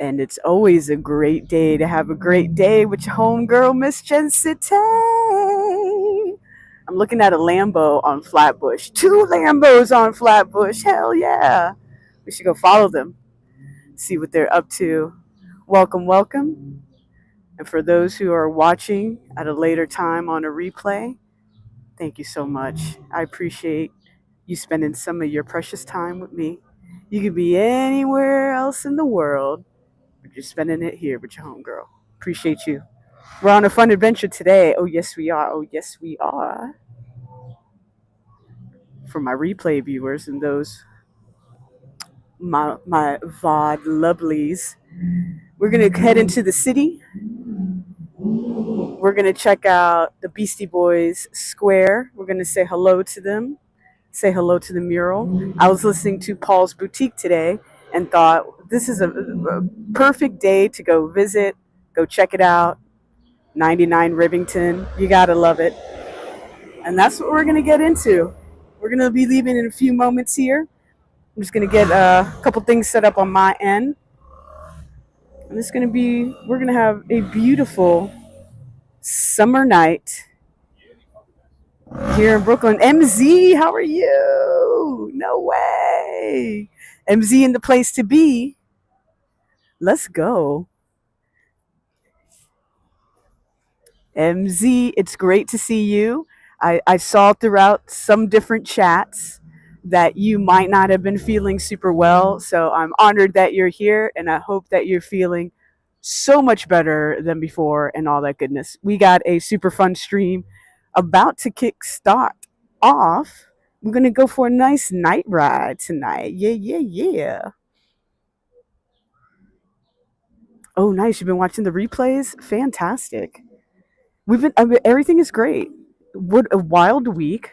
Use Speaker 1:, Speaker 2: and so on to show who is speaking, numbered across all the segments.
Speaker 1: And it's always a great day to have a great day with your homegirl, Miss Jensite. I'm looking at a Lambo on Flatbush. Two Lambos on Flatbush. Hell yeah. We should go follow them, see what they're up to. Welcome, welcome. And for those who are watching at a later time on a replay, thank you so much. I appreciate you spending some of your precious time with me. You could be anywhere else in the world, but you're spending it here with your homegirl. Appreciate you. We're on a fun adventure today. Oh, yes, we are. Oh, yes, we are. For my replay viewers and those, my VOD lovelies, we're going to head into the city. We're going to check out the Beastie Boys Square. We're going to say hello to them, say hello to the Mural. I was listening to Paul's Boutique today and thought this is a perfect day to go visit, go check it out. 99 Rivington. You got to love it. And that's what we're going to get into. We're going to be leaving in a few moments here. I'm just going to get a couple things set up on my end. And we're going to have a beautiful summer night here in Brooklyn. MZ, how are you? No way. MZ in the place to be. Let's go. MZ, it's great to see you. I saw throughout some different chats that you might not have been feeling super well. So I'm honored that you're here, and I hope that you're feeling so much better than before and all that goodness. We got a super fun stream about to kick start off. We're going to go for a nice night ride tonight. Yeah, yeah, yeah. Oh, nice. You've been watching the replays? Fantastic. Everything is great. What a wild week.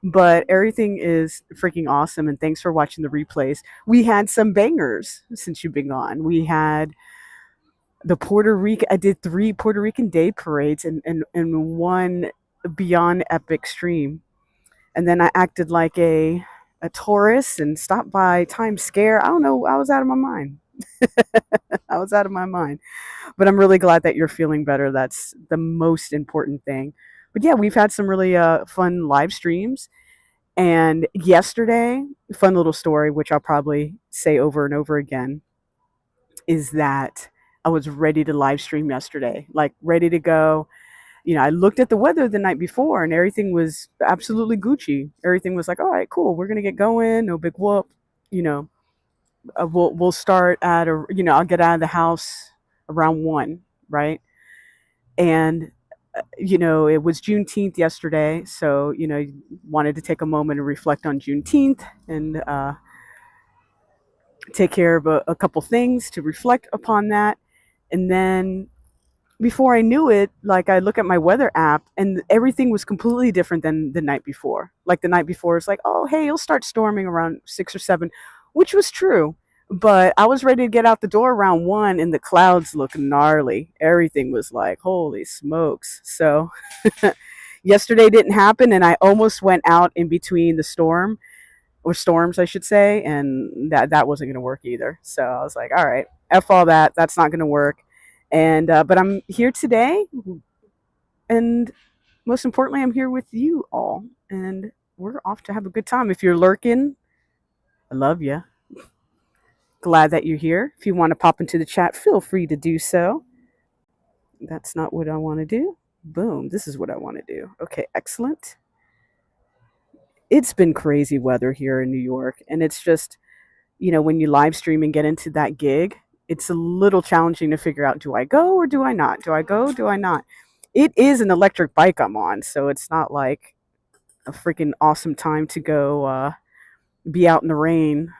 Speaker 1: But everything is freaking awesome, and thanks for watching the replays. We had some bangers since you've been gone. We had the Puerto Rican. I did 3 Puerto Rican day parades and one beyond epic stream, and then I acted like a tourist and stopped by Times Square. I don't know. I was out of my mind. I was out of my mind. But I'm really glad that you're feeling better. That's the most important thing. But yeah, we've had some really fun live streams. And yesterday, fun little story, which I'll probably say over and over again, is that I was ready to live stream yesterday, like ready to go. I looked at the weather the night before and everything was absolutely Gucci. Everything was like, all right, cool. We're going to get going. No big whoop. We'll start at I'll get out of the house around 1, right? And it was Juneteenth yesterday, so wanted to take a moment and reflect on Juneteenth and take care of a couple things to reflect upon that. And then before I knew it, like, I look at my weather app and everything was completely different than the night before. Like the night before, it's like, oh, hey, it'll start storming around 6 or 7, which was true. But I was ready to get out the door around 1 and the clouds looked gnarly. Everything was like, holy smokes. So yesterday didn't happen, and I almost went out in between the storms, I should say, and that wasn't going to work either. So I was like, all right, F all that. That's not going to work. And but I'm here today, and most importantly, I'm here with you all, and we're off to have a good time. If you're lurking, I love you. Glad that you're here. If you want to pop into the chat, feel free to do so. That's not what I want to do. Boom. This is what I want to do. Okay, excellent. It's been crazy weather here in New York, and it's just, when you live stream and get into that gig, it's a little challenging to figure out, do I go or do I not? Do I go? Do I not? It is an electric bike I'm on, so it's not like a freaking awesome time to go be out in the rain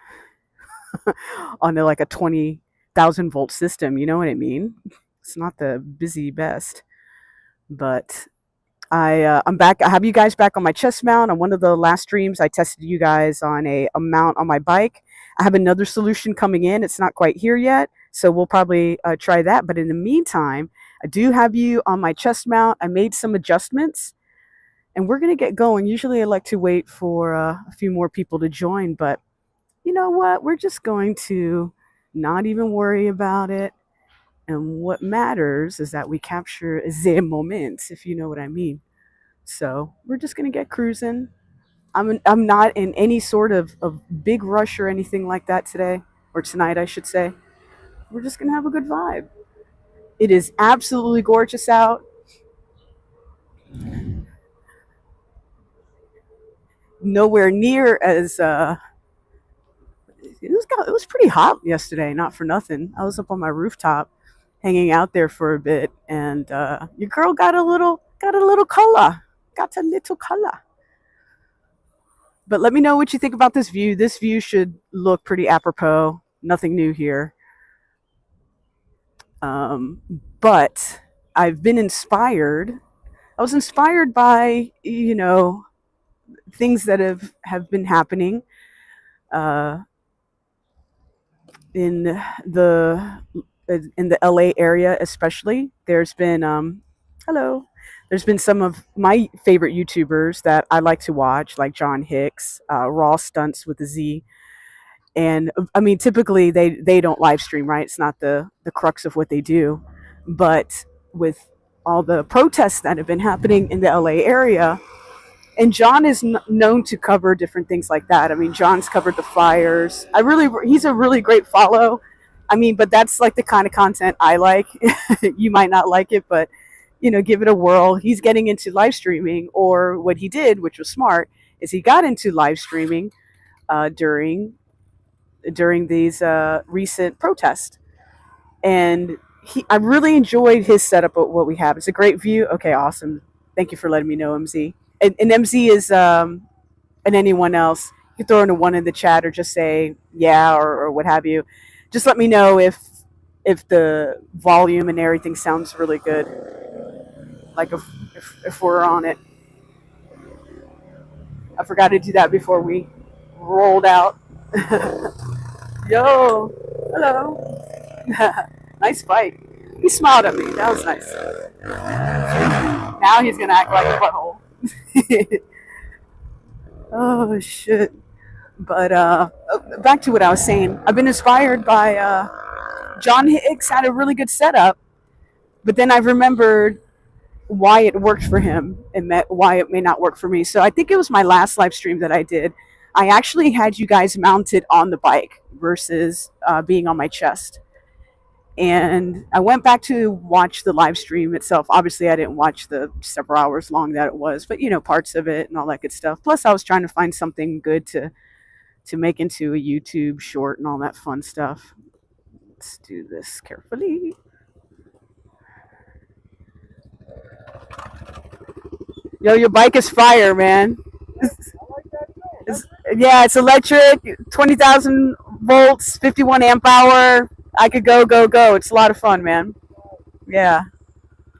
Speaker 1: on like a 20,000 volt system. You know what I mean? It's not the busy best. But I'm back. I have you guys back on my chest mount. On one of the last streams, I tested you guys on a mount on my bike. I have another solution coming in. It's not quite here yet, so we'll probably try that. But in the meantime, I do have you on my chest mount. I made some adjustments, and we're going to get going. Usually I like to wait for a few more people to join, but you know what? We're just going to not even worry about it. And what matters is that we capture the moments, if you know what I mean. So we're just gonna get cruising. I'm not in any sort of big rush or anything like that today, or tonight, I should say. We're just gonna have a good vibe. It is absolutely gorgeous out. Nowhere near as it was pretty hot yesterday. Not for nothing. I was up on my rooftop, hanging out there for a bit, and your girl got a little color, got a little color. But let me know what you think about this view. This view should look pretty apropos. Nothing new here. Um, but I've been inspired. I was inspired by, things that have been happening uh, in the in the LA area, especially. Hello. There's been some of my favorite YouTubers that I like to watch, like John Hicks, Raw Stunts with the Z. And I mean, typically they don't live stream, right? It's not the crux of what they do. But with all the protests that have been happening in the LA area, and John is known to cover different things like that. I mean, John's covered the fires. He's a really great follow. I mean, but that's like the kind of content I like. You might not like it, but give it a whirl. He's getting into live streaming, or what he did, which was smart, is he got into live streaming during these recent protests, and I really enjoyed his setup of what we have. It's a great view. Okay, awesome. Thank you for letting me know, MZ. And MZ is and anyone else, you throw in a one in the chat or just say yeah, or what have you. Just let me know if the volume and everything sounds really good. Like if we're on it. I forgot to do that before we rolled out. Yo, hello. Nice fight. He smiled at me. That was nice. Now he's gonna act like a butthole. Oh shit. But back to what I was saying. I've been inspired by John Hicks had a really good setup, but then I remembered why it worked for him and why it may not work for me. So I think it was my last live stream that I did. I actually had you guys mounted on the bike versus being on my chest. And I went back to watch the live stream itself. Obviously, I didn't watch the several hours long that it was, but parts of it and all that good stuff. Plus, I was trying to find something good to make into a YouTube short and all that fun stuff. Let's do this carefully. Yo, your bike is fire, man. It's electric, 20,000 volts, 51 amp hour. I could go. It's a lot of fun, man. Yeah.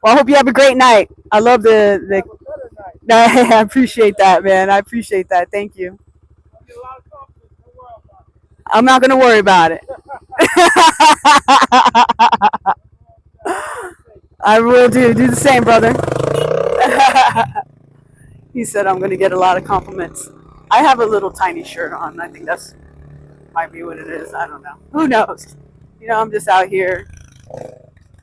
Speaker 1: Well, I hope you have a great night. I love the. I appreciate that, man. I appreciate that. Thank you. I'm not gonna worry about it. I will do the same, brother. He said I'm gonna get a lot of compliments. I have a little tiny shirt on. I think that's might be what it is. I don't know. Who knows? I'm just out here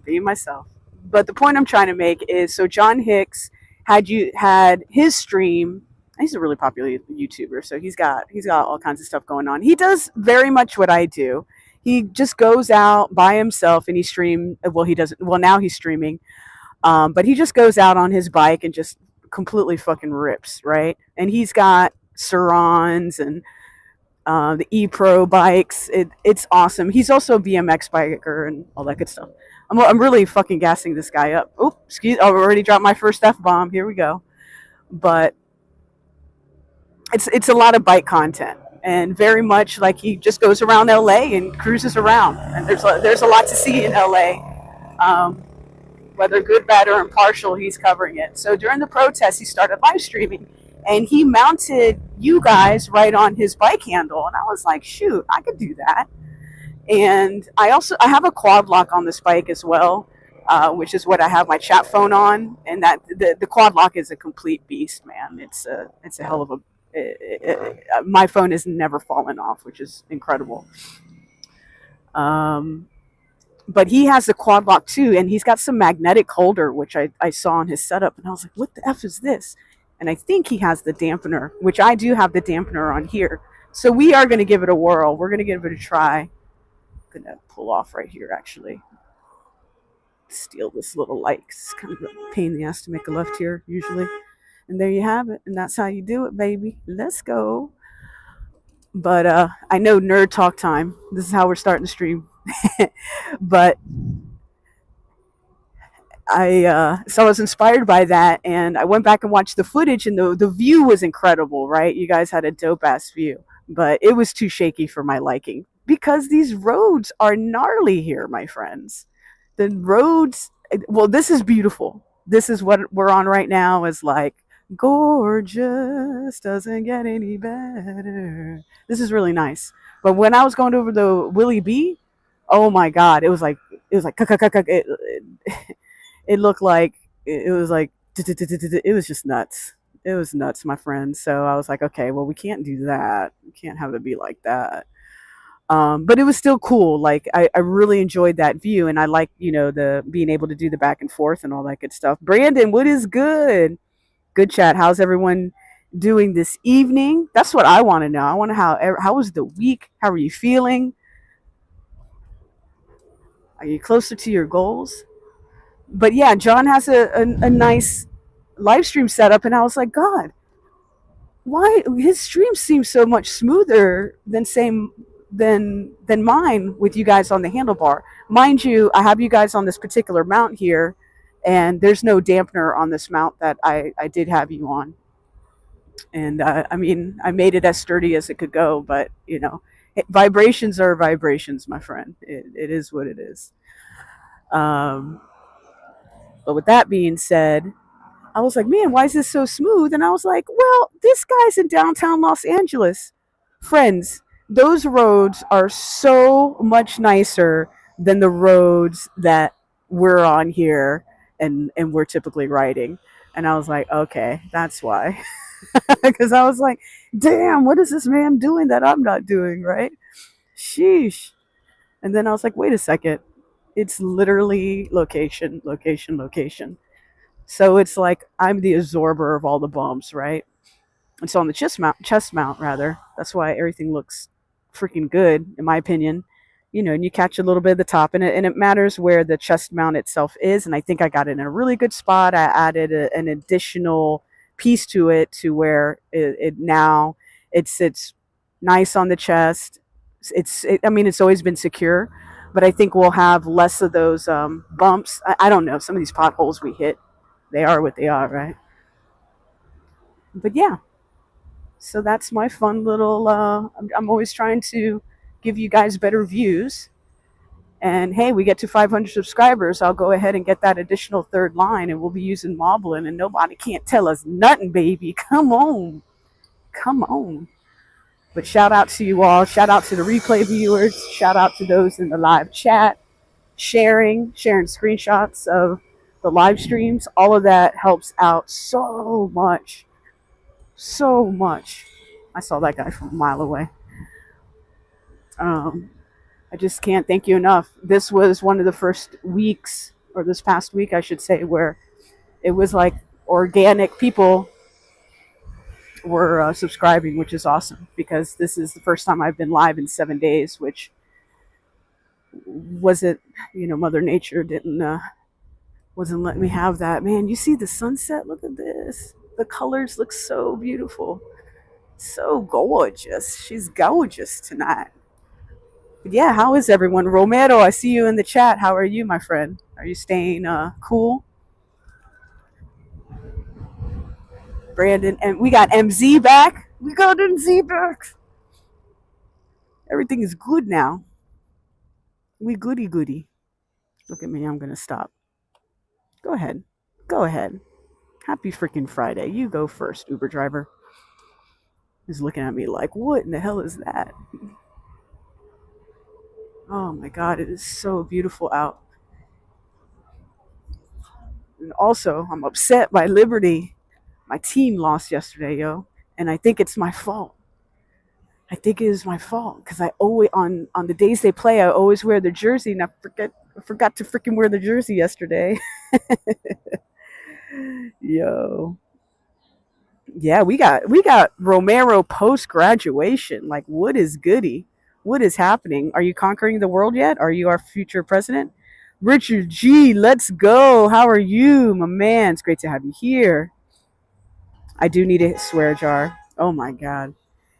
Speaker 1: being myself. But the point I'm trying to make is, so John Hicks had his stream. He's a really popular YouTuber, so he's got all kinds of stuff going on. He does very much what I do. He just goes out by himself and he stream. Well, he doesn't. Well, now he's streaming, but he just goes out on his bike and just completely fucking rips, right? And he's got Surons and the E-Pro bikes. It's awesome. He's also a BMX biker and all that good stuff. I'm really fucking gassing this guy up. Oh, excuse. I already dropped my first F-bomb. Here we go. But it's a lot of bike content, and very much like he just goes around LA and cruises around. And there's a lot to see in LA. Whether good, bad, or impartial, he's covering it. So during the protests, he started live streaming, and he mounted you guys right on his bike handle. And I was like, shoot, I could do that. And I have a quad lock on this bike as well, which is what I have my chat phone on. And that the quad lock is a complete beast, man. It's a hell of a. My phone has never fallen off, which is incredible. Um, but he has the quad lock too, and he's got some magnetic holder, which I saw on his setup, and I was like, what the F is this? And I think he has the dampener, which I do have the dampener on here. So we are going to give it a whirl. We're going to give it a try. I'm going to pull off right here, actually. Steal this little light. It's kind of a pain in the ass to make a left here, usually. And there you have it. And that's how you do it, baby. Let's go. But I know nerd talk time. This is how we're starting the stream. But so I was inspired by that, and I went back and watched the footage, and the view was incredible, right? You guys had a dope ass view, but it was too shaky for my liking because these roads are gnarly here, my friends. The roads, well, this is beautiful. This is what we're on right now. Is like gorgeous, doesn't get any better. This is really nice. But when I was going over the Willie B, oh my god, it was like it looked like it was like it was just nuts. It was nuts, my friend. So I was like, okay, well, we can't do that. We can't have it be like that. But it was still cool. Like I really enjoyed that view, and I like the being able to do the back and forth and all that good stuff. Brandon, what is good? Good chat. How's everyone doing this evening? That's what I want to know. I want to how was the week? How are you feeling? Are you closer to your goals? But yeah, John has a nice live stream setup, and I was like, God, why his stream seems so much smoother than mine with you guys on the handlebar. Mind you, I have you guys on this particular mount here, and there's no dampener on this mount that I did have you on. And I mean, I made it as sturdy as it could go, but vibrations are vibrations, my friend. It is what it is. But with that being said, I was like, man, why is this so smooth? And I was like, well, this guy's in downtown Los Angeles. Friends, those roads are so much nicer than the roads that we're on here and we're typically riding. And I was like, okay, that's why. Because I was like, damn, what is this man doing that I'm not doing, right? Sheesh. And then I was like, wait a second. It's literally location, location, location. So it's like I'm the absorber of all the bumps, right? And so on the chest mount rather, that's why everything looks freaking good, in my opinion. And you catch a little bit of the top, and it matters where the chest mount itself is. And I think I got it in a really good spot. I added an additional piece to it to where it now it sits nice on the chest. I mean, it's always been secure, but I think we'll have less of those bumps. I don't know. Some of these potholes we hit, they are what they are, right? But yeah, so that's my fun little. I'm always trying to give you guys better views. And hey, we get to 500 subscribers, I'll go ahead and get that additional third line, and we'll be using Moblin, and nobody can't tell us nothing, baby. Come on, come on. But shout out to you all. Shout out to the replay viewers. Shout out to those in the live chat, sharing screenshots of the live streams. All of that helps out so much. So much. I saw that guy from a mile away. I just can't thank you enough. This was one of the first weeks, or this past week, I should say, where it was like organic people were subscribing, which is awesome because this is the first time I've been live in 7 days, which wasn't, Mother Nature wasn't letting me have that. Man, you see the sunset? Look at this. The colors look so beautiful. So gorgeous. She's gorgeous tonight. But yeah, how is everyone? Romero, I see you in the chat. How are you, my friend? Are you staying cool? Brandon, and we got MZ back. We got MZ back. Everything is good now. We goody goody. Look at me, I'm gonna stop. Go ahead. Go ahead. Happy freaking Friday. You go first, Uber driver. He's looking at me like, what in the hell is that? Oh my god, it is so beautiful out. And also, I'm upset by Liberty. My team lost yesterday, yo. And I think it's my fault. I think it was my fault because I always on the days they play, I always wear the jersey, and I forgot to freaking wear the jersey yesterday. Yo, yeah, we got Romero post graduation. Like, what is goody? What is happening? Are you conquering the world yet? Are you our future president? Richard G, let's go. How are you, my man? It's great to have you here. I do need a swear jar. Oh my god.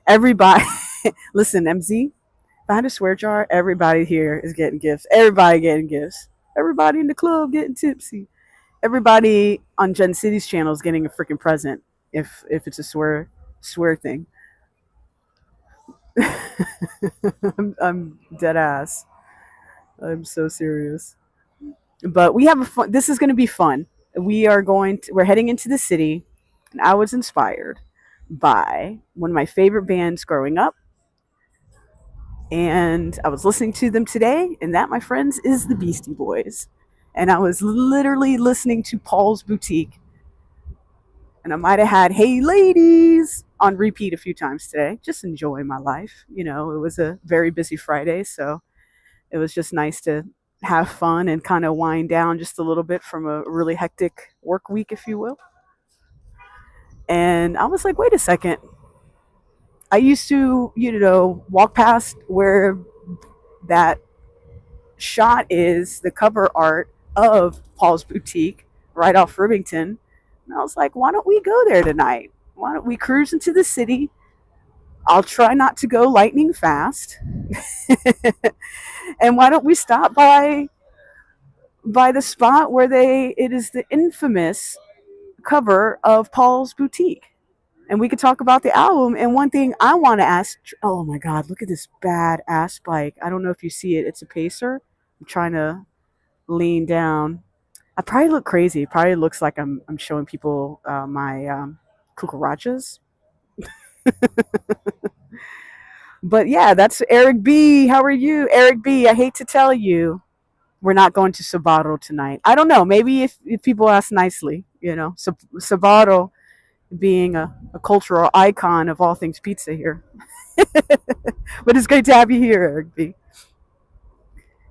Speaker 1: Everybody listen, MZ. If I had a swear jar, everybody here is getting gifts. Everybody getting gifts. Everybody in the club getting tipsy. Everybody on Gen City's channel is getting a freaking present if it's a swear thing. I'm dead ass. I'm so serious. But we have a fun. This is going to be fun. We're heading into the city, and I was inspired by one of my favorite bands growing up, and I was listening to them today, and that, my friends, is the Beastie Boys. And I was literally listening to Paul's Boutique, and I might have had "Hey Ladies" on repeat a few times today. Just enjoying my life. It was a very busy Friday, so it was just nice to have fun and kind of wind down just a little bit from a really hectic work week, if you will. And I was like, wait a second. I used to, walk past where that shot is, the cover art of Paul's Boutique right off Rivington. And I was like, why don't we go there tonight? Why don't we cruise into the city? I'll try not to go lightning fast. And why don't we stop by the spot where it is the infamous cover of Paul's Boutique, and we could talk about the album. And one thing I want to ask, oh my god, look at this bad ass bike. I don't know if you see it. It's a Pacer. I'm trying to lean down. I probably look crazy. It probably looks like I'm showing people my cucarachas. But yeah, that's Eric B. How are you, Eric B? I hate to tell you, we're not going to Sabaro tonight. I don't know. Maybe if people ask nicely, Sabaro being a cultural icon of all things pizza here. But it's great to have you here, Eric B.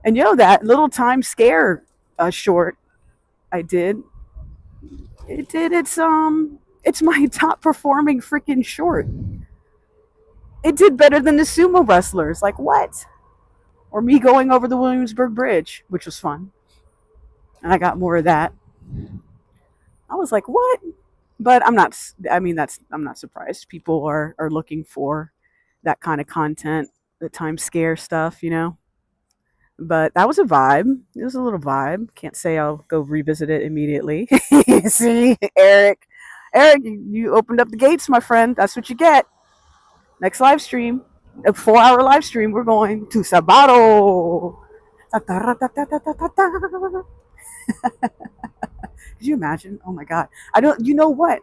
Speaker 1: And that little time scare short I did, it's my top performing freaking short. It did better than the sumo wrestlers. Like, what? Or me going over the Williamsburg Bridge, which was fun. And I got more of that. I was like, what? But I'm not surprised. People are looking for that kind of content, the time scare stuff. But that was a vibe. It was a little vibe. Can't say I'll go revisit it immediately. See, Eric, you opened up the gates, my friend. That's what you get. Next live stream, a 4-hour live stream, we're going to Sabado. Could you imagine? Oh my god. I don't you know what?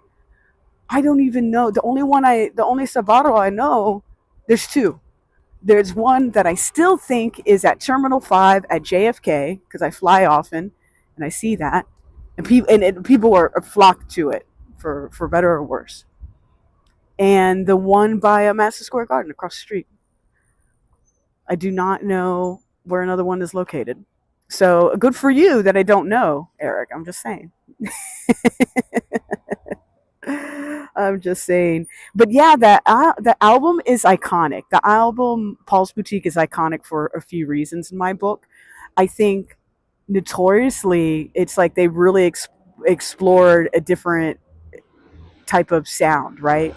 Speaker 1: I don't even know. The only Sabado I know, there's two. There's one that I still think is at Terminal 5 at JFK, because I fly often and I see that. And people are flocked to it for better or worse. And the one by Madison Square Garden across the street. I do not know where another one is located. So good for you that I don't know, Eric. I'm just saying. I'm just saying. But yeah, the album is iconic. The album Paul's Boutique is iconic for a few reasons in my book. I think notoriously, it's like they really explored a different type of sound, right?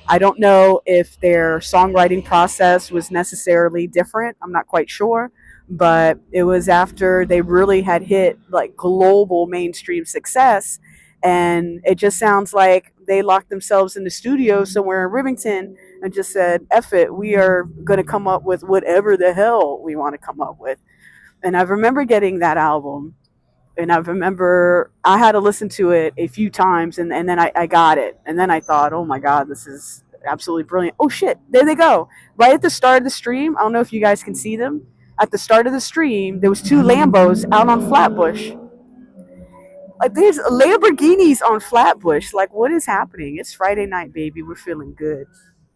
Speaker 1: I don't know if their songwriting process was necessarily different. I'm not quite sure. But it was after they really had hit like global mainstream success. And it just sounds like they locked themselves in the studio somewhere in Rivington and just said, F it, we are going to come up with whatever the hell we want to come up with. And I remember getting that album. And I remember I had to listen to it a few times, and then I got it. And then I thought, oh my God, this is absolutely brilliant. Oh shit, there they go. Right at the start of the stream, I don't know if you guys can see them. At the start of the stream, there was two Lambos out on Flatbush. Like, there's Lamborghinis on Flatbush. Like, what is happening? It's Friday night, baby. We're feeling good.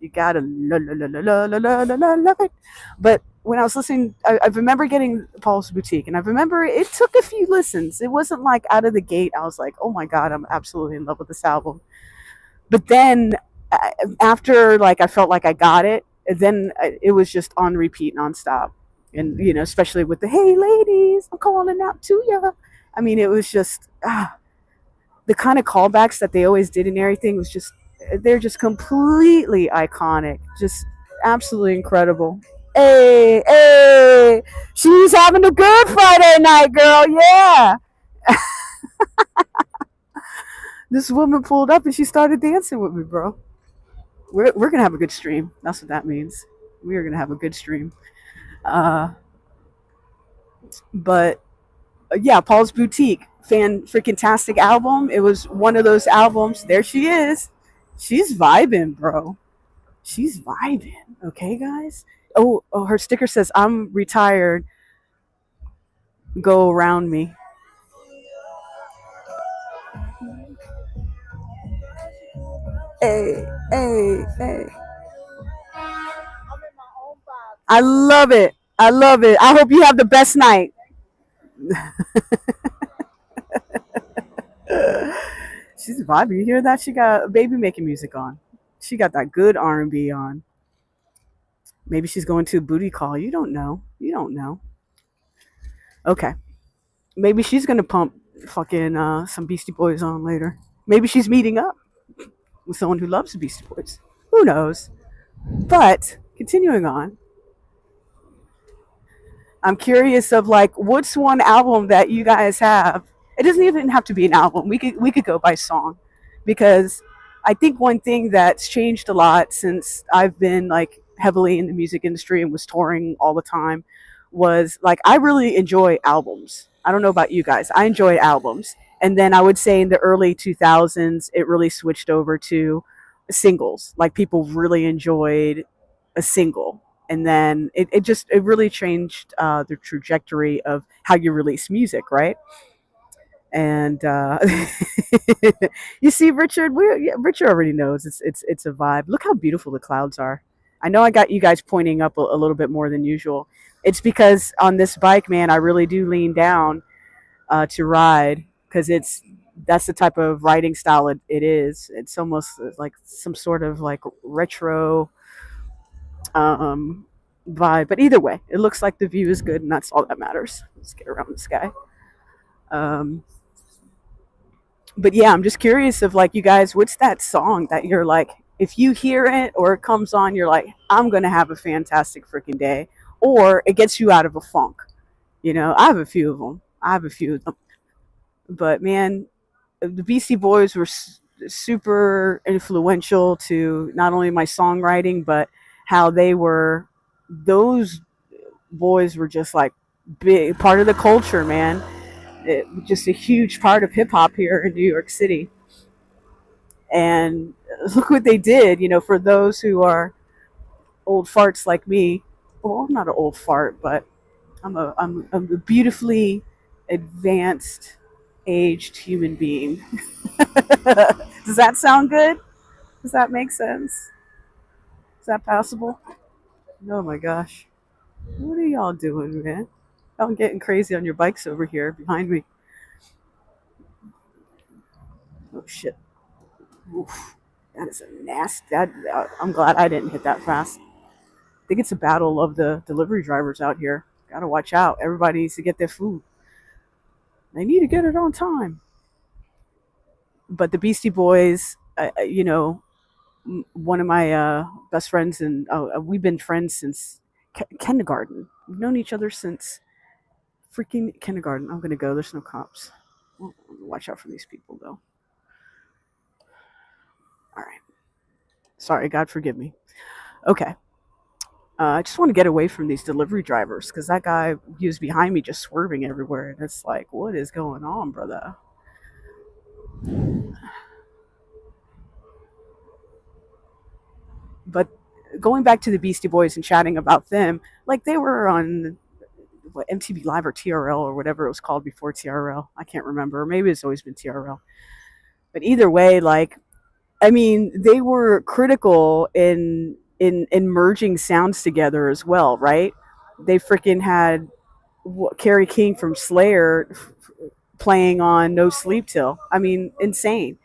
Speaker 1: You gotta love it. But when I was listening, I remember getting Paul's Boutique, and I remember it took a few listens. It wasn't like out of the gate I was like, oh my god, I'm absolutely in love with this album. But then after like I felt like I got it, then it was just on repeat nonstop. And especially with the "Hey ladies, I'm calling out to you." I mean, it was just the kind of callbacks that they always did and everything was just they're just completely iconic, just absolutely incredible. Hey, hey, she's having a good Friday night, girl. Yeah, this woman pulled up and she started dancing with me, bro. We're gonna have a good stream. That's what that means. We are gonna have a good stream. Uh, but yeah, Paul's Boutique, fan freaking tastic album. It was one of those albums. There she is. She's vibing, bro. She's vibing. Okay, guys. Oh, her sticker says, "I'm retired. Go around me." Hey, hey, hey. I love it. I love it. I hope you have the best night. She's vibing. You hear that? She got a baby making music on. She got that good R&B on. Maybe she's going to a booty call. You don't know. You don't know. Okay. Maybe she's gonna pump fucking some Beastie Boys on later. Maybe she's meeting up with someone who loves the Beastie Boys. Who knows? But continuing on, I'm curious of like what's one album that you guys have. It doesn't even have to be an album. We could go by song, because I think one thing that's changed a lot since I've been like heavily in the music industry and was touring all the time was like I really enjoy albums. I don't know about you guys. I enjoy albums. And then I would say in the early 2000s it really switched over to singles. Like people really enjoyed a single, and then it really changed the trajectory of how you release music, right? And you see, Richard, Richard already knows it's a vibe. Look how beautiful the clouds are. I know I got you guys pointing up a little bit more than usual. It's because on this bike, man, I really do lean down to ride, because that's the type of riding style it is. It's almost like some sort of like retro um, vibe. But either way, it looks like the view is good, and that's all that matters. Let's get around the sky. Um, but yeah, I'm just curious of like you guys, what's that song that you're like, if you hear it or it comes on, you're like, I'm gonna have a fantastic freaking day, or it gets you out of a funk. I have a few of them. But man, the Beastie Boys were super influential to not only my songwriting, but how they were. Those boys were just like big part of the culture, man. Just a huge part of hip hop here in New York City. And look what they did. For those who are old farts like me. Well, I'm not an old fart, but I'm a beautifully advanced, aged human being. Does that sound good? Does that make sense? Is that possible? Oh my gosh. What are y'all doing, man? I'm getting crazy on your bikes over here behind me. Oh shit. Oof. That is a nasty. I'm glad I didn't hit that fast. I think it's a battle of the delivery drivers out here. Gotta watch out. Everybody needs to get their food. They need to get it on time. But the Beastie Boys, one of my best friends, and we've been friends since kindergarten. We've known each other since freaking kindergarten. I'm gonna go. There's no cops. Well, watch out for these people, though. All right. Sorry, God forgive me. Okay. I just want to get away from these delivery drivers, because that guy, he was behind me just swerving everywhere. And it's like, what is going on, brother? But going back to the Beastie Boys and chatting about them, like they were on MTV Live or TRL or whatever it was called before TRL. I can't remember. Maybe it's always been TRL. But either way, like I mean, they were critical in merging sounds together as well, right? They freaking had Kerry King from Slayer playing on No Sleep Till. I mean, insane.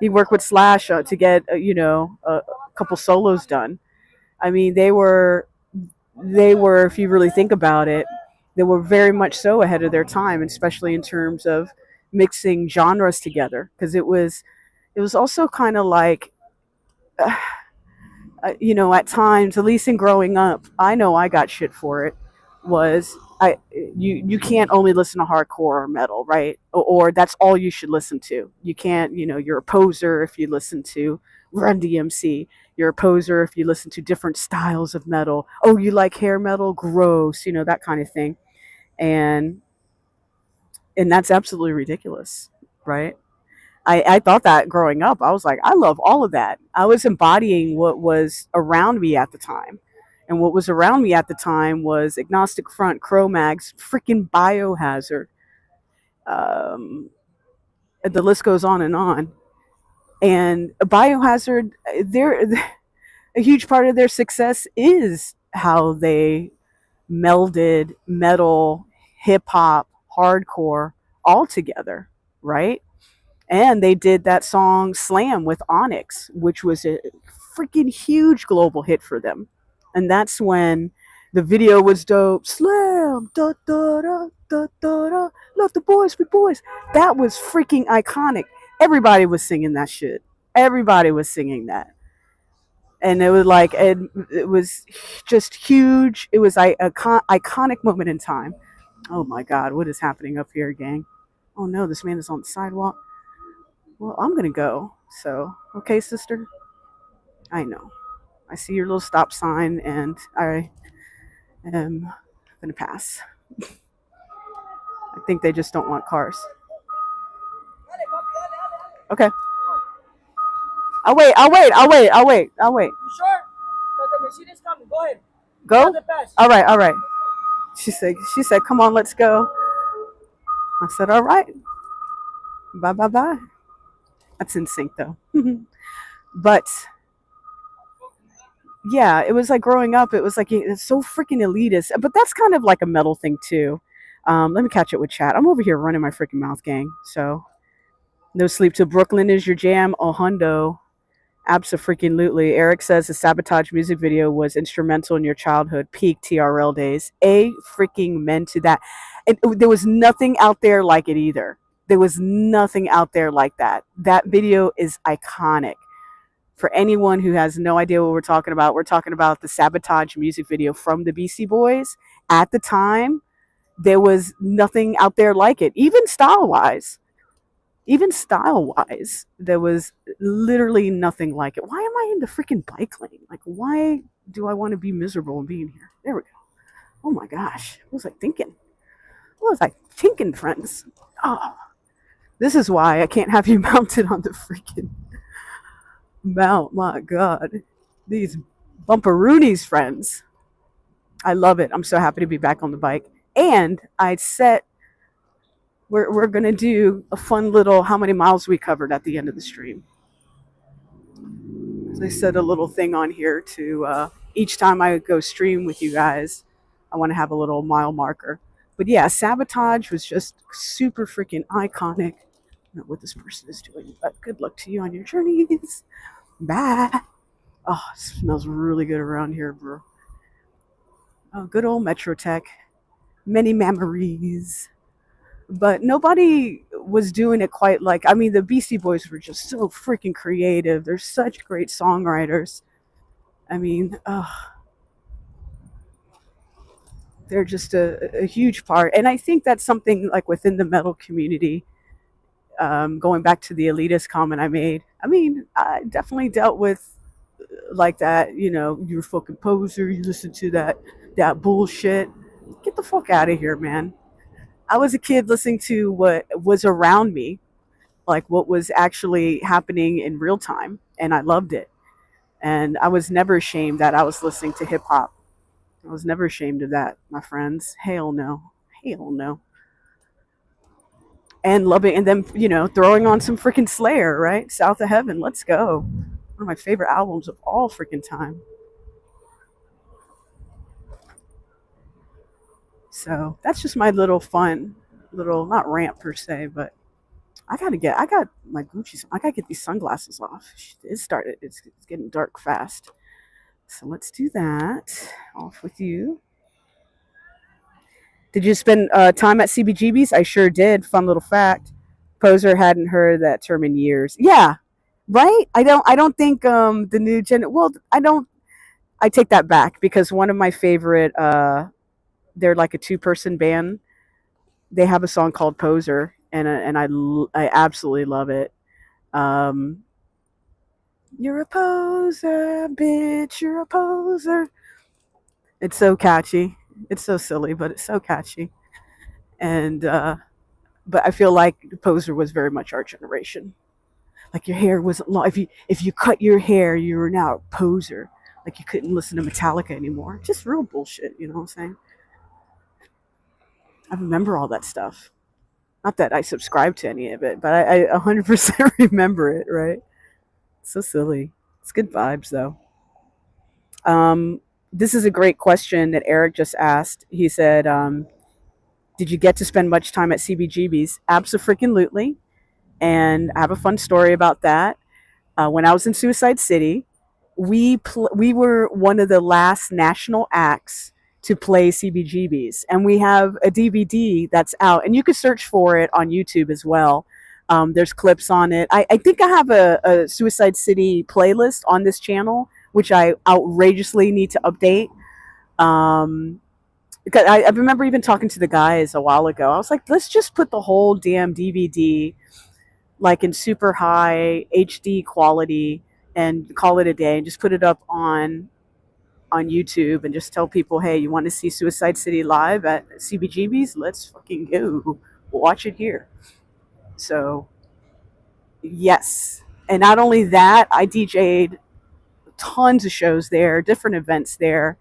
Speaker 1: He worked with Slash to get a couple solos done. I mean, they were, if you really think about it, they were very much so ahead of their time, especially in terms of mixing genres together. Because it was also kind of like, at times, at least in growing up, I know I got shit for it. Was you can't only listen to hardcore or metal, right? Or that's all you should listen to. You can't, you're a poser if you listen to Run DMC. You're a poser if you listen to different styles of metal. Oh, you like hair metal? Gross, that kind of thing. And that's absolutely ridiculous, right? I thought that growing up. I was like, I love all of that. I was embodying what was around me at the time. And what was around me at the time was Agnostic Front, Cro-Mags, freaking Biohazard. Um, the list goes on and on. And Biohazard, they're, a huge part of their success is how they melded metal, hip hop, hardcore all together, right? And they did that song Slam with Onyx, which was a freaking huge global hit for them. And that's when the video was dope. Slam, da da da da da da. Love the boys, we boys. That was freaking iconic. Everybody was singing that shit. Everybody was singing that. And it was like it was just huge. It was a iconic moment in time. Oh my God, what is happening up here, gang? Oh no, this man is on the sidewalk. Well, I'm gonna go. So, okay, sister. I know. I see your little stop sign, and I am gonna pass. I think they just don't want cars. Okay. I'll wait. I'll wait. I'll wait. I'll wait. I'll wait.
Speaker 2: You sure? But the machine is coming. Go ahead.
Speaker 1: Go. All right. All right. She said, come on, let's go. I said, all right. Bye, bye, bye. That's in sync though. But yeah, it was like growing up. It was like it's so freaking elitist. But that's kind of like a metal thing too. Let me catch it with chat. I'm over here running my freaking mouth, gang. So No Sleep Till Brooklyn is your jam. Oh, hundo. Abso-freaking-lutely. Eric says the Sabotage music video was instrumental in your childhood, peak TRL days. A freaking men to that. And there was nothing out there like it either. There was nothing out there like that. That video is iconic. For anyone who has no idea what we're talking about the Sabotage music video from the Beastie Boys. At the time, there was nothing out there like it, even style-wise. There was literally nothing like it. Why am I in the freaking bike lane? Like, why do I want to be miserable in being here? There we go. Oh my gosh. What was I thinking? Friends? Oh, this is why I can't have you mounted on the freaking mount. My God. These bumperoonies, friends. I love it. I'm so happy to be back on the bike. And we're going to do a fun little how many miles we covered at the end of the stream. So I set a little thing on here to each time I go stream with you guys, I want to have a little mile marker. But yeah, Sabotage was just super freaking iconic. I don't know what this person is doing, but good luck to you on your journeys. Bye. Oh, it smells really good around here, bro. Oh, good old Metro Tech. Many memories. But nobody was doing it quite like, I mean, the Beastie Boys were just so freaking creative. They're such great songwriters. I mean, they're just a huge part. And I think that's something like within the metal community, going back to the elitist comment I made. I mean, I definitely dealt with like that, you're a fucking poser, you listen to that bullshit. Get the fuck out of here, man. I was a kid listening to what was around me, like what was actually happening in real time, and I loved it. And I was never ashamed that I was listening to hip hop. I was never ashamed of that, my friends. Hell no. Hell no. and loving, and then throwing on some freaking Slayer, right? South of Heaven, let's go. One of my favorite albums of all freaking time. So that's just my little fun, little not rant per se, but I got my Gucci. I gotta get these sunglasses off. It's getting dark fast. So let's do that. Off with you. Did you spend time at CBGB's? I sure did. Fun little fact. Poser hadn't heard that term in years. Yeah, right. I don't think the new gen. Well, I don't. I take that back because one of my favorite. They're like a two-person band. They have a song called Poser, and I absolutely love it. Um, you're a poser, bitch. You're a poser. It's so catchy. It's so silly, but it's so catchy. And but I feel like Poser was very much our generation. Like your hair wasn't long. If you cut your hair, you were now a poser. Like you couldn't listen to Metallica anymore. Just real bullshit. You know what I'm saying? I remember all that stuff. Not that I subscribe to any of it, but I 100% remember it. Right? So silly. It's good vibes though. This is a great question that Eric just asked. He said, "Did you get to spend much time at CBGB's?" Absolutely. And I have a fun story about that. When I was in Suicide City, we were one of the last national acts to play CBGB's, and we have a DVD that's out, and you can search for it on YouTube as well. There's clips on it. I think I have a Suicide City playlist on this channel, which I outrageously need to update. Because I remember even talking to the guys a while ago. I was like, let's just put the whole damn DVD like in super high HD quality and call it a day and just put it up on YouTube and just tell people, hey, you want to see Suicide City live at CBGB's? Let's fucking go. We'll watch it here. So, yes. And not only that, I DJ'd tons of shows there, different events there.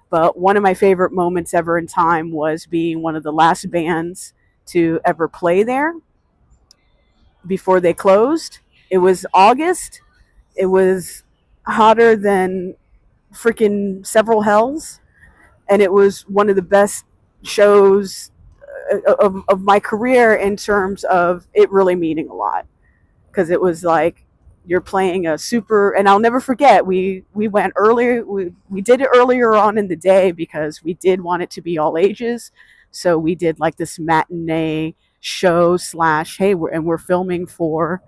Speaker 1: But one of my favorite moments ever in time was being one of the last bands to ever play there before they closed. It was August. It was hotter than freaking several hells. And it was one of the best shows of my career in terms of it really meaning a lot. Because it was like you're playing a super, and I'll never forget, we went earlier, we did it earlier on in the day because we did want it to be all ages. So we did like this matinee show slash, hey, we're filming for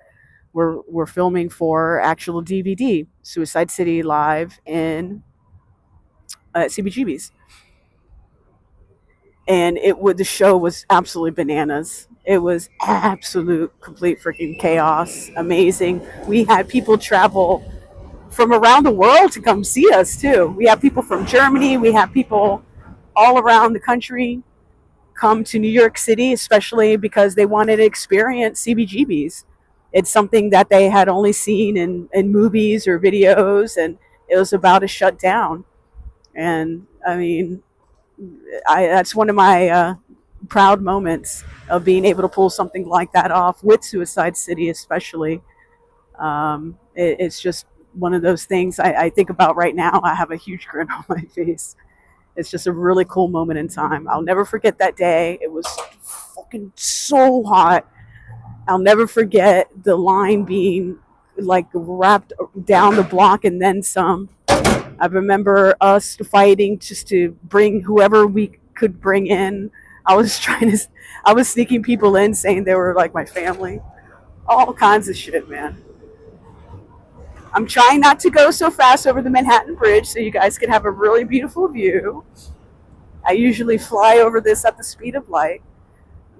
Speaker 1: we're filming for actual DVD, Suicide City live in CBGB's, and the show was absolutely bananas. It was absolute complete freaking chaos, amazing. We had people travel from around the world to come see us too. We have people from Germany, we have people all around the country come to New York City, especially because they wanted to experience CBGB's. It's something that they had only seen in movies or videos, and it was about to shut down. And I mean, that's one of my proud moments of being able to pull something like that off with Suicide City, especially. It's just one of those things I think about right now. I have a huge grin on my face. It's just a really cool moment in time. I'll never forget that day. It was fucking so hot. I'll never forget the line being like wrapped down the block and then some. I remember us fighting just to bring whoever we could bring in. I was sneaking people in saying they were like my family. All kinds of shit, man. I'm trying not to go so fast over the Manhattan Bridge so you guys can have a really beautiful view. I usually fly over this at the speed of light,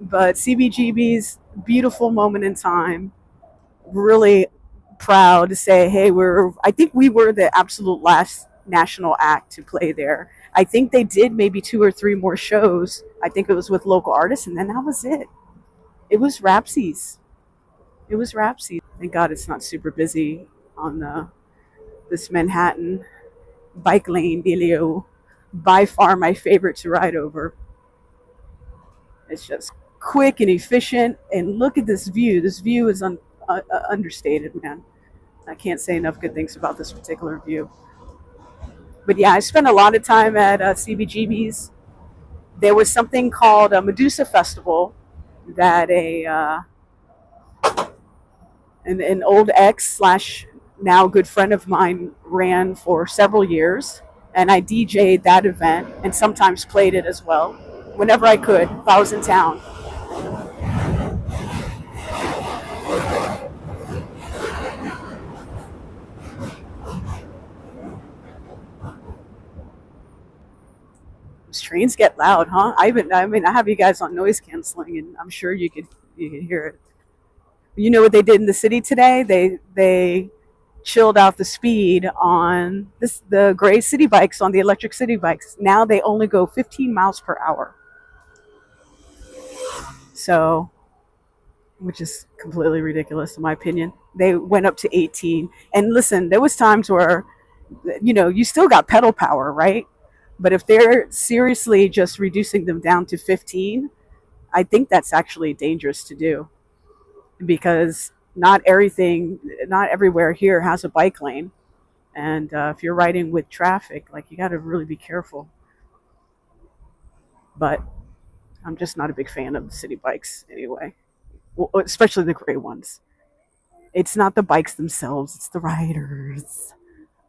Speaker 1: but CBGB's beautiful moment in time. Really proud to say, hey, I think we were the absolute last national act to play there. I think they did maybe 2 or 3 more shows. I think it was with local artists, and then that was it. It was Rapsies. Thank God it's not super busy on this Manhattan bike lane dealio. By far my favorite to ride over. It's just quick and efficient. And look at this view. This view is understated, man. I can't say enough good things about this particular view. But yeah, I spent a lot of time at CBGB's. There was something called a Medusa Festival that an old ex slash now good friend of mine ran for several years, and I DJ'd that event and sometimes played it as well whenever I could if I was in town. Those trains get loud, huh? I have you guys on noise canceling, and I'm sure you could hear it. You know what they did in the city today? They chilled out the speed on the gray city bikes, on the electric city bikes. Now they only go 15 miles per hour. So, which is completely ridiculous in my opinion. They went up to 18. And listen, there was times where you still got pedal power, right? But if they're seriously just reducing them down to 15, I think that's actually dangerous to do, because not everywhere here has a bike lane. And if you're riding with traffic, like, you got to really be careful. But I'm just not a big fan of the city bikes anyway, well, especially the gray ones. It's not the bikes themselves, it's the riders.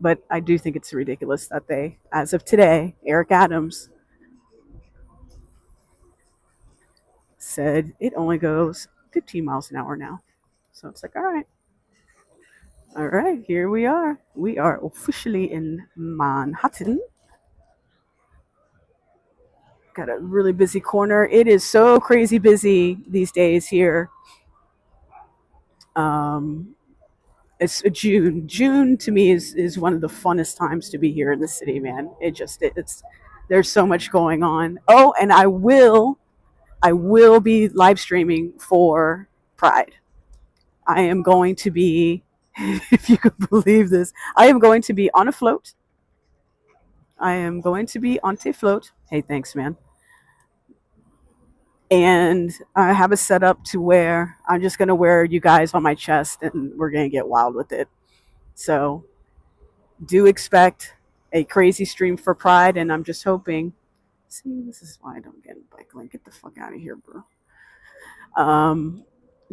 Speaker 1: But I do think it's ridiculous that they, as of today, Eric Adams said it only goes 15 miles an hour now. So it's like, all right, here we are. We are officially in Manhattan. Got a really busy corner. It is so crazy busy these days here. Um, it's June. June to me is one of the funnest times to be here in the city, man. It's there's so much going on. Oh, and I will be live streaming for Pride. I am going to be, if you could believe this, I am going to be on a float. I am going to be on a float. Hey, thanks, man. And I have a setup to where I'm just going to wear you guys on my chest and we're going to get wild with it. So do expect a crazy stream for Pride. And I'm just hoping. See, this is why I don't get a bike link. Get the fuck out of here, bro.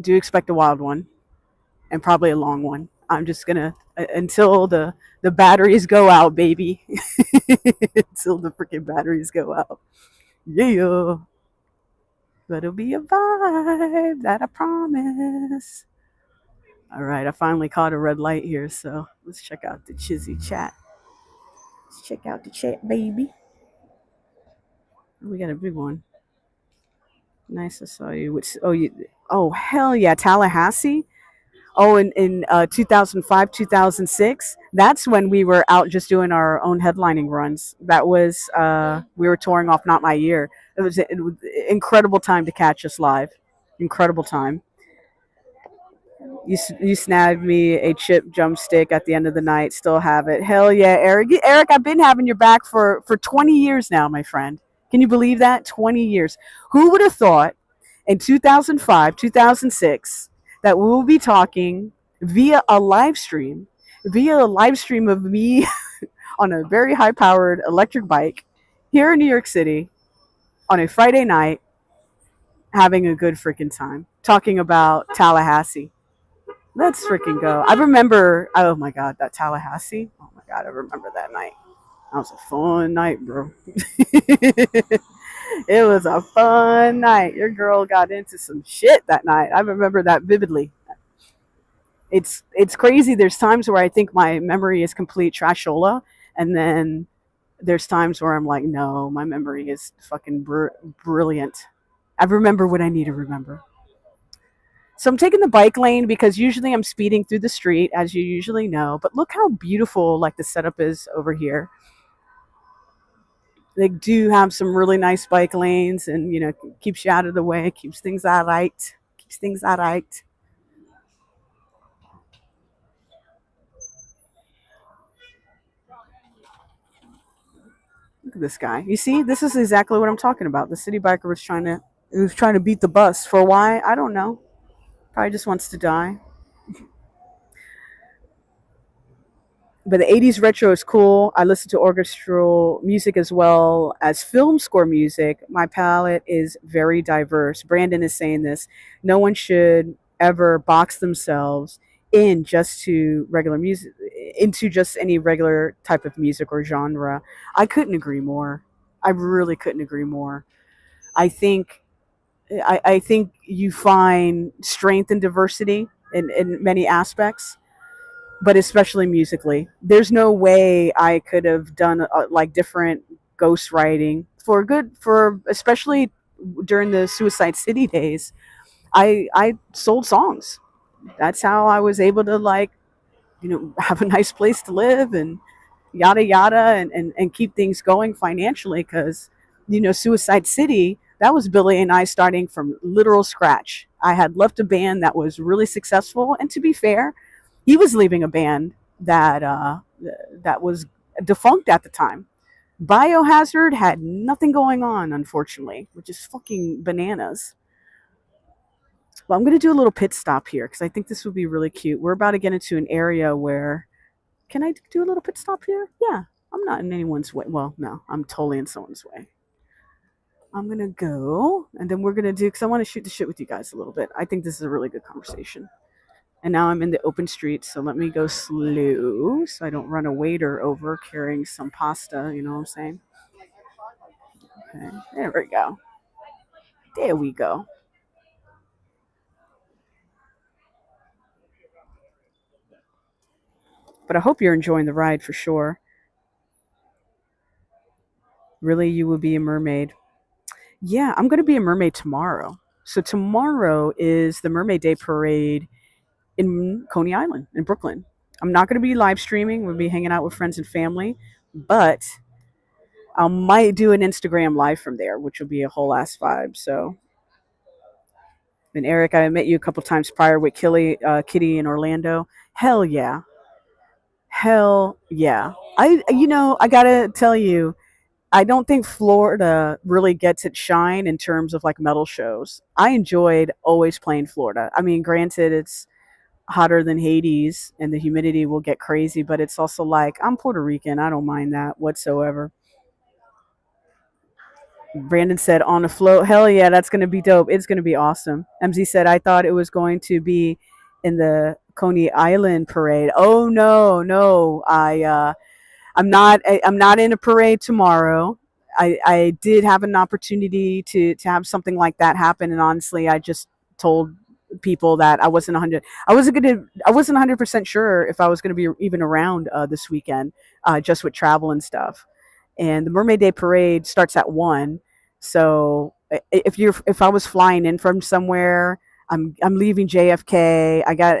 Speaker 1: Do expect a wild one and probably a long one. I'm just gonna until the batteries go out, baby. Until the freaking batteries go out. Yeah, but it'll be a vibe, that I promise. All right, I finally caught a red light here, so let's check out the Chizzy chat. Let's check out the chat, baby. We got a big one. Nice, I saw you. Oh, hell yeah, Tallahassee. Oh, in 2005, 2006, that's when we were out just doing our own headlining runs. That was, we were touring off Not My Year. It was incredible time to catch us live. Incredible time. You snagged me a chip drumstick at the end of the night. Still have it. Hell yeah, Eric. Eric, I've been having your back for 20 years now, my friend. Can you believe that? 20 years. Who would have thought in 2005, 2006, that we will be talking via a live stream of me on a very high powered electric bike here in New York City on a Friday night, having a good freaking time, talking about Tallahassee. Let's freaking go. I remember, oh my God, that Tallahassee. Oh my God, I remember that night. That was a fun night, bro. It was a fun night. Your girl got into some shit that night. I remember that vividly. It's crazy. There's times where I think my memory is complete trashola, and then there's times where I'm like, no, my memory is fucking brilliant. I remember what I need to remember. So I'm taking the bike lane because usually I'm speeding through the street, as you usually know. But look how beautiful like the setup is over here. They do have some really nice bike lanes, and keeps you out of the way, keeps things all right, keeps things all right. Look at this guy. You see, this is exactly what I'm talking about. The city biker was trying to He was trying to beat the bus. For why? I don't know. Probably just wants to die. But the 80s retro is cool. I listen to orchestral music as well as film score music. My palette is very diverse. Brandon is saying this. No one should ever box themselves in just to regular music, into just any regular type of music or genre. I couldn't agree more. I really couldn't agree more. I think I think you find strength and diversity in many aspects, but especially musically. There's no way I could have done like different ghostwriting for good for especially during the Suicide City days. I sold songs. That's how I was able to like have a nice place to live and yada yada and keep things going financially because Suicide City, that was Billy and I starting from literal scratch. I had left a band that was really successful, and to be fair, he was leaving a band that was defunct at the time. Biohazard had nothing going on, unfortunately, which is fucking bananas. Well, I'm going to do a little pit stop here because I think this would be really cute. We're about to get into an area where, can I do a little pit stop here? Yeah, I'm not in anyone's way. Well, no, I'm totally in someone's way. I'm going to go, and then we're going to do, because I want to shoot the shit with you guys a little bit. I think this is a really good conversation. And now I'm in the open street, so let me go slow so I don't run a waiter over carrying some pasta, you know what I'm saying? Okay, there we go. There we go. But I hope you're enjoying the ride for sure. Really, you will be a mermaid. Yeah, I'm going to be a mermaid tomorrow. So tomorrow is the Mermaid Day Parade in Coney Island in Brooklyn. I'm not going to be live streaming. We'll be hanging out with friends and family, but I might do an Instagram live from there, which will be a whole ass vibe. So, and Eric, I met you a couple times prior with Kitty in Orlando. Hell yeah, hell yeah. I gotta tell you, I don't think Florida really gets its shine in terms of like metal shows. I enjoyed always playing Florida. I mean, granted, it's hotter than Hades and the humidity will get crazy, but it's also like I'm Puerto Rican. I don't mind that whatsoever. Brandon said on a float. Hell yeah, that's gonna be dope. It's gonna be awesome. MZ said I thought it was going to be in the Coney Island parade. Oh no, no. I'm not in a parade tomorrow. I did have an opportunity to have something like that happen, and honestly, I just told people that I wasn't 100% sure if I was gonna be even around this weekend, just with travel and stuff. And the Mermaid Day Parade starts at 1. So if I was flying in from somewhere, I'm leaving JFK. I got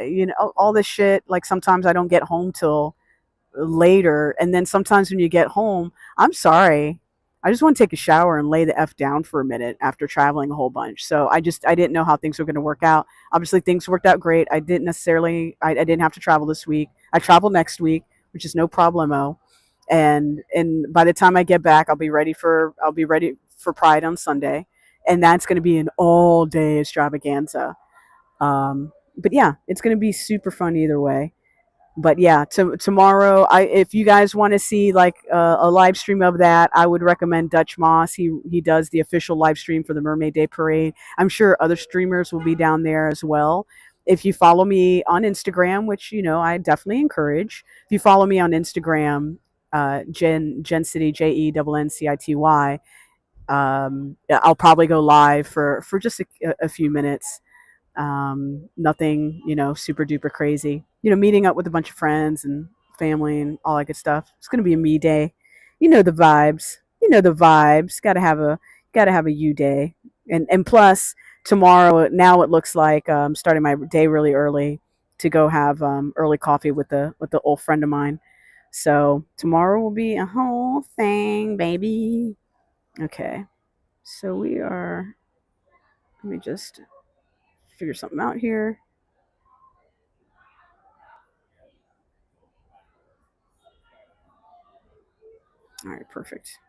Speaker 1: all this shit. Like sometimes I don't get home till later, and then sometimes when you get home, I'm sorry, I just want to take a shower and lay the f down for a minute after traveling a whole bunch. So I didn't know how things were going to work out. Obviously things worked out great. I didn't have to travel this week. I travel next week, which is no problemo. And by the time I get back, I'll be ready for Pride on Sunday, and that's going to be an all day extravaganza. But yeah, it's going to be super fun either way. But yeah, tomorrow, if you guys want to see like a live stream of that, I would recommend Dutch Moss. He does the official live stream for the Mermaid Day Parade. I'm sure other streamers will be down there as well. If you follow me on Instagram, which I definitely encourage, if you follow me on Instagram, Gen City JENNCITY, I'll probably go live for just a few minutes. Nothing super duper crazy. Meeting up with a bunch of friends and family and all that good stuff. It's gonna be a me day. The vibes. The vibes. Gotta have a you day. And plus tomorrow, now it looks like starting my day really early to go have early coffee with the old friend of mine. So tomorrow will be a whole thing, baby. Okay. So we are. Let me just figure something out here. All right, perfect.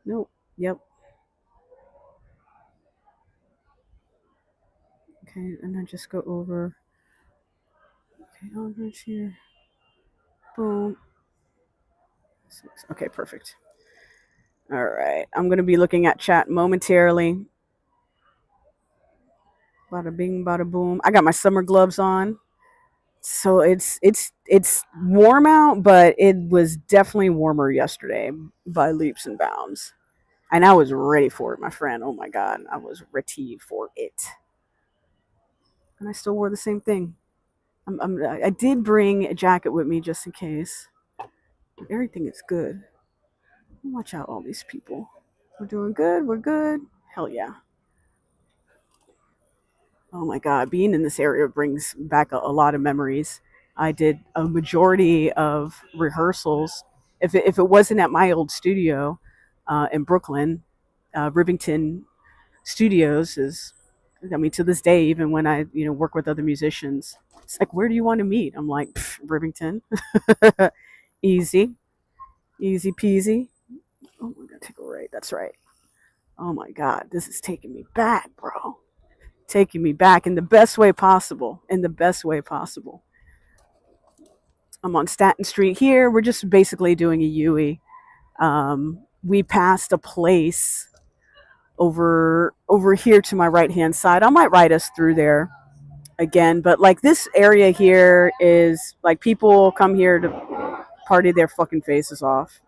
Speaker 1: Nope. Yep. Okay, and then just go over. Okay, over here. Boom. Okay, perfect. All right, I'm gonna be looking at chat momentarily. Bada bing, bada boom. I got my summer gloves on, so it's warm out, but it was definitely warmer yesterday by leaps and bounds. And I was ready for it, my friend. Oh my god, I was ready for it. And I still wore the same thing. I did bring a jacket with me just in case. Everything is good. Watch out, all these people. We're doing good. We're good. Hell yeah. Oh my God. Being in this area brings back a lot of memories. I did a majority of rehearsals. If it wasn't at my old studio in Brooklyn, Rivington Studios is, I mean, to this day, even when I, work with other musicians, it's like, where do you want to meet? I'm like, Rivington. Easy. Easy peasy. Oh, we're going to take a right. That's right. Oh my God. This is taking me back, bro. Taking me back in the best way possible. In the best way possible. I'm on Staten Street here. We're just basically doing a Yui. We passed a place over here to my right hand side. I might ride us through there again, but like this area here is like people come here to party their fucking faces off,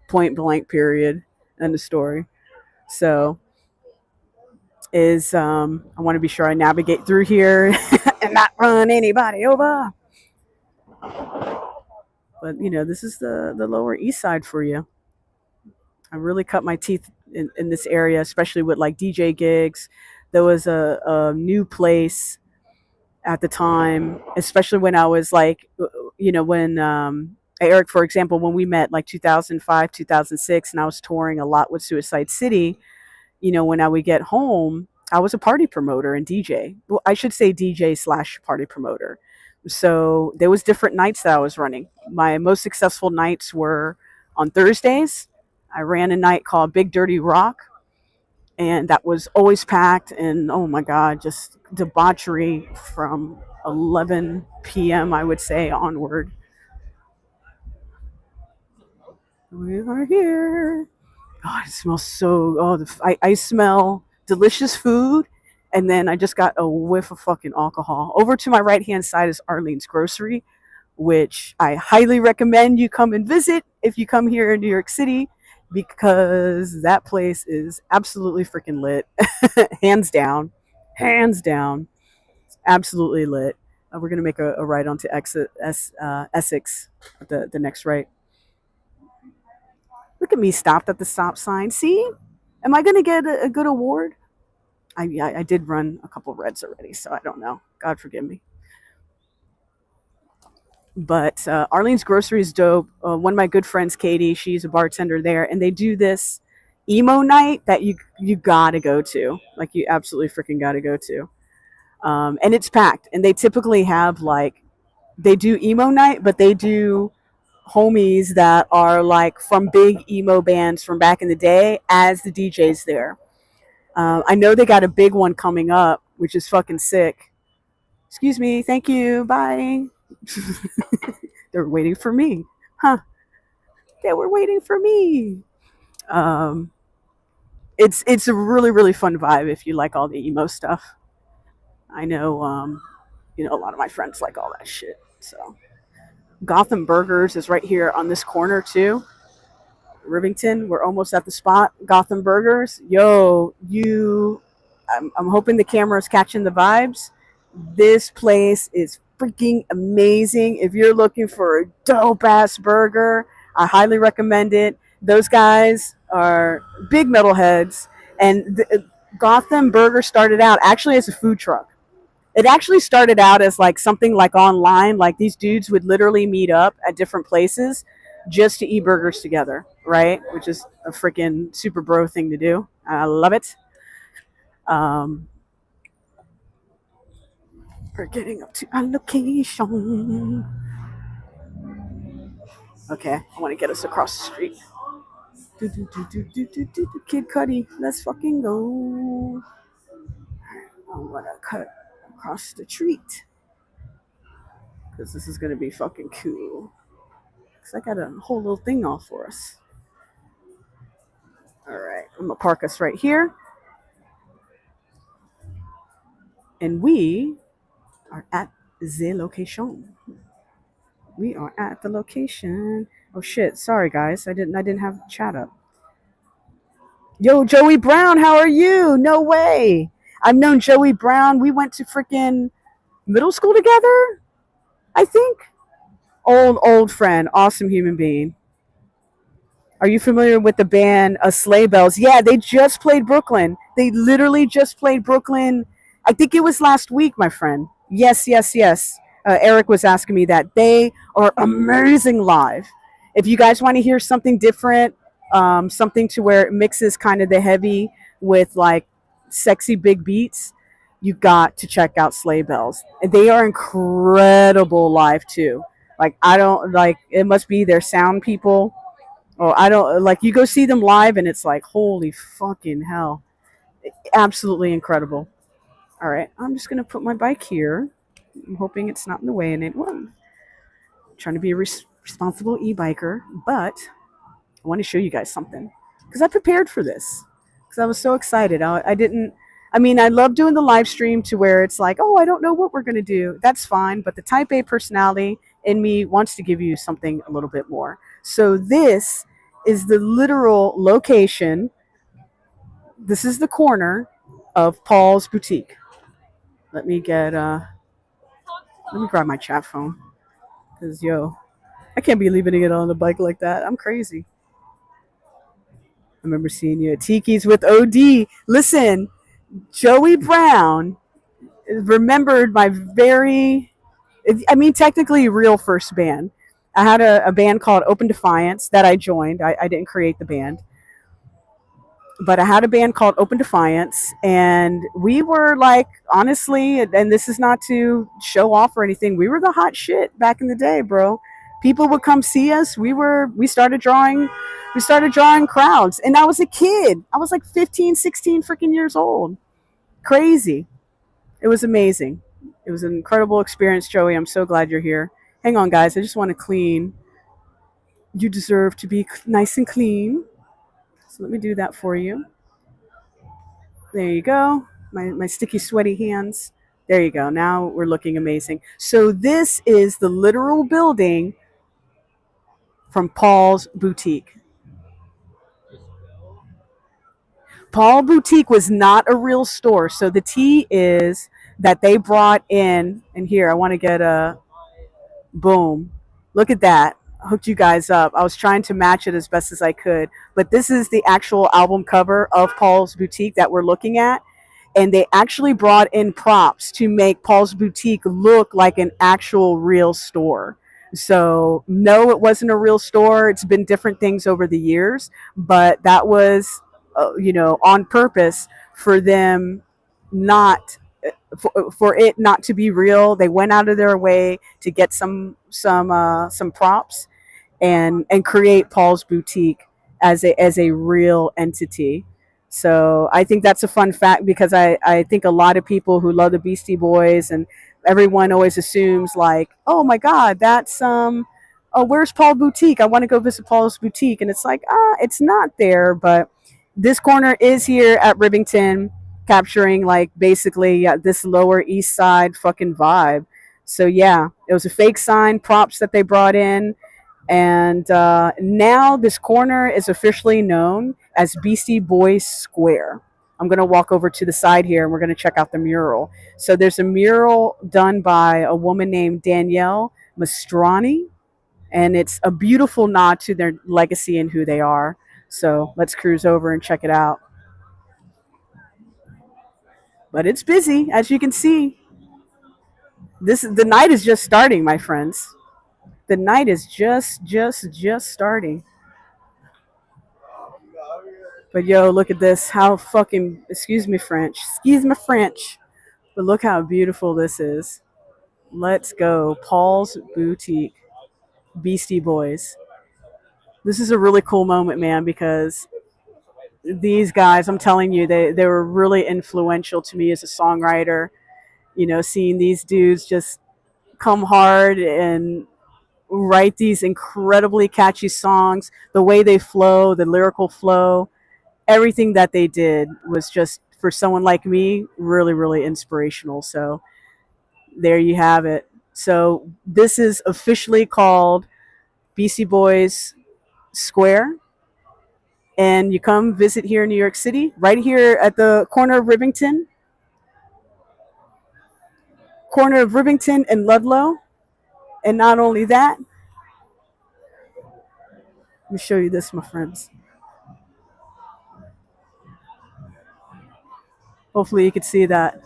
Speaker 1: point blank period, end of story. So is I want to be sure I navigate through here and not run anybody over. But this is the Lower East Side for you. I really cut my teeth in this area, especially with like DJ gigs. There was a new place at the time, especially when I was like, when Eric, for example, when we met like 2005, 2006, and I was touring a lot with Suicide City, when I would get home, I was a party promoter and DJ. Well, I should say DJ slash party promoter. So there was different nights that I was running. My most successful nights were on Thursdays. I ran a night called Big Dirty Rock, and that was always packed. And oh my God, just debauchery from 11 p.m. I would say onward. We are here. God, it smells so. Oh, I smell delicious food, and then I just got a whiff of fucking alcohol. Over to my right hand side is Arlene's Grocery, which I highly recommend you come and visit if you come here in New York City, because that place is absolutely freaking lit, hands down, absolutely lit. We're gonna make a right onto Essex, the next right. Look at me stopped at the stop sign. See? Am I going to get a good award? I did run a couple reds already, so I don't know. God forgive me. But Arlene's Grocery is dope. One of my good friends, Katie, she's a bartender there, and they do this emo night that you gotta go to. Like you absolutely freaking gotta go to. And it's packed. And they typically have like they do emo night, but they do homies that are like from big emo bands from back in the day as the DJs there. I know they got a big one coming up, which is fucking sick. Excuse me, thank you, bye. They're waiting for me, huh? They were waiting for me. Um, it's a really fun vibe if you like all the emo stuff. I know, a lot of my friends like all that shit. So Gotham Burgers is right here on this corner too. Rivington. We're almost at the spot. Gotham Burgers. Yo, I'm hoping the camera is catching the vibes. This place is freaking amazing. If you're looking for a dope ass burger, I highly recommend it. Those guys are big metalheads, and Gotham Burger started out actually as a food truck. It actually started out as like something like online, like these dudes would literally meet up at different places just to eat burgers together, right? Which is a freaking super bro thing to do. I love it. Um, we're getting up to our location. Okay, I want to get us across the street. Kid Cudi, let's fucking go. I'm gonna cut across the street because this is gonna be fucking cool. Cause I got a whole little thing off for us. All right, I'm gonna park us right here, and we are at the location. We are at the location. Oh shit! Sorry guys, I didn't have chat up. Yo, Joey Brown, how are you? No way. I've known Joey Brown. We went to freaking middle school together. I think. Old friend, awesome human being. Are you familiar with the band Sleigh Bells? Yeah, they just played Brooklyn. They literally just played Brooklyn. I think it was last week, my friend. Yes, yes, yes. Eric was asking me that. They are amazing live. If you guys want to hear something different, something to where it mixes kind of the heavy with like sexy big beats, you got to check out Sleigh Bells. They are incredible live too. Like I don't like it must be their sound people. Oh, I don't like you go see them live and it's like holy fucking hell. Absolutely incredible. All right, I'm just gonna put my bike here. I'm hoping it's not in the way, and it won't. I'm trying to be a responsible e-biker, but I want to show you guys something because I prepared for this because I was so excited. I didn't. I mean, I love doing the live stream to where it's like, oh, I don't know what we're gonna do. That's fine, but the Type A personality in me wants to give you something a little bit more. So this is the literal location. This is the corner of Paul's Boutique. Let me get let me grab my chat phone because yo, I can't be leaving it on the bike like that. I'm crazy. I remember seeing you at Tiki's with OD. Listen, Joey Brown remembered my very, I mean, technically real first band. I had a band called Open Defiance that I joined. I didn't create the band, but I had a band called Open Defiance, and we were like, honestly, and this is not to show off or anything, we were the hot shit back in the day, bro. People would come see us. We started drawing crowds, and I was a kid. I was like 15, 16 freaking years old. Crazy. It was amazing. It was an incredible experience, Joey. I'm so glad you're here. Hang on, guys. I just want to clean. You deserve to be nice and clean. So let me do that for you. There you go. My sticky, sweaty hands. There you go. Now we're looking amazing. So this is the literal building from Paul's Boutique. Paul Boutique was not a real store. So the tea is that they brought in, and here I want to get a boom. Look at that. I hooked you guys up. I was trying to match it as best as I could, but this is the actual album cover of Paul's Boutique that we're looking at. And they actually brought in props to make Paul's Boutique look like an actual real store. So no, it wasn't a real store. It's been different things over the years, but that was, on purpose for them not for it not to be real. They went out of their way to get some props and create Paul's Boutique as a real entity. So I think that's a fun fact because I think a lot of people who love the Beastie Boys and everyone always assumes like, oh my God, that's oh, where's Paul Boutique? I want to go visit Paul's Boutique. And it's like, it's not there, but this corner is here at Rivington, capturing like basically this Lower East Side fucking vibe. So yeah, it was a fake sign, props that they brought in, and now this corner is officially known as Beastie Boys Square. I'm going to walk over to the side here and we're going to check out the mural. So there's a mural done by a woman named Danielle Mastrani, and it's a beautiful nod to their legacy and who they are. So let's cruise over and check it out. But it's busy, as you can see. The night is just starting, my friends. The night is just starting. But yo, look at this. How fucking excuse me French. But look how beautiful this is. Let's go. Paul's Boutique. Beastie Boys. This is a really cool moment, man, because these guys, I'm telling you, they were really influential to me as a songwriter. You know, seeing these dudes just come hard and write these incredibly catchy songs, the way they flow, the lyrical flow, everything that they did was just for someone like me really, really inspirational. So there you have it. So this is officially called Beastie Boys Square, and you come visit here in New York City, right here at the corner of Rivington and Ludlow. And not only that, let me show you this, my friends. Hopefully you can see that.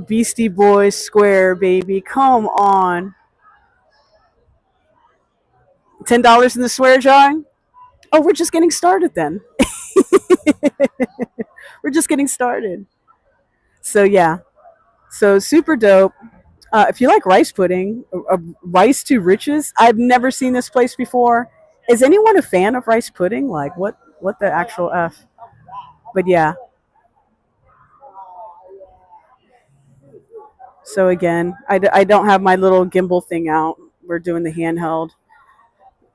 Speaker 1: Beastie Boys Square, baby. Come on. $10 in the swear jar? Oh, we're just getting started then. We're just getting started. So yeah. So super dope. If you like rice pudding, rice to riches. I've never seen this place before. Is anyone a fan of rice pudding? Like what the actual f? But yeah. So again, I don't have my little gimbal thing out. We're doing the handheld,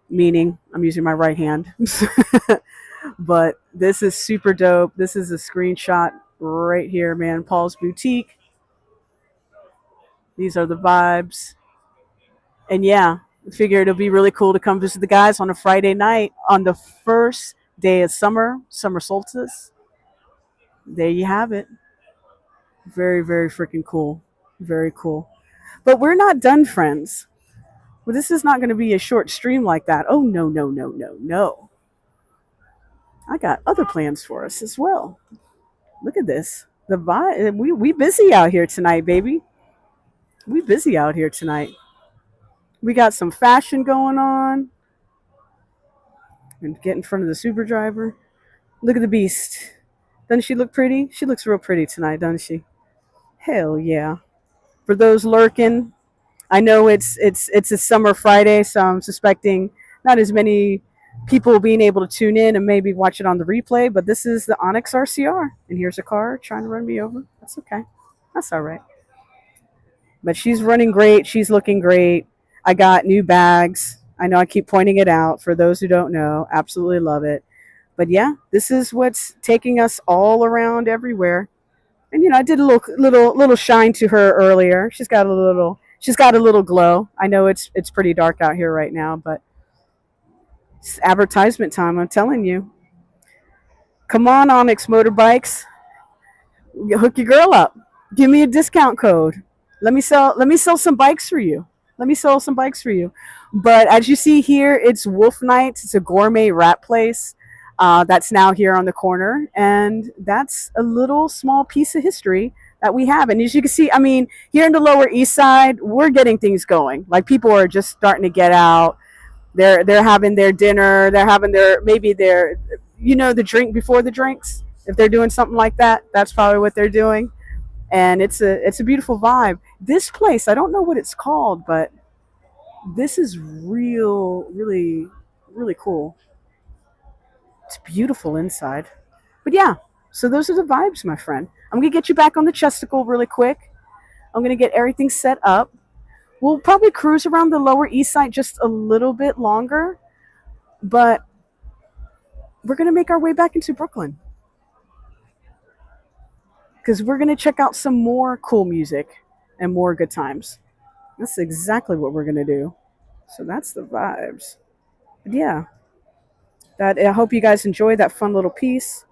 Speaker 1: meaning I'm using my right hand. But this is super dope. This is a screenshot right here, man. Paul's Boutique. These are the vibes. And yeah, I figured it'll be really cool to come visit the guys on a Friday night on the first day of summer solstice. There you have it. Very, very freaking cool. Very cool. But we're not done, friends. Well, this is not going to be a short stream like that. Oh, no, no, no, no, no. I got other plans for us as well. Look at this. The vibe. We busy out here tonight, baby. We busy out here tonight. We got some fashion going on. And get in front of the super driver. Look at the beast. Doesn't she look pretty? She looks real pretty tonight, doesn't she? Hell yeah. For those lurking, I know it's a summer Friday, so I'm suspecting not as many people being able to tune in and maybe watch it on the replay, but this is the Onyx RCR. And here's a car trying to run me over. That's okay. That's all right. But she's running great. She's looking great. I got new bags. I know I keep pointing it out. For those who don't know, absolutely love it. But yeah, this is what's taking us all around everywhere. And you know, I did a little shine to her earlier. She's got a little glow. I know it's pretty dark out here right now, but it's advertisement time. I'm telling you. Come on, Onyx Motorbikes, hook your girl up. Give me a discount code. Let me sell some bikes for you. Let me sell some bikes for you. But as you see here, it's Wolf Nights. It's a gourmet wrap place that's now here on the corner, and that's a little small piece of history that we have. And as you can see, I mean, here in the Lower East Side, we're getting things going. Like people are just starting to get out. They're having their dinner. They're having their the drink before the drinks. If they're doing something like that, that's probably what they're doing. And it's a beautiful vibe. This place, I don't know what it's called, but this is really, really cool. It's beautiful inside. But yeah, so those are the vibes, my friend. I'm gonna get you back on the chesticle really quick. I'm gonna get everything set up. We'll probably cruise around the Lower East Side just a little bit longer, but we're gonna make our way back into Brooklyn because we're gonna check out some more cool music and more good times. That's exactly what we're gonna do. So that's the vibes. But yeah, I hope you guys enjoyed that fun little piece.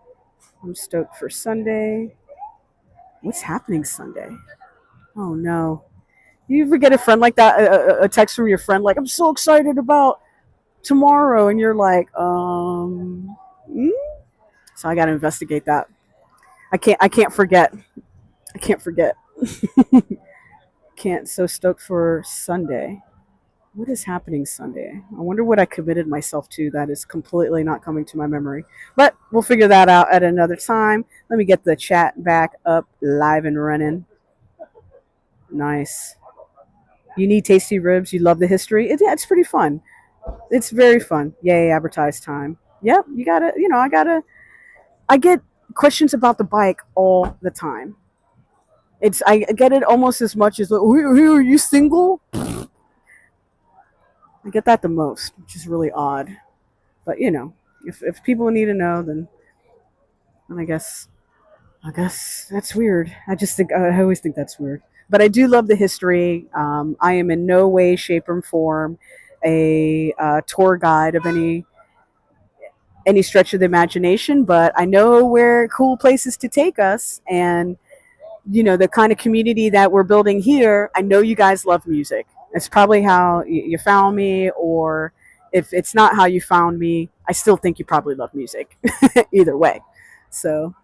Speaker 1: I'm stoked for Sunday. What's happening Sunday? Oh no. You ever get a friend like that, a text from your friend like, I'm so excited about tomorrow, and you're like, mm? So I gotta investigate that. I can't forget. I can't forget. Can't so stoked for Sunday. What is happening Sunday? I wonder what I committed myself to that is completely not coming to my memory. But we'll figure that out at another time. Let me get the chat back up live and running. Nice. You need tasty ribs. You love the history. It's pretty fun. It's very fun. Yay, advertise time. Yep, you gotta, I get questions about the bike all the time. I get it almost as much as, like, are you single? I get that the most, which is really odd. But, if people need to know, then I guess that's weird. I always think that's weird. But I do love the history. I am in no way, shape, or form a tour guide of any stretch of the imagination, but I know where cool places to take us, and the kind of community that we're building here. I know you guys love music. It's probably how you found me, or if it's not how you found me, I still think you probably love music. Either way, so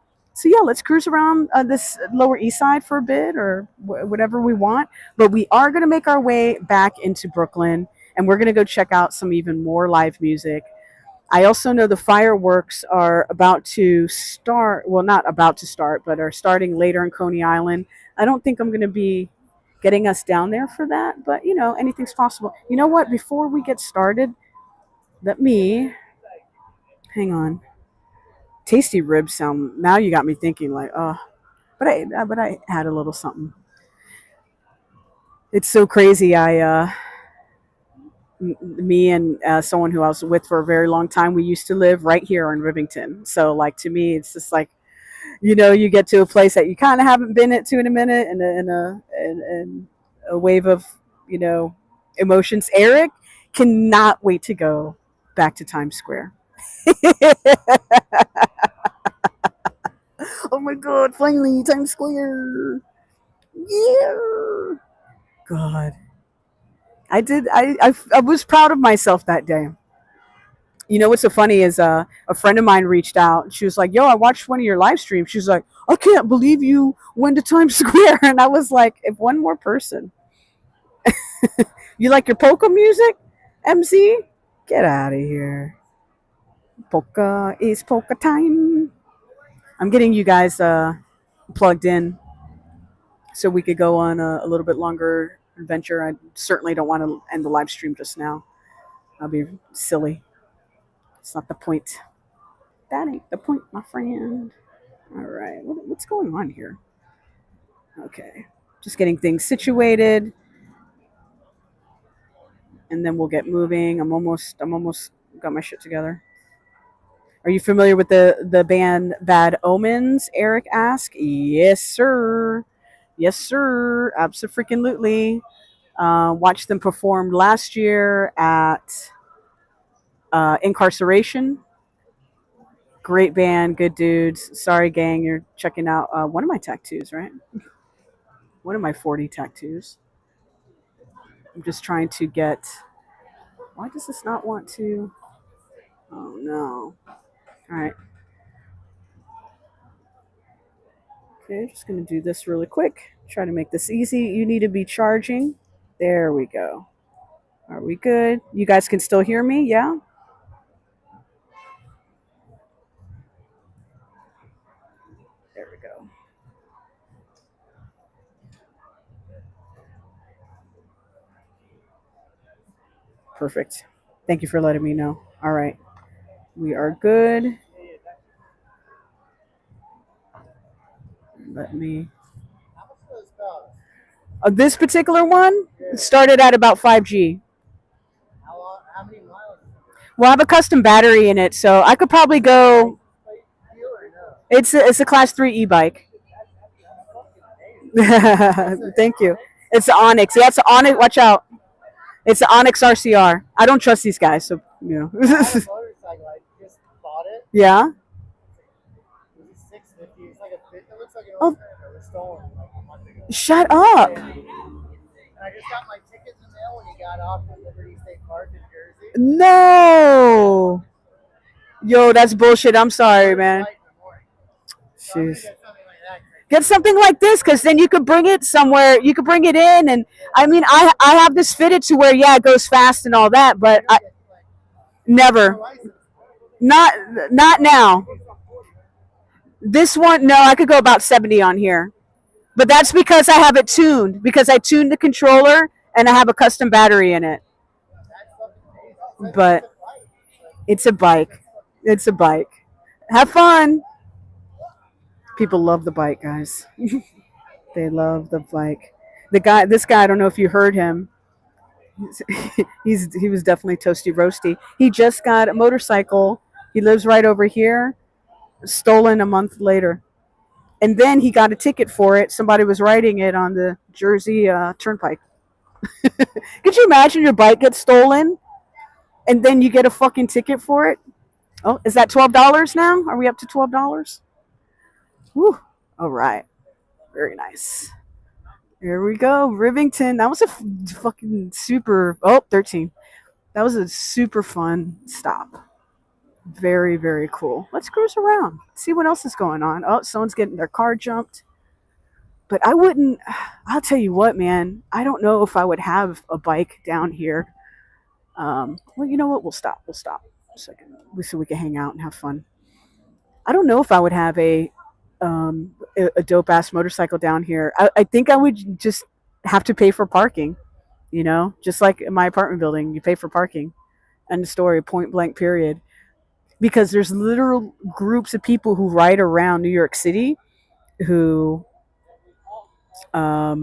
Speaker 1: yeah, let's cruise around this Lower East Side for a bit, or whatever we want. But we are going to make our way back into Brooklyn, and we're going to go check out some even more live music. I also know the fireworks are about to start. Well, not about to start, but are starting later in Coney Island. I don't think I'm going to be getting us down there for that, but anything's possible. You know what? Before we get started, let me hang on. Tasty ribs sound. Now you got me thinking like, oh, but I had a little something. It's so crazy. Me and someone who I was with for a very long time, we used to live right here in Rivington. So like to me, it's just like you get to a place that you kind of haven't been to in a minute, and a wave of emotions. Eric cannot wait to go back to Times Square. Oh my God! Finally, Times Square. Yeah. God, I did. I was proud of myself that day. What's so funny is a friend of mine reached out. She was like, "Yo, I watched one of your live streams." She was like, "I can't believe you went to Times Square." And I was like, "If one more person, you like your polka music, MC? Get out of here. Polka is polka time." I'm getting you guys plugged in so we could go on a little bit longer adventure. I certainly don't want to end the live stream just now. I'll be silly. It's not the point. That ain't the point, my friend. All right, what's going on here? Okay, just getting things situated, and then we'll get moving. I'm almost got my shit together. Are you familiar with the band Bad Omens? Eric asked. Yes, sir. Yes, sir. Absolutely. Watched them perform last year at Incarceration. Great band, good dudes. Sorry, gang, you're checking out one of my tattoos, right? One of my 40 tattoos. I'm just trying to get. Why does this not want to? Oh no. All right. Okay, just going to do this really quick. Try to make this easy. You need to be charging. There we go. Are we good? You guys can still hear me? Yeah? There we go. Perfect. Thank you for letting me know. All right. We are good. Let me. This particular one started at about 5G.
Speaker 2: How many miles?
Speaker 1: Well, I have a custom battery in it, so I could probably go. It's a class 3 e-bike. Thank you. It's the Onyx. Yeah, it's the Onyx. Watch out. It's the Onyx RCR. I don't trust these guys, so
Speaker 2: Motorcycle. I just bought it.
Speaker 1: yeah.
Speaker 2: It's 650. It's like a bit. It looks like it
Speaker 1: Oh,
Speaker 2: was stolen like a month ago.
Speaker 1: shut up.
Speaker 2: And I just got my ticket in the mail when he got off at Liberty State Park in Jersey.
Speaker 1: No. Yo, that's bullshit. I'm sorry, man. Jeez. Get something like this, because then you could bring it somewhere. You could bring it in, and I mean, I have this fitted to where it goes fast and all that, but I never, not now. This one, no, I could go about 70 on here, but that's because I have it tuned. Because I tuned the controller and I have a custom battery in it. but it's a bike. It's a bike. Have fun. People love the bike, guys. They love the bike. This guy, I don't know if you heard him. He was definitely toasty roasty. He just got a motorcycle. He lives right over here. Stolen a month later, and then he got a ticket for it. Somebody was riding it on the Jersey Turnpike. Could you imagine your bike gets stolen, and then you get a fucking ticket for it? Oh, is that $12 now? Are we up to $12? Whew. All right. Very nice. Here we go. Rivington. That was a fucking super. Oh, 13. That was a super fun stop. Very, very cool. Let's cruise around. See what else is going on. Oh, someone's getting their car jumped. But I wouldn't. I'll tell you what, man. I don't know if I would have a bike down here. Well, you know what? We'll stop. We'll stop. So we can hang out and have fun. I don't know if I would have a dope ass motorcycle down here. I think I would just have to pay for parking. You know, just like in my apartment building, you pay for parking. End of story. Point blank. Period. Because there's literal groups of people who ride around New York City who I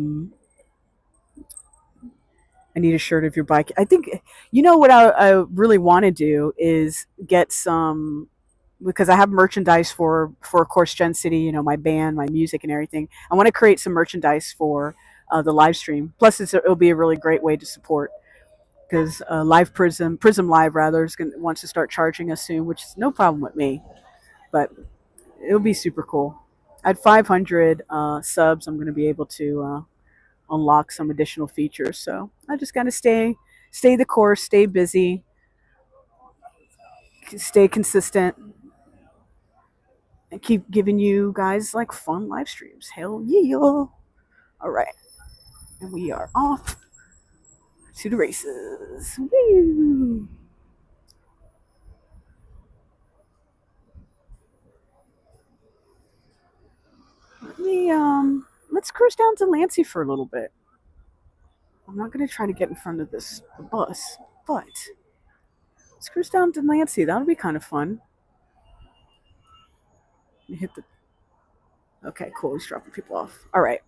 Speaker 1: need a shirt of your bike. I think you know what I really want to do is get some because I have merchandise for of course Gen City, you know, my band, my music and everything. I want to create some merchandise for the live stream. Plus it'll be a really great way to support because Live Prism Live rather wants to start charging us soon, which is no problem with me. But it'll be super cool. At 500 subs, I'm going to be able to unlock some additional features. So I just got to stay the course, stay busy, stay consistent, and keep giving you guys like fun live streams. Hell yeah! All right, and we are off to the races. Woo! Let me let's cruise down to Lansing for a little bit. I'm not gonna try to get in front of this bus, but let's cruise down to Lansing. That'll be kind of fun. Let me hit the. Okay, cool. He's dropping people off. All right.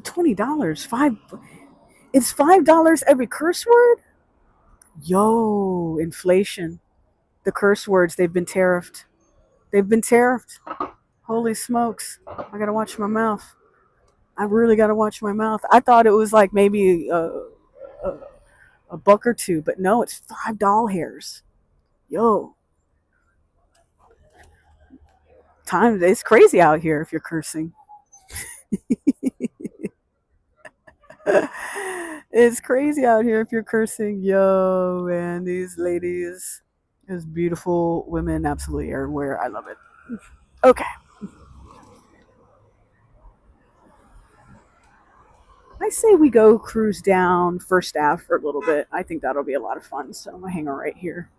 Speaker 1: $20. It's $5 every curse word? Yo, inflation. The curse words, they've been tariffed. They've been tariffed. Holy smokes. I gotta watch my mouth. I really gotta watch my mouth. I thought it was like maybe a buck or two, but no, it's $5 hairs. Yo. Time it's crazy out here if you're cursing. It's crazy out here if you're cursing. Yo, man, these ladies, there's beautiful women absolutely everywhere. I love it. Okay. I say we go cruise down First Ave for a little bit. I think that'll be a lot of fun. So I'm gonna hang out right here.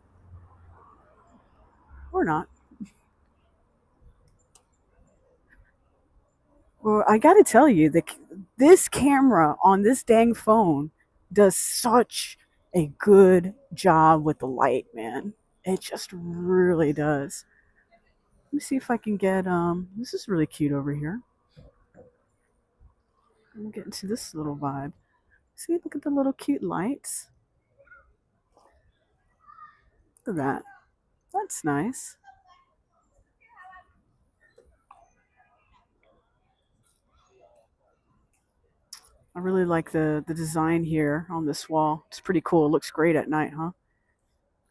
Speaker 1: Or not. Well, I gotta tell you, this camera on this dang phone does such a good job with the light, man. It just really does. Let me see if I can get this is really cute over here. I'm getting to this little vibe. See, look at the little cute lights. Look at that. That's nice. I really like the design here on this wall. It's pretty cool. It looks great at night, huh?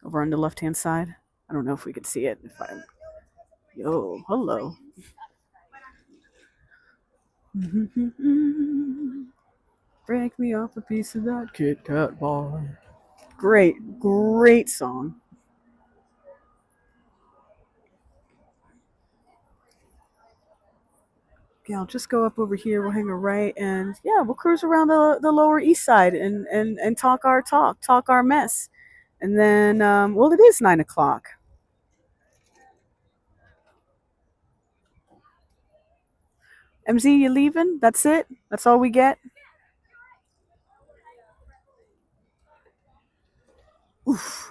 Speaker 1: Over on the left hand side. I don't know if we could see it. If I Yo, hello. Break me off a piece of that Kit Kat bar. Great song. Yeah, I'll just go up over here. We'll hang a right, and yeah, we'll cruise around the Lower East Side and talk our mess, and then well, it is 9 o'clock. MZ, you leaving? That's it? That's all we get? Oof.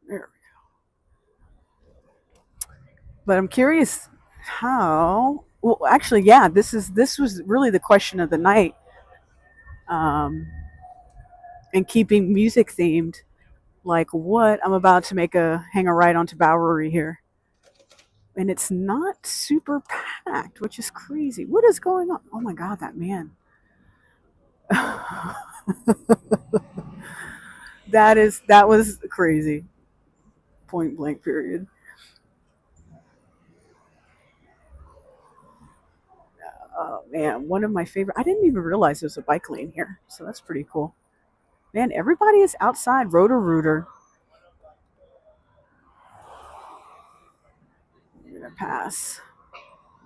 Speaker 1: There. But I'm curious how. Well, actually, yeah. This was really the question of the night. Um, and keeping music themed. Like what? I'm about to make a hang a right onto Bowery here, and it's not super packed, which is crazy. What is going on? Oh my god, that man. That was crazy. Point blank. Period. Oh man, one of my favorite. I didn't even realize there's a bike lane here, so that's pretty cool. Man, everybody is outside. Rotor Rooter. I'm gonna pass.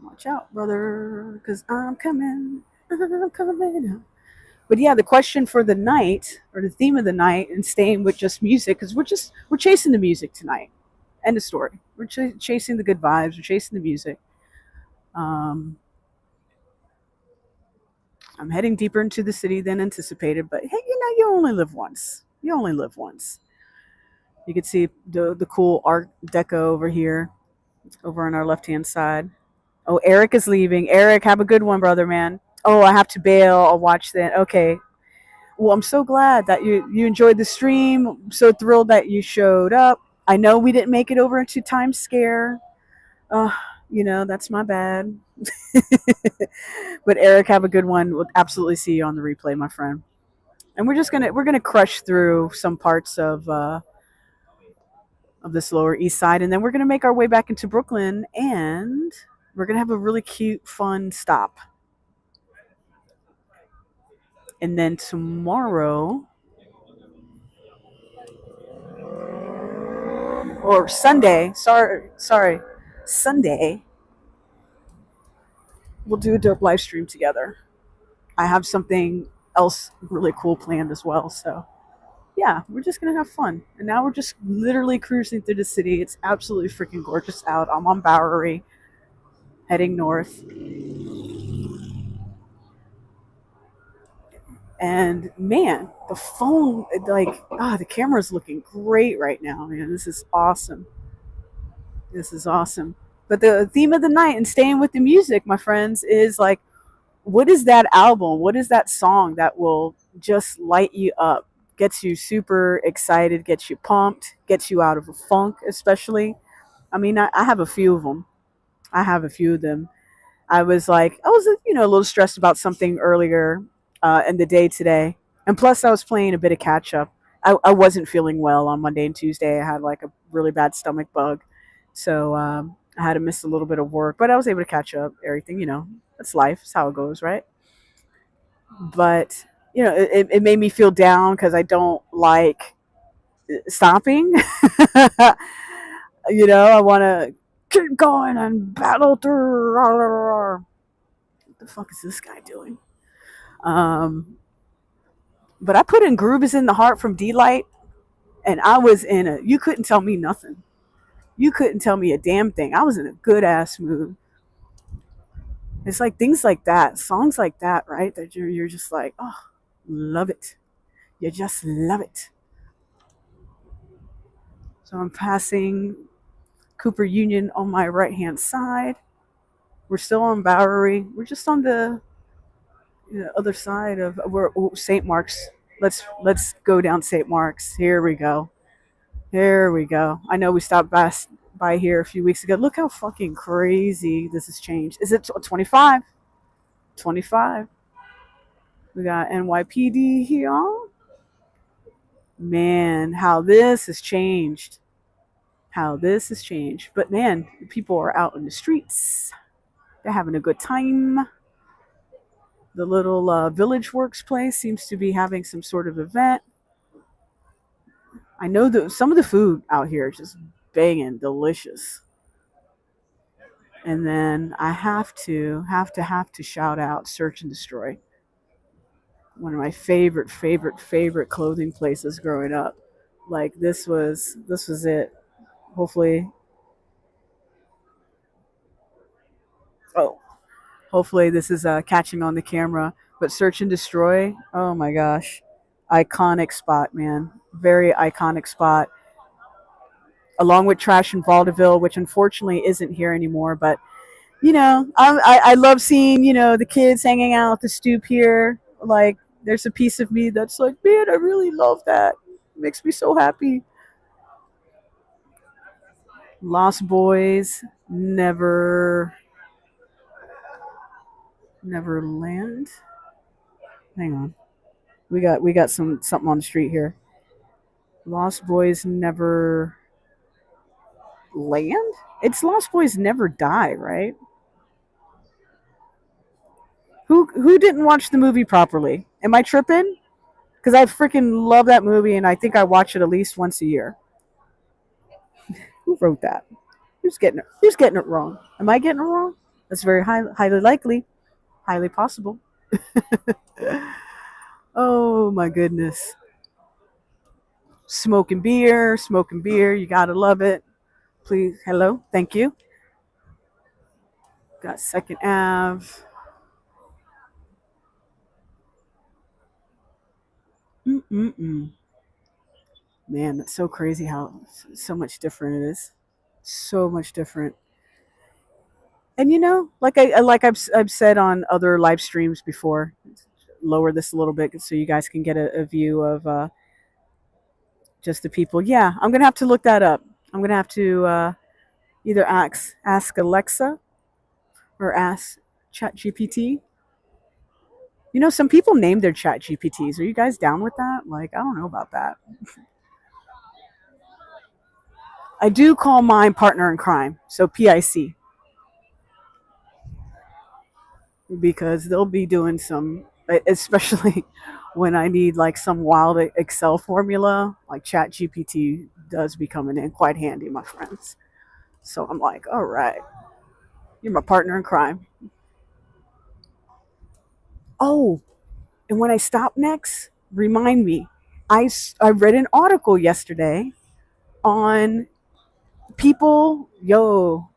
Speaker 1: Watch out, brother, because I'm coming. I'm coming out. But yeah, the question for the night, or the theme of the night, and staying with just music, because we're chasing the music tonight. End of story. We're chasing the good vibes. We're chasing the music. Um, I'm heading deeper into the city than anticipated, but hey, you only live once. You only live once. You can see the cool Art Deco over here, over on our left hand side. Oh, Eric is leaving. Eric, have a good one, brother, man. Oh, I have to bail. I'll watch that. Okay. Well, I'm so glad that you enjoyed the stream. I'm so thrilled that you showed up. I know we didn't make it over to Times Scare. Uh, that's my bad. But Eric, have a good one. We'll absolutely see you on the replay, my friend. And we're gonna crush through some parts of this Lower East Side, and then we're gonna make our way back into Brooklyn, and we're gonna have a really cute, fun stop. And then tomorrow or Sunday, sorry, Sunday, we'll do a dope live stream together. I have something else really cool planned as well. So yeah, we're just gonna have fun. And now we're just literally cruising through the city. It's absolutely freaking gorgeous out. I'm on Bowery, heading north. And man, the phone, like, the camera's looking great right now, man. This is awesome. This is awesome. But the theme of the night and staying with the music, my friends, is like, what is that album? What is that song that will just light you up, gets you super excited, gets you pumped, gets you out of a funk, especially? I mean, I have a few of them. I have a few of them. I was a little stressed about something earlier in the day today, and plus I was playing a bit of catch up. I wasn't feeling well on Monday and Tuesday. I had like a really bad stomach bug, so I had to miss a little bit of work, but I was able to catch up. Everything, that's life. It's how it goes, right? But it made me feel down because I don't like stopping. I want to keep going and battle through. What the fuck is this guy doing? Um, but I put in Groove is in the Heart from D-Light, and I was you couldn't tell me nothing. You couldn't tell me a damn thing. I was in a good ass mood. It's like things like that, songs like that, right? That you're just like, oh, love it. You just love it. So I'm passing Cooper Union on my right hand side. We're still on Bowery. We're just on the other side of St. Mark's. Let's go down St. Mark's. Here we go. Here we go. I know we stopped by here a few weeks ago. Look how fucking crazy this has changed. Is it 25? 25. We got NYPD here. Man, how this has changed. How this has changed. But man, people are out in the streets. They're having a good time. The little Village Works place seems to be having some sort of event. I know that some of the food out here is just banging delicious. And then I have to shout out Search and Destroy. One of my favorite clothing places growing up. Like this was it. Hopefully, oh, hopefully this is catching on the camera. But Search and Destroy, oh my gosh, Iconic spot, man. Very iconic spot. Along with Trash and Vaudeville, which unfortunately isn't here anymore. But I love seeing the kids hanging out at the stoop here. Like, there's a piece of me that's like, man, I really love that. It makes me so happy. Lost Boys, never land. Hang on, we got something on the street here. Lost Boys never land. It's Lost Boys never die, right? Who didn't watch the movie properly? Am I tripping? Because I freaking love that movie, and I think I watch it at least once a year. Who wrote that? Who's getting it wrong? Am I getting it wrong? That's very highly likely, highly possible. Oh my goodness. Smoking beer. You gotta love it. Please, hello, thank you. Got Second Ave. Mm-mm-mm. Man, that's so crazy how so much different it is. So much different. And I've said on other live streams before, lower this a little bit so you guys can get a view of just the people. Yeah, I'm gonna have to look that up. I'm gonna have to either ask Alexa or ask ChatGPT. Some people name their ChatGPTs. Are you guys down with that? Like, I don't know about that. I do call mine partner in crime, so PIC, because they'll be doing some, especially when I need like some wild Excel formula. Like ChatGPT does be coming in quite handy, my friends. So I'm like, all right, you're my partner in crime. Oh, and when I stop next, remind me. I read an article yesterday on people. Yo,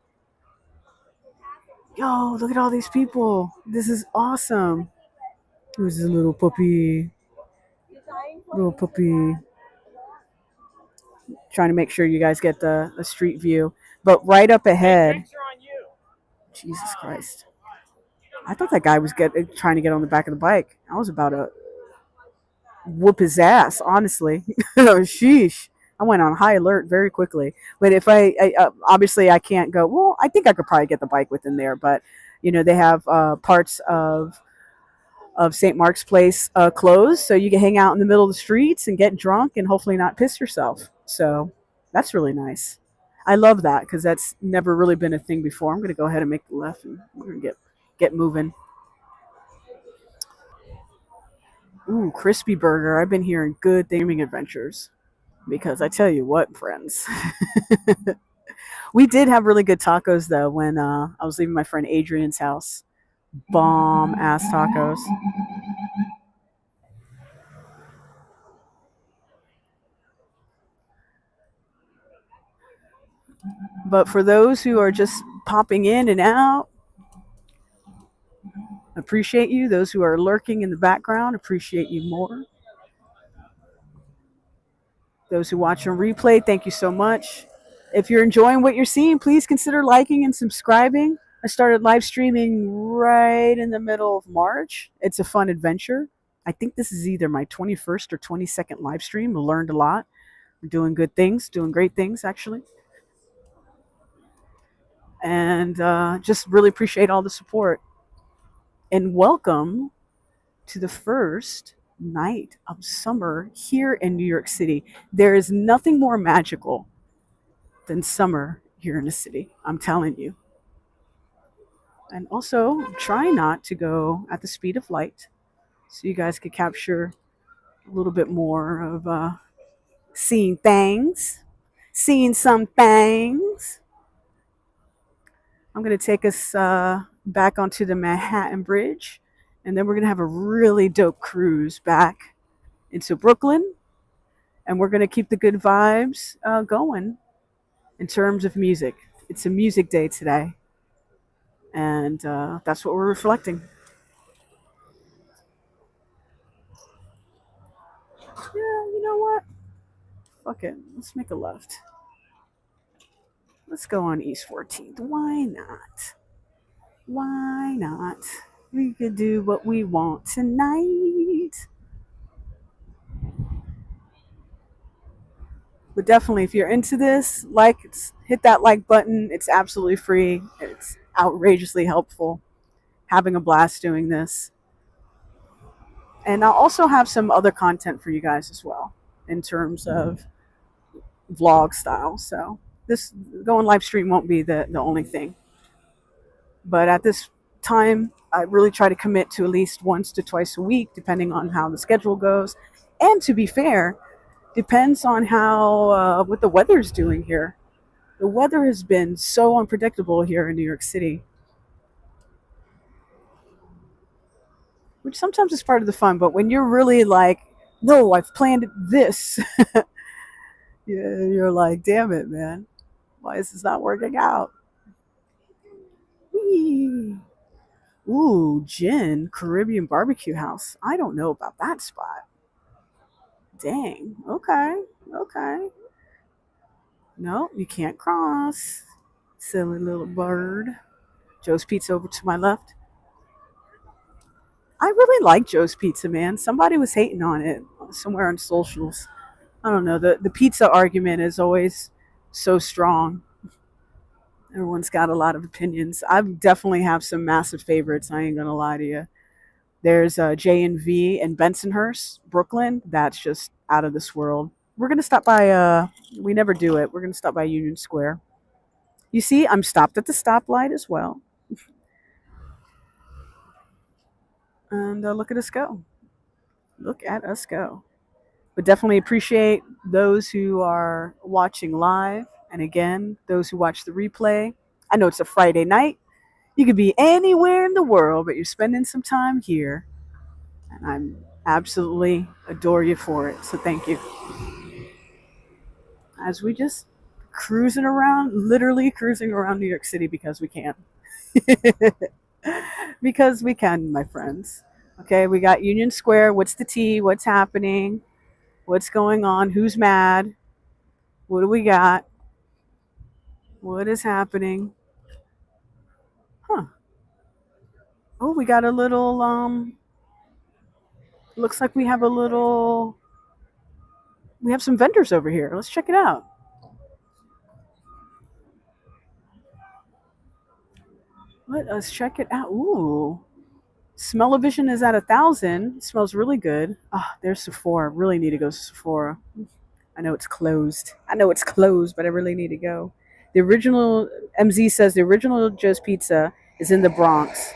Speaker 1: look at all these people. This is awesome. Who's this little puppy? Little puppy. Trying to make sure you guys get the street view. But right up ahead. Jesus Christ. I thought that guy was trying to get on the back of the bike. I was about to whoop his ass, honestly. Sheesh. I went on high alert very quickly. But if obviously I can't go, well, I think I could probably get the bike within there. But, they have parts of St. Mark's Place closed. So you can hang out in the middle of the streets and get drunk and hopefully not piss yourself. So that's really nice. I love that because that's never really been a thing before. I'm going to go ahead and make the left and we're going to get moving. Ooh, crispy burger. I've been hearing good gaming adventures because I tell you what, friends. We did have really good tacos though when I was leaving my friend Adrian's house. Bomb ass tacos. But for those who are just popping in and out, appreciate you. Those who are lurking in the background, appreciate you more. Those who watch on replay, thank you so much. If you're enjoying what you're seeing, please consider liking and subscribing. I started live streaming right in the middle of March. It's a fun adventure. I think this is either my 21st or 22nd live stream. I learned a lot. We're doing good things, doing great things, actually. And just really appreciate all the support. And welcome to the first night of summer here in New York City. There is nothing more magical than summer here in the city. I'm telling you. And also, try not to go at the speed of light so you guys could capture a little bit more of seeing things, seeing some things. I'm going to take us back onto the Manhattan Bridge, and then we're going to have a really dope cruise back into Brooklyn, and we're going to keep the good vibes going in terms of music. It's a music day today, and that's what we're reflecting. You know what? Fuck it. Let's make a left. Let's go on East 14th. Why not? Why not? We could do what we want tonight. But definitely, if you're into this, hit that like button. It's absolutely free. It's outrageously helpful. Having a blast doing this. And I'll also have some other content for you guys as well in terms of vlog style. So this going live stream won't be the only thing. But at this time, I really try to commit to at least once to twice a week, depending on how the schedule goes. And to be fair, depends on how what the weather's doing here. The weather has been so unpredictable here in New York City, which sometimes is part of the fun. But when you're really like, no, I've planned this, you're like, damn it, man, why is this not working out? Whee! Ooh, Gin Caribbean Barbecue House. I don't know about that spot. Dang. Okay. Okay. No, you can't cross. Silly little bird. Joe's Pizza over to my left. I really like Joe's Pizza, man. Somebody was hating on it somewhere on socials. I don't know. The pizza argument is always so strong. Everyone's got a lot of opinions. I definitely have some massive favorites. I ain't gonna lie to you. There's J&V in Bensonhurst, Brooklyn. That's just out of this world. We're gonna stop by. We never do it. We're gonna stop by Union Square. You see, I'm stopped at the stoplight as well. And look at us go. Look at us go. But definitely appreciate those who are watching live. And again, those who watch the replay. I know it's a Friday night. You could be anywhere in the world, but you're spending some time here. And I'm absolutely adore you for it. So thank you. As we just cruising around, literally cruising around New York City because we can. Because we can, my friends. Okay, we got Union Square. What's the tea? What's happening? What's going on? Who's mad? What do we got? What is happening? Huh. Oh, we got a little looks like we have a little we have some vendors over here. Let's check it out. Let us check it out. Ooh. Smell-o-vision is at 1,000. It smells really good. Ah, there's Sephora. Really need to go to Sephora. I know it's closed. But I really need to go. The original MZ says the original Joe's Pizza is in the Bronx,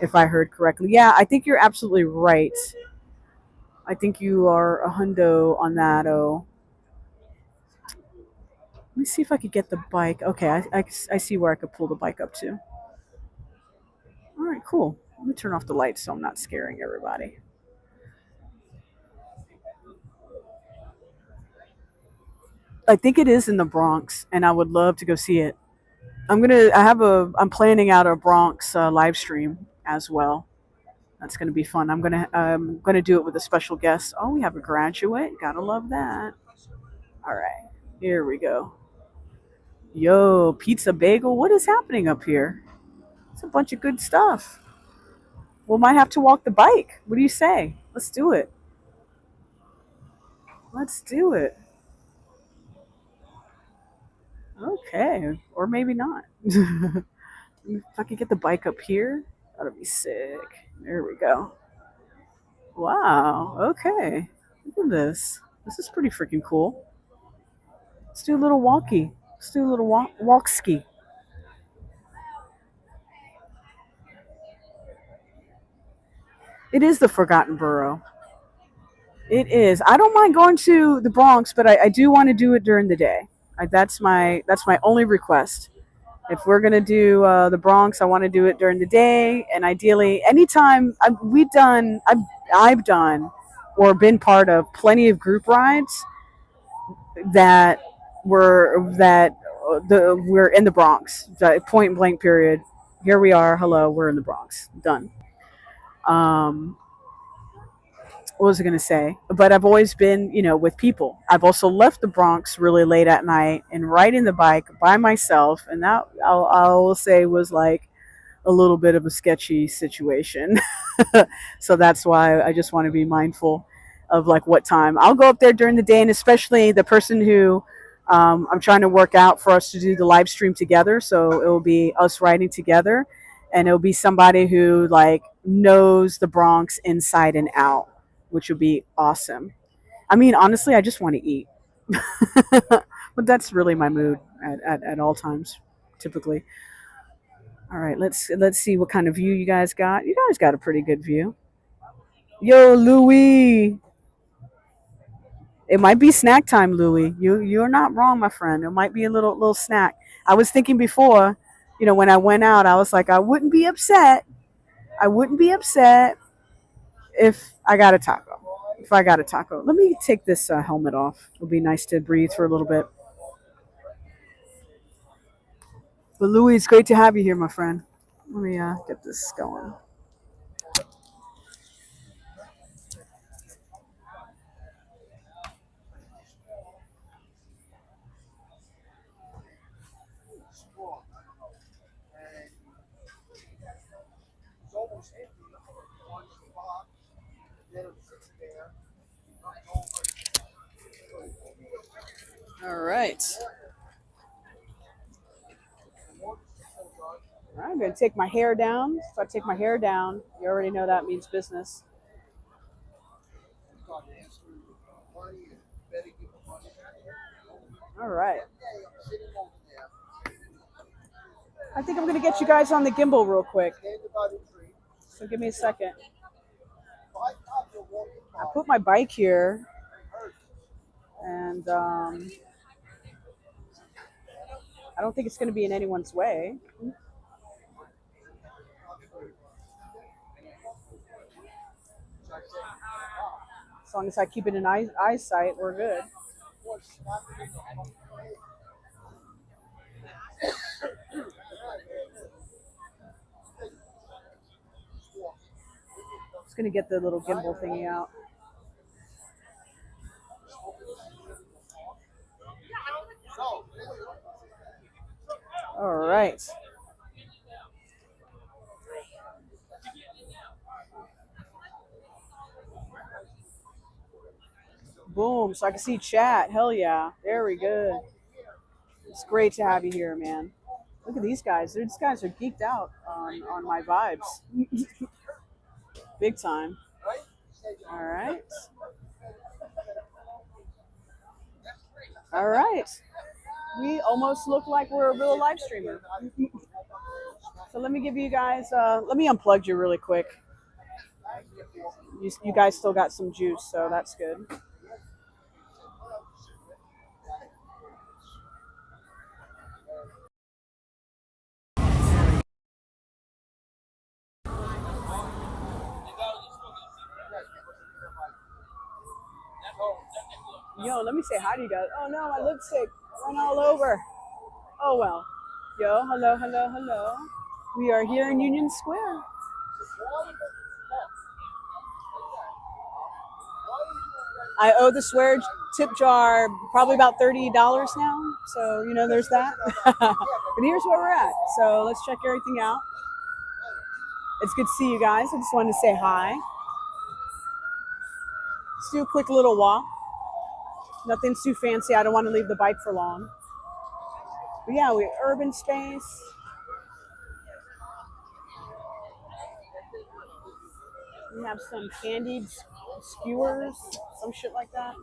Speaker 1: if I heard correctly. Yeah, I think you're absolutely right. I think you are a hundo on that. Oh, let me see if I could get the bike. Okay, I see where I could pull the bike up to. All right, cool. Let me turn off the lights so I'm not scaring everybody. I think it is in the Bronx, and I would love to go see it. I'm planning out a Bronx live stream as well. That's gonna be fun. I'm gonna do it with a special guest. Oh, we have a graduate. Gotta love that. All right, here we go. Yo, pizza bagel. What is happening up here? It's a bunch of good stuff. We might have to walk the bike. What do you say? Let's do it. Let's do it. Okay, or maybe not. If I could get the bike up here, that'd be sick. There we go. Wow. Okay. Look at this. This is pretty freaking cool. Let's do a little walkie. Let's do a little walk ski. It is the Forgotten Borough. It is. I don't mind going to the Bronx, but I do want to do it during the day. That's my only request. If we're gonna do the Bronx, I want to do it during the day, and ideally, anytime I've done or been part of plenty of group rides that we're in the Bronx. Point blank. Period. Here we are. Hello, we're in the Bronx. Done. Um, what was I going to say? But I've always been, with people. I've also left the Bronx really late at night and riding the bike by myself, and that I will say was like a little bit of a sketchy situation. So that's why I just want to be mindful of like what time I'll go up there during the day, and especially the person who I'm trying to work out for us to do the live stream together. So it will be us riding together, and it'll be somebody who like knows the Bronx inside and out, which would be awesome. I mean, honestly, I just want to eat, but that's really my mood at all times, typically. All right, let's see what kind of view you guys got. You guys got a pretty good view. Yo, Louis. It might be snack time, Louis. You're not wrong, my friend. It might be a little snack. I was thinking before, when I went out, I was like, I wouldn't be upset. I wouldn't be upset if I got a taco. If I got a taco, let me take this helmet off. It'll be nice to breathe for a little bit. But Louis, it's great to have you here, my friend. Let me get this going. All right. All right, I'm going to take my hair down. If I take my hair down, you already know that means business. All right. I think I'm going to get you guys on the gimbal real quick. So give me a second. I put my bike here, and I don't think it's going to be in anyone's way. As long as I keep it in eyesight, we're good. Just going to get the little gimbal thingy out. All right. Boom. So I can see chat. Hell yeah. There we go. It's great to have you here, man. Look at these guys. These guys are geeked out on my vibes. Big time. All right. All right. We almost look like we're a real live streamer. So let me give you guys, let me unplug you really quick. You guys still got some juice, so that's good. Yo, let me say hi to you guys. Oh no, my lipstick went all over. Oh well. Yo, hello, hello, hello. We are here in Union Square. I owe the swear tip jar probably about $30 now. So, there's that. But here's where we're at. So let's check everything out. It's good to see you guys. I just wanted to say hi. Let's do a quick little walk. Nothing's too fancy. I don't want to leave the bike for long. But yeah, we're urban space. We have some candied skewers, some shit like that.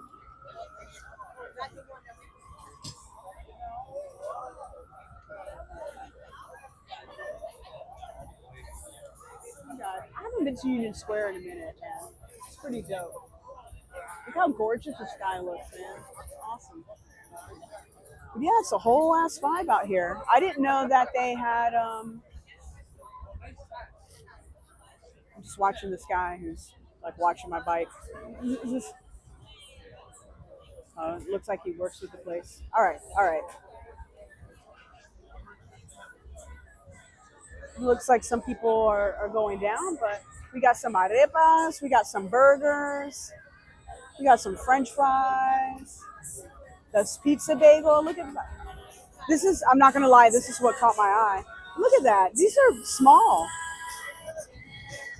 Speaker 1: Oh God, I haven't been to Union Square in a minute, man. It's pretty dope. Look how gorgeous the sky looks, man. It's awesome. But yeah, it's a whole ass vibe out here. I didn't know that they had. I'm just watching this guy who's like watching my bike. It looks like he works with the place. All right, all right. It looks like some people are going down, but We got some arepas. We got some burgers. We got some French fries. That's pizza bagel. Look at that. This is, I'm not going to lie, this is what caught my eye. Look at that. These are small.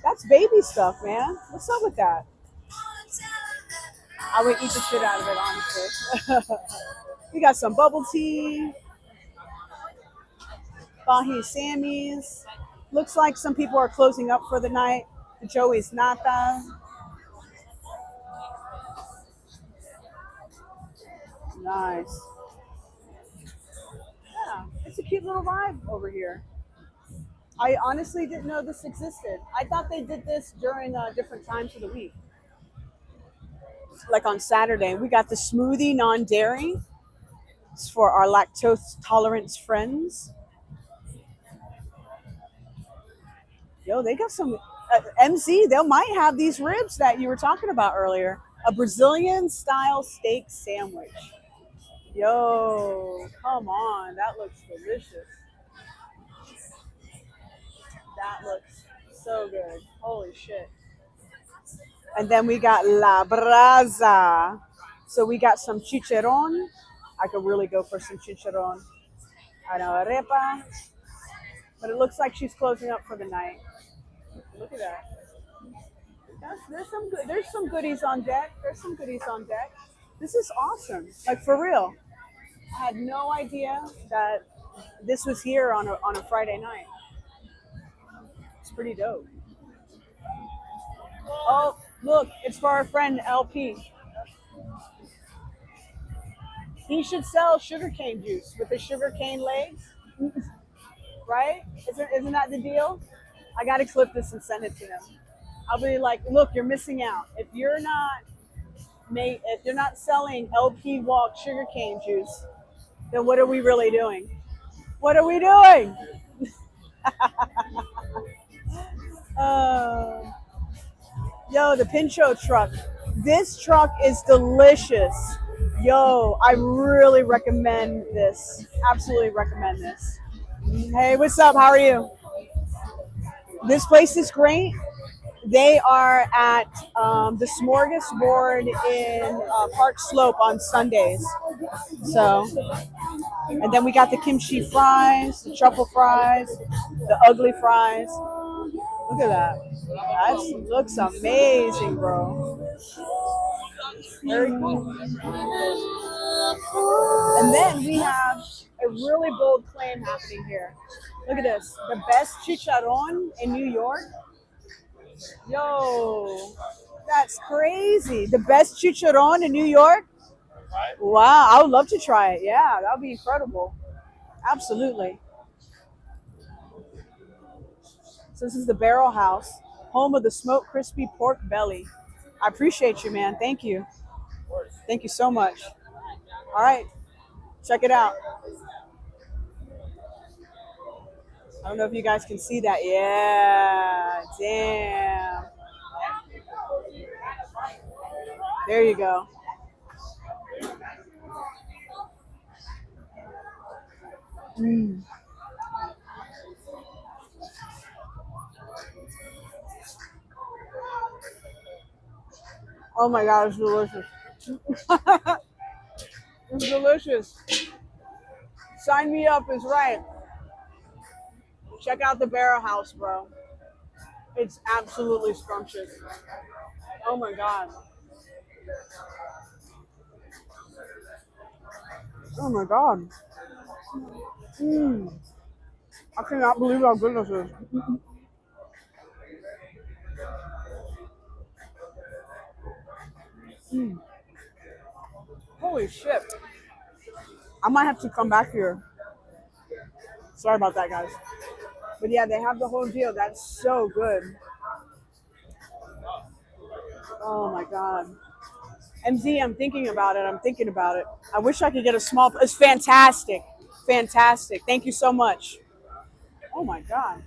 Speaker 1: That's baby stuff, man. What's up with that? I would eat the shit out of it, honestly. We got some bubble tea. Bahi Sammy's. Looks like some people are closing up for the night. The Joey's Nata. Nice. Yeah, it's a cute little vibe over here. I honestly didn't know this existed. I thought they did this during different times of the week. Like on Saturday, we got the smoothie non-dairy. It's for our lactose tolerance friends. Yo, they got some MZ. They might have these ribs that you were talking about earlier. A Brazilian style steak sandwich. Yo, come on, that looks delicious. That looks so good. Holy shit. And then we got La Brasa. So we got some chicharron. I could really go for some chicharron. I know, arepa. But it looks like she's closing up for the night. Look at that. There's some goodies on deck. There's some goodies on deck. This is awesome. Like for real. I had no idea that this was here on a Friday night. It's pretty dope. Oh, look, it's for our friend LP. He should sell sugarcane juice with the sugarcane legs, right? Isn't that the deal? I gotta clip this and send it to him. I'll be like, look, you're missing out. If you're not selling LP Walk sugarcane juice, then what are we really doing? What are we doing? Uh, Yo, the Pincho truck. This truck is delicious. Yo, I really recommend this. Absolutely recommend this. Hey, what's up? How are you? This place is great. They are at the Smorgasbord in Park Slope on Sundays. So, and then we got the kimchi fries, the truffle fries, the ugly fries. Look at that. That looks amazing, bro. Very cool. And then we have a really bold claim happening here. Look at this. The best chicharron in New York. Yo, that's crazy. The best chicharron in New York? Wow, I would love to try it. Yeah, that would be incredible. Absolutely. So this is the Barrel House, home of the smoked crispy pork belly. I appreciate you, man. Thank you. Thank you so much. All right, check it out. I don't know if you guys can see that. Yeah, damn. There you go. Mm. Oh my God, it's delicious. It's delicious. Sign me up is right. Check out the Barrel House, bro. It's absolutely scrumptious. Oh my God. Oh my God. Mm. I cannot believe how good this is. Mm. Holy shit. I might have to come back here. Sorry about that, guys. But yeah, they have the whole deal. That's so good. Oh my God. MZ, I'm thinking about it. I'm thinking about it. I wish I could get a small. It's fantastic. Fantastic. Thank you so much. Oh my God.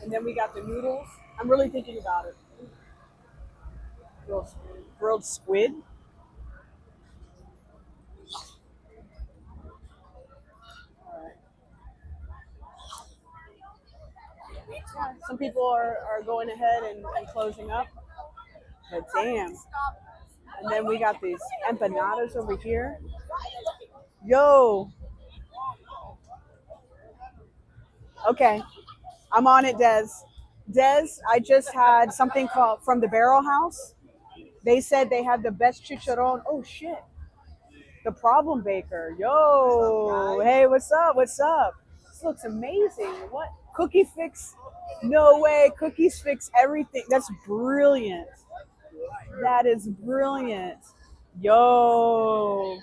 Speaker 1: And then we got the noodles. I'm really thinking about it. Grilled squid. All right. Some people are going ahead and closing up. But damn. And then we got these empanadas over here. Yo. Okay. I'm on it, Des. Des, I just had something called from the Barrel House. They said they had the best chicharron. Oh shit. The Problem Baker. Yo. Hey, what's up? What's up? This looks amazing. What? Cookie fix? No way. Cookies fix everything. That's brilliant. That is brilliant. Yo.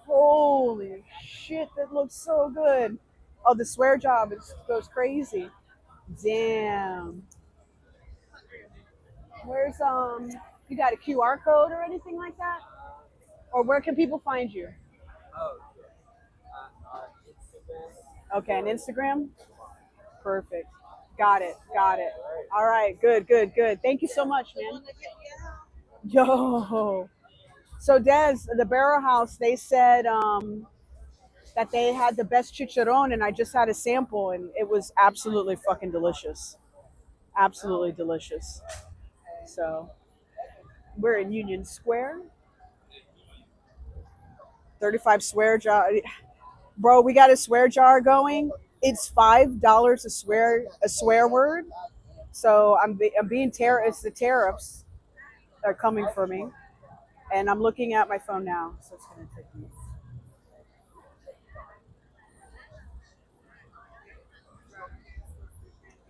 Speaker 1: Holy shit, that looks so good. Oh, the swear job goes crazy. Damn. Where's you got a QR code or anything like that? Or where can people find you? Okay, on Instagram? Perfect. Got it. Got it. All right, good, good, good. Thank you so much, man. Yo. So Des, the Barrel House, they said that they had the best chicharron, and I just had a sample, and it was absolutely fucking delicious. Absolutely delicious. So we're in Union Square. 35 swear jar. Bro, we got a swear jar going. It's $5 a swear word. So I'm being it's the tariffs that are coming for me, and I'm looking at my phone now. So it's gonna take me.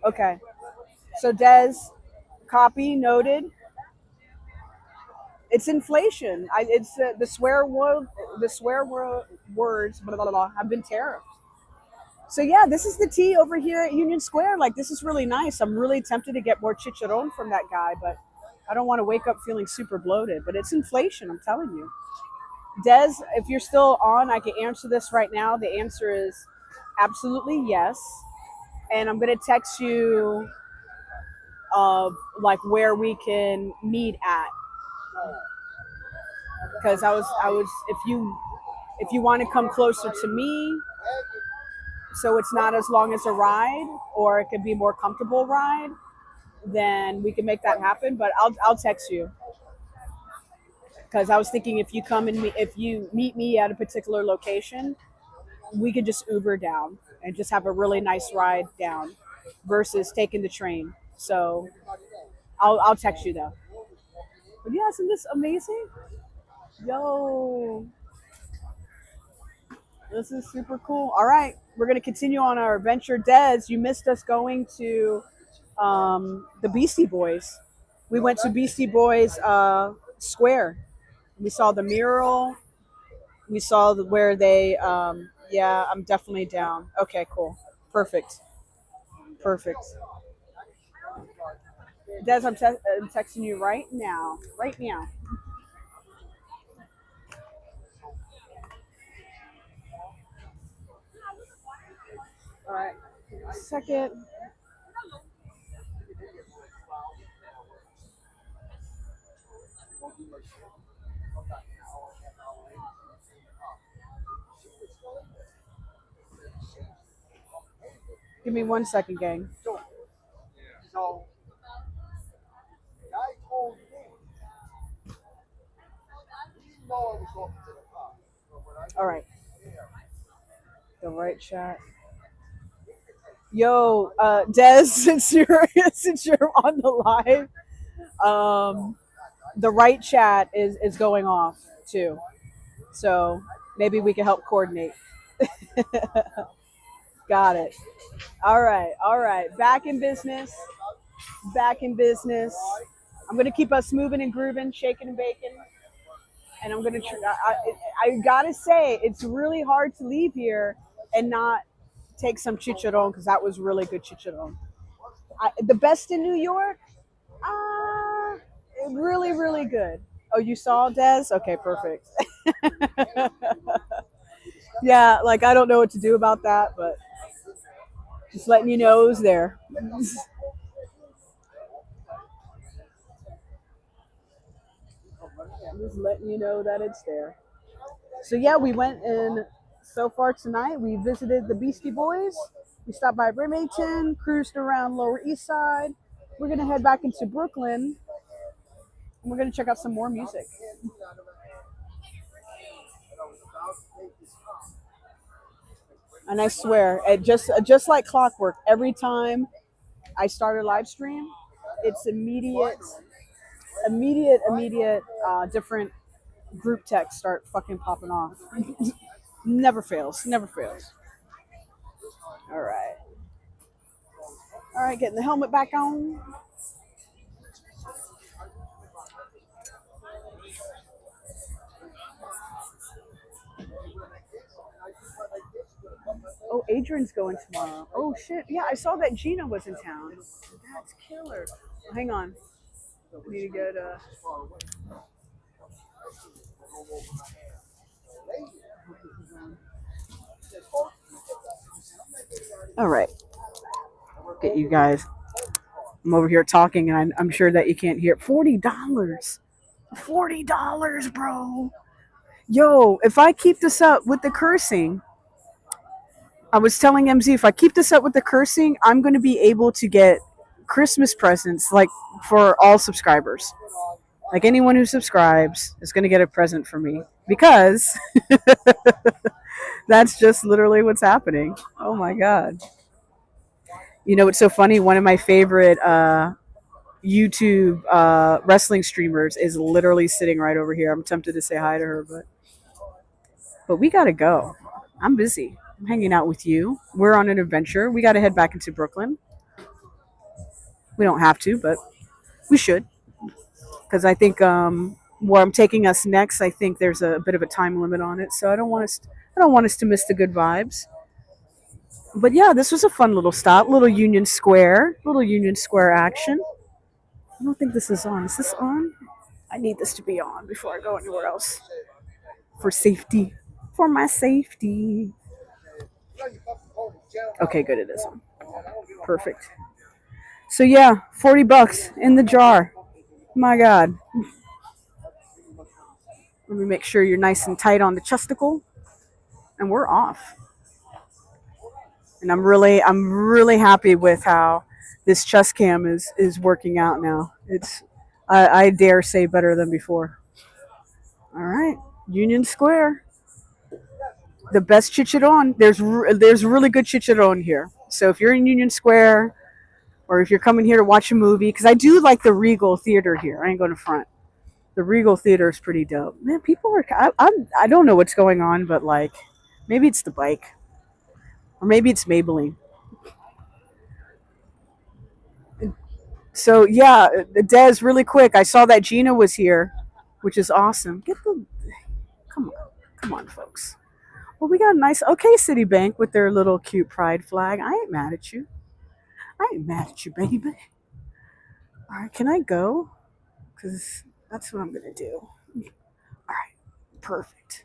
Speaker 1: Okay. So Des, copy noted. It's inflation. It's the swear word. Words. Blah, blah, blah, blah, have been tariffed. So yeah, this is the tea over here at Union Square. Like this is really nice. I'm really tempted to get more chicharron from that guy, but I don't want to wake up feeling super bloated. But it's inflation. I'm telling you. Des, if you're still on, I can answer this right now. The answer is absolutely yes. And I'm gonna text you of like where we can meet at, because I was if you want to come closer to me, so it's not as long as a ride, or it could be more comfortable ride, then we can make that happen. But I'll text you, because I was thinking if you meet me at a particular location, we could just Uber down and just have a really nice ride down versus taking the train. So I'll text you though. But yeah, isn't this amazing? Yo, this is super cool. All right, we're gonna continue on our adventure. Des, you missed us going to the Beastie Boys. We went to Beastie Boys Square. We saw the mural. We saw where they. Yeah, I'm definitely down. Okay, cool, perfect, perfect. Des, I'm texting you right now. Right now. All right. Second. Give me 1 second, gang.
Speaker 2: So, guy told me, he know I was talking to the cop.
Speaker 1: All right. The right chat. Yo, Des, since you're on the live, the right chat is going off too. So maybe we can help coordinate. Got it. All right, all right. Back in business. Back in business. I'm gonna keep us moving and grooving, shaking and baking. And I'm gonna. I gotta say, it's really hard to leave here and not take some chicharron, because that was really good chicharron. The best in New York. Uh, really, really good. Oh, you saw Des? Okay, perfect. Yeah, like I don't know what to do about that, but just letting you know it was there. Just letting you know that it's there. So yeah, we went in so far tonight. We visited the Beastie Boys. We stopped by Remington, cruised around Lower East Side. We're gonna head back into Brooklyn, and we're gonna check out some more music. And I swear, it just like clockwork, every time I start a live stream, it's immediate different group text start fucking popping off. Never fails, never fails. All right, all right, getting the helmet back on. Oh, Adrian's going tomorrow. Oh shit, yeah, I saw that Gina was in town. That's killer. Hang on, I need to get All right, get you guys. I'm over here talking, and I'm sure that you can't hear. $40, $40, bro. Yo, if I keep this up with the cursing, I was telling MZ, if I keep this up with the cursing, I'm going to be able to get Christmas presents like for all subscribers. Like anyone who subscribes is going to get a present from me because that's just literally what's happening. Oh my God. You know, it's so funny. One of my favorite YouTube wrestling streamers is literally sitting right over here. I'm tempted to say hi to her, but we got to go. I'm busy. I'm hanging out with you. We're on an adventure. We got to head back into Brooklyn. We don't have to, but we should. Because I think where I'm taking us next, I think there's a bit of a time limit on it. So I don't want us to miss the good vibes. But yeah, this was a fun little stop, little Union Square action. I don't think this is on. Is this on? I need this to be on before I go anywhere else. For safety. For my safety. Okay, good, it is on. Perfect. So yeah, $40 in the jar. My God. Let me make sure you're nice and tight on the chesticle. And we're off. And I'm really happy with how this chest cam is working out now. It's I dare say better than before. All right, Union Square, the best chicharron. There's really good chicharron here. So if you're in Union Square, or if you're coming here to watch a movie, because I do like the Regal Theater here. I ain't going to front. The Regal Theater is pretty dope. Man, people are. I don't know what's going on, but like, maybe it's the bike, or maybe it's Maybelline. So yeah, Des, really quick. I saw that Gina was here, which is awesome. Come on, come on, folks. Well, we got a nice OK Citibank with their little cute pride flag. I ain't mad at you. I ain't mad at you, baby. All right, can I go? Because that's what I'm gonna do. All right, perfect.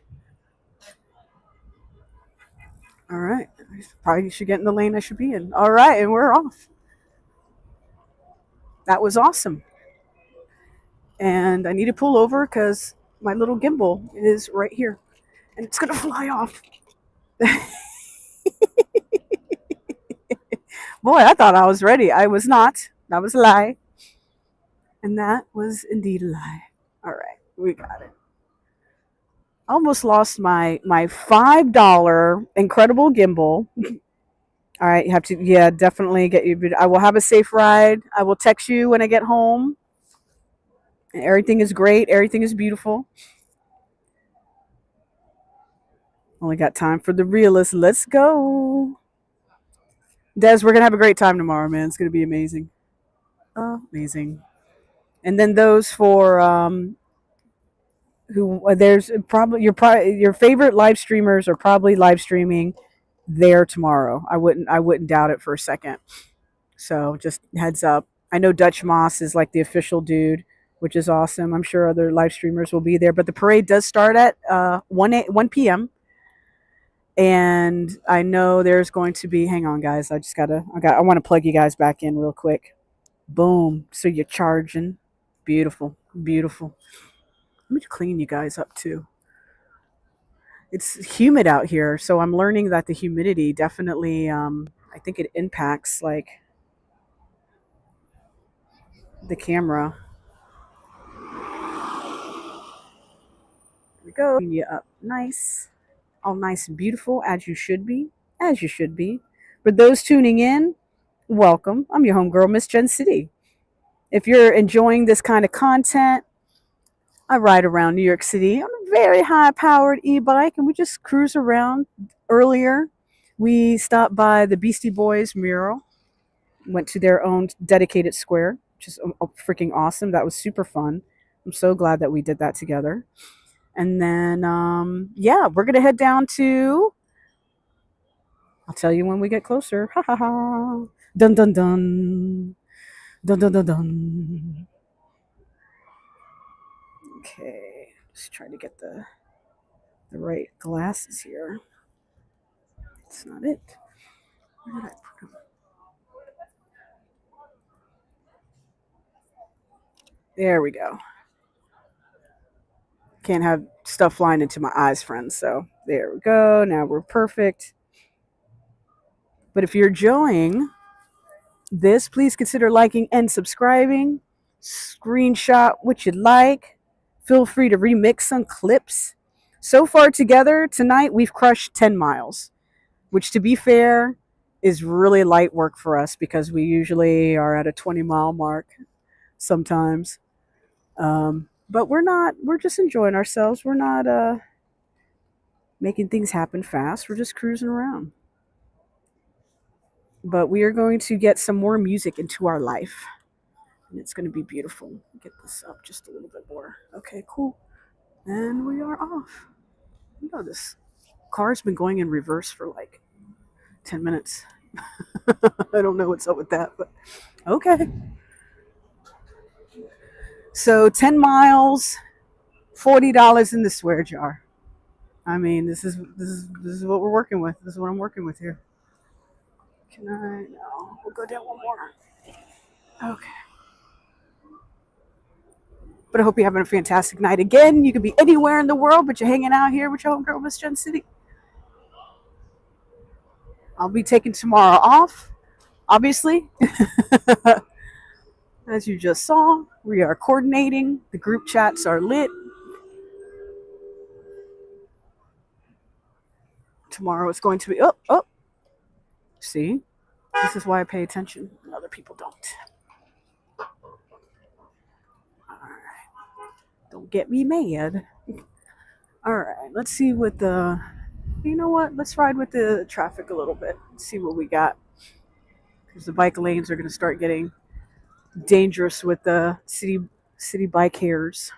Speaker 1: All right, I probably should get in the lane I should be in. All right, and we're off. That was awesome. And I need to pull over because my little gimbal is right here, and it's gonna fly off. Boy, I thought I was ready. I was not. That was a lie. And that was indeed a lie. All right, we got it. I almost lost my $5 incredible gimbal. All right, you have to, yeah, definitely get you. I will have a safe ride. I will text you when I get home. Everything is great. Everything is beautiful. Only got time for the realist. Let's go. Des, we're going to have a great time tomorrow, man. It's going to be amazing. Amazing. And then those for who there's probably your favorite live streamers are probably live streaming there tomorrow. I wouldn't doubt it for a second. So just heads up. I know Dutch Moss is like the official dude, which is awesome. I'm sure other live streamers will be there. But the parade does start at 1 p.m. And I know there's going to be. Hang on, guys. I want to plug you guys back in real quick. Boom. So you're charging. Beautiful, beautiful. Let me clean you guys up too. It's humid out here, so I'm learning that the humidity definitely I think it impacts like the camera. Here we go. You up nice, all nice and beautiful as you should be, as you should be. For those tuning in, welcome. I'm your homegirl, Miss Gen City. If you're enjoying this kind of content, I ride around New York City on a very high powered e bike and we just cruise around. Earlier, we stopped by the Beastie Boys Mural, went to their own dedicated square, which is freaking awesome. That was super fun. I'm so glad that we did that together. And then, yeah, we're going to head down to, I'll tell you when we get closer. Ha ha ha. Dun dun dun. Dun dun dun dun. Okay, just trying to get the right glasses here. That's not it. Where did I put them? There we go. Can't have stuff flying into my eyes, friends. So there we go. Now we're perfect. But if you're enjoying this, please consider liking and subscribing. Screenshot what you'd like. Feel free to remix some clips. So far together tonight, we've crushed 10 miles, which to be fair is really light work for us because we usually are at a 20-mile mark sometimes. But we're just enjoying ourselves. We're not making things happen fast. We're just cruising around. But we are going to get some more music into our life. And it's going to be beautiful. Get this up just a little bit more. Okay, cool. And we are off. You know, this car's been going in reverse for like 10 minutes. I don't know what's up with that, but okay. So 10 miles, $40 in the swear jar. I mean, this is what we're working with. This is what I'm working with here. Can I? No. We'll go down one more. Okay. But I hope you're having a fantastic night. Again, you could be anywhere in the world, but you're hanging out here with your homegirl, Miss Gen City. I'll be taking tomorrow off, obviously. As you just saw, we are coordinating. The group chats are lit. Tomorrow it's going to be, oh. See? This is why I pay attention and other people don't. All right. Don't get me mad. All right. Let's see what you know what? Let's ride with the traffic a little bit. See what we got. Because the bike lanes are going to start getting dangerous with the city bike hairs.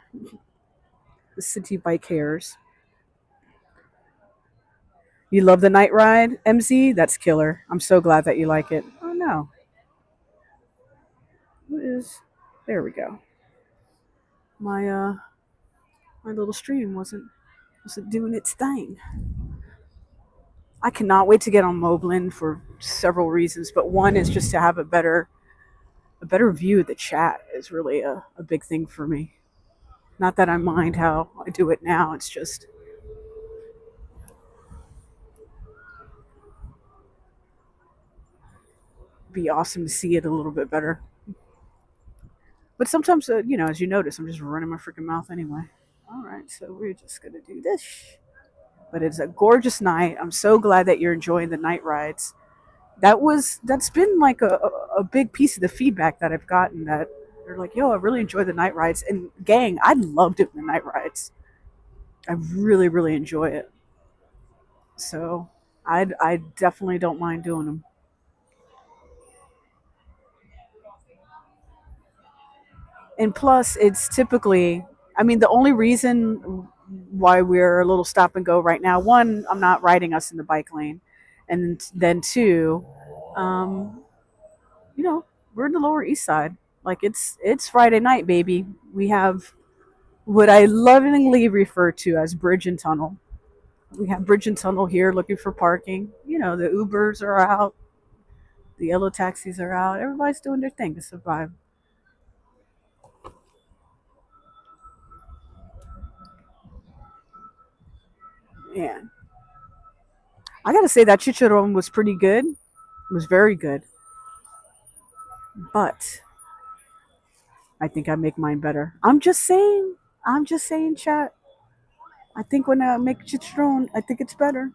Speaker 1: The city bike hairs. You love the night ride, MZ? That's killer. I'm so glad that you like it. Oh no. What is there we go. My little stream wasn't doing its thing. I cannot wait to get on Moblin for several reasons, but one is just to have a better view of the chat is really a big thing for me. Not that I mind how I do it now, it's just be awesome to see it a little bit better. But sometimes, as you notice, I'm just running my freaking mouth anyway. All right, so we're just going to do this. But it's a gorgeous night. I'm so glad that you're enjoying the night rides. That's been like a big piece of the feedback that I've gotten, that they're like, yo, I really enjoy the night rides. And gang, I love doing the night rides. I really, really enjoy it. So I definitely don't mind doing them. And plus, it's typically, I mean, the only reason why we're a little stop and go right now, one, I'm not riding us in the bike lane. And then two, um, we're in the Lower East Side. Like it's Friday night, baby. We have what I lovingly refer to as bridge and tunnel. We have bridge and tunnel here looking for parking. The Ubers are out, the yellow taxis are out. Everybody's doing their thing to survive. Man, I gotta say that chicharron was pretty good. was very good. But I think I make mine better. I'm just saying. I'm just saying, chat. I think when I make chicharron, I think it's better.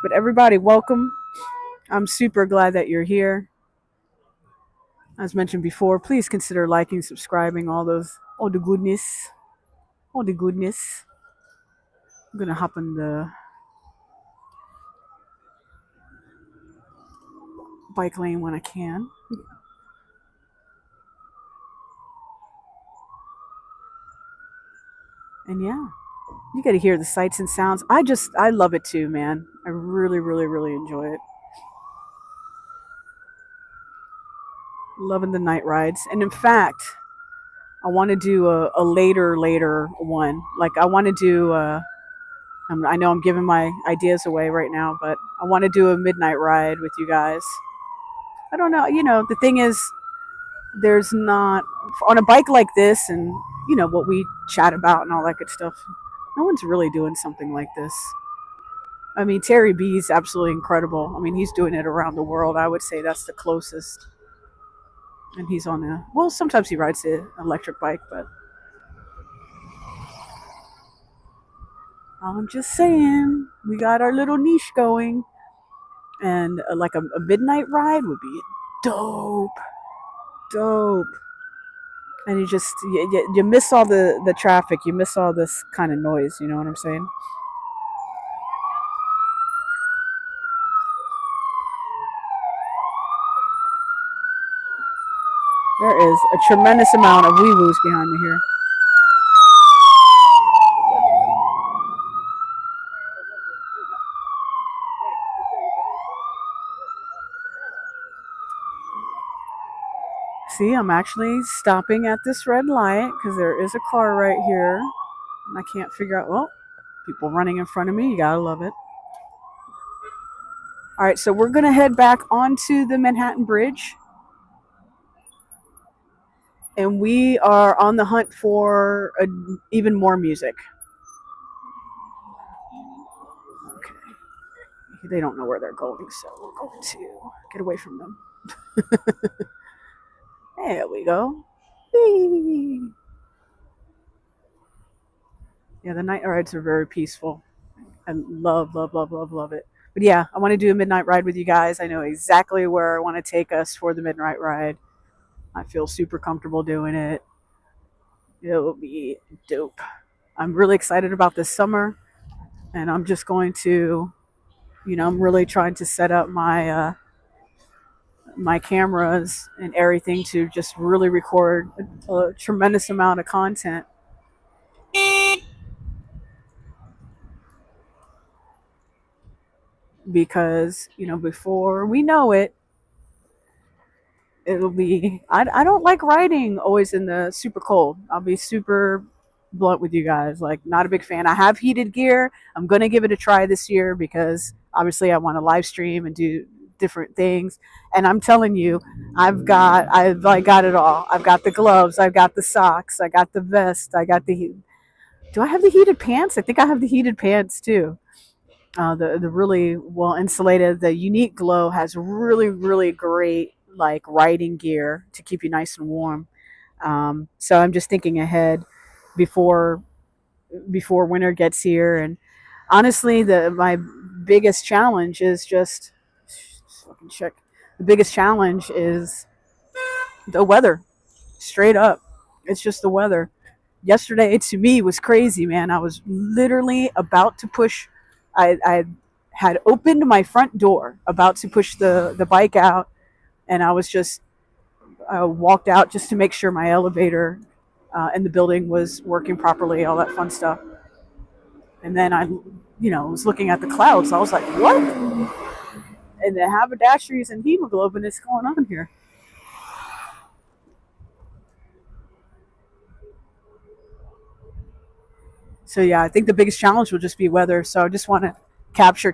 Speaker 1: But everybody, welcome. I'm super glad that you're here. As mentioned before, please consider liking, subscribing, all the goodness, all the goodness. I'm gonna hop on the bike lane when I can. And yeah, you got to hear the sights and sounds. I love it too, man. I really, really, really enjoy it. Loving the night rides. And in fact, I want to do a later one. Like I want to do. I know I'm giving my ideas away right now, but I want to do a midnight ride with you guys. I don't know. The thing is, there's not on a bike like this, and what we chat about and all that good stuff. No one's really doing something like this. I mean, Terry B's absolutely incredible. I mean, he's doing it around the world. I would say that's the closest. And he's on sometimes he rides the electric bike, but I'm just saying, we got our little niche going. And like a midnight ride would be dope. Dope. And you miss all the traffic. You miss all this kind of noise. You know what I'm saying? There is a tremendous amount of wee woos behind me here. See, I'm actually stopping at this red light because there is a car right here. And I can't figure out, well, people running in front of me. You gotta love it. All right, so we're going to head back onto the Manhattan Bridge. And we are on the hunt for even more music. Okay. They don't know where they're going, so we're going to get away from them. There we go. Whee! Yeah, the night rides are very peaceful. I love, love, love, love, love it. But yeah, I want to do a midnight ride with you guys. I know exactly where I want to take us for the midnight ride. I feel super comfortable doing it. It'll be dope. I'm really excited about this summer, and I'm just going to, I'm really trying to set up my cameras and everything to just really record a tremendous amount of content. Because, before we know it, it'll be, I don't like riding always in the super cold. I'll be super blunt with you guys. Like, not a big fan. I have heated gear. I'm going to give it a try this year because obviously I want to live stream and do different things. And I'm telling you, I've got it all. I've got the gloves. I've got the socks. I got the vest. Do I have the heated pants? I think I have the heated pants too. The really well insulated. The Unique Glow has really, really great like riding gear to keep you nice and warm. So I'm just thinking ahead before winter gets here. And honestly, my biggest challenge is just fucking check. The biggest challenge is the weather. Straight up, it's just the weather. Yesterday to me was crazy, man. I was literally about to push. I had opened my front door, about to push the bike out, and I was just walked out just to make sure my elevator in the building was working properly, all that fun stuff. And then I, was looking at the clouds. I was like, what? And the haberdasheries and hemoglobin is going on here. So yeah, I think the biggest challenge will just be weather. So I just want to capture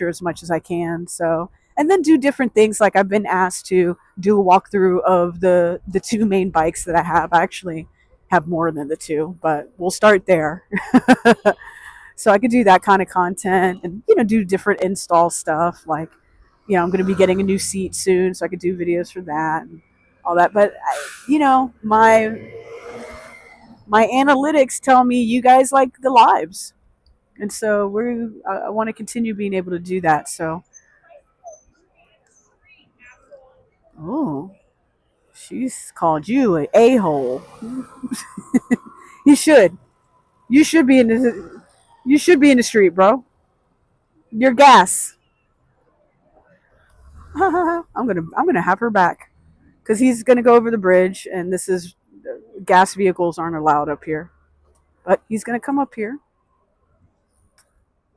Speaker 1: as much as I can. So, and then do different things. Like I've been asked to do a walkthrough of the two main bikes that I have. I actually have more than the two, but we'll start there. So I could do that kind of content and, do different install stuff. Like, I'm going to be getting a new seat soon. So I could do videos for that and all that. But, my analytics tell me you guys like the lives. And so I want to continue being able to do that. So, oh, she's called you a hole. You should. You should be in the. You should be in the street, bro. You're gas. I'm gonna have her back because he's gonna go over the bridge, and this is gas vehicles aren't allowed up here. But he's gonna come up here,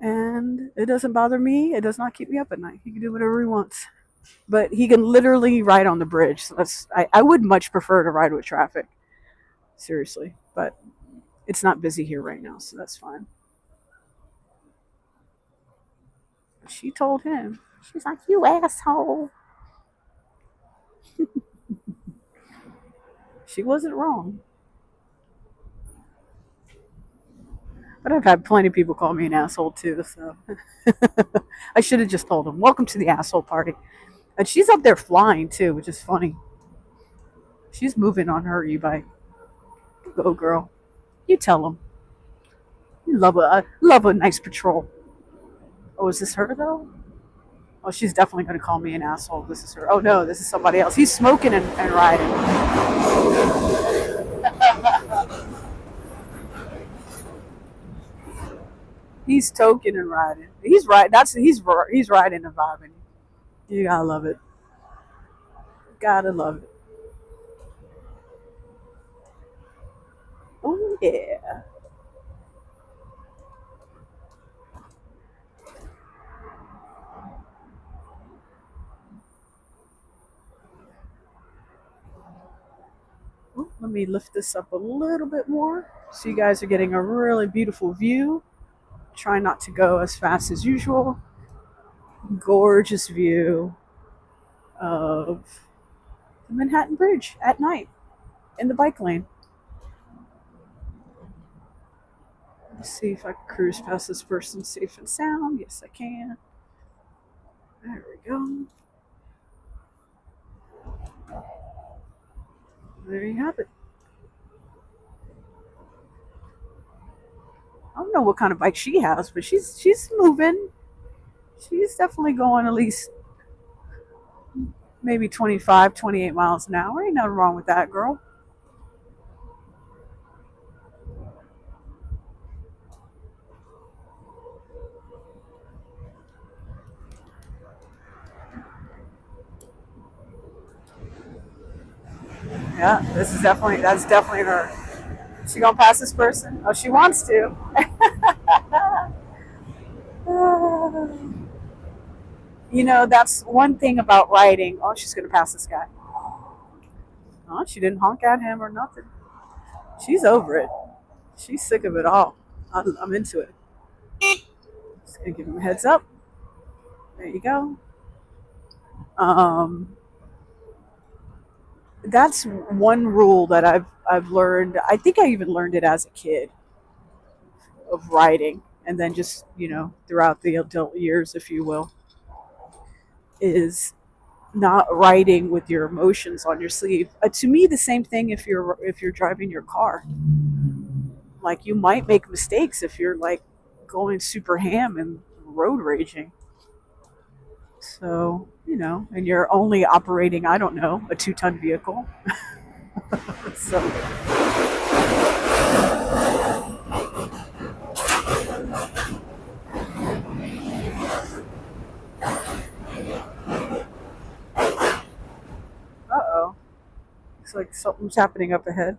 Speaker 1: and it doesn't bother me. It does not keep me up at night. He can do whatever he wants. But he can literally ride on the bridge. So I would much prefer to ride with traffic. Seriously. But it's not busy here right now, so that's fine. She told him. She's like, you asshole. She wasn't wrong. But I've had plenty of people call me an asshole too, so I should have just told them, welcome to the asshole party. And she's up there flying too, which is funny. She's moving on her e-bike. Go girl. You tell them. You love a nice patrol. Oh, is this her though? Oh, she's definitely going to call me an asshole. This is her. Oh no, this is somebody else. He's smoking and riding. He's toking and riding. He's right. He's riding and vibing. You gotta love it. Gotta love it. Oh yeah. Ooh, let me lift this up a little bit more so you guys are getting a really beautiful view. Try not to go as fast as usual. Gorgeous view of the Manhattan Bridge at night in the bike lane. Let's see if I can cruise past this person safe and sound. Yes, I can. There we go. There you have it. I don't know what kind of bike she has, but she's moving. She's definitely going at least maybe 25, 28 miles an hour. Ain't nothing wrong with that, girl. Yeah, that's definitely her. She gonna pass this person? Oh, she wants to. That's one thing about riding. Oh, she's gonna pass this guy. Oh, she didn't honk at him or nothing. She's over it. She's sick of it all. I'm into it. Just gonna give him a heads up. There you go. Um, that's one rule that I've learned. I think I even learned it as a kid of riding, and then just throughout the adult years, if you will, is not riding with your emotions on your sleeve. To me, the same thing if you're driving your car. Like you might make mistakes if you're like going super ham and road raging. So and you're only operating, I don't know, a 2-ton vehicle. So uh-oh. Looks like something's happening up ahead.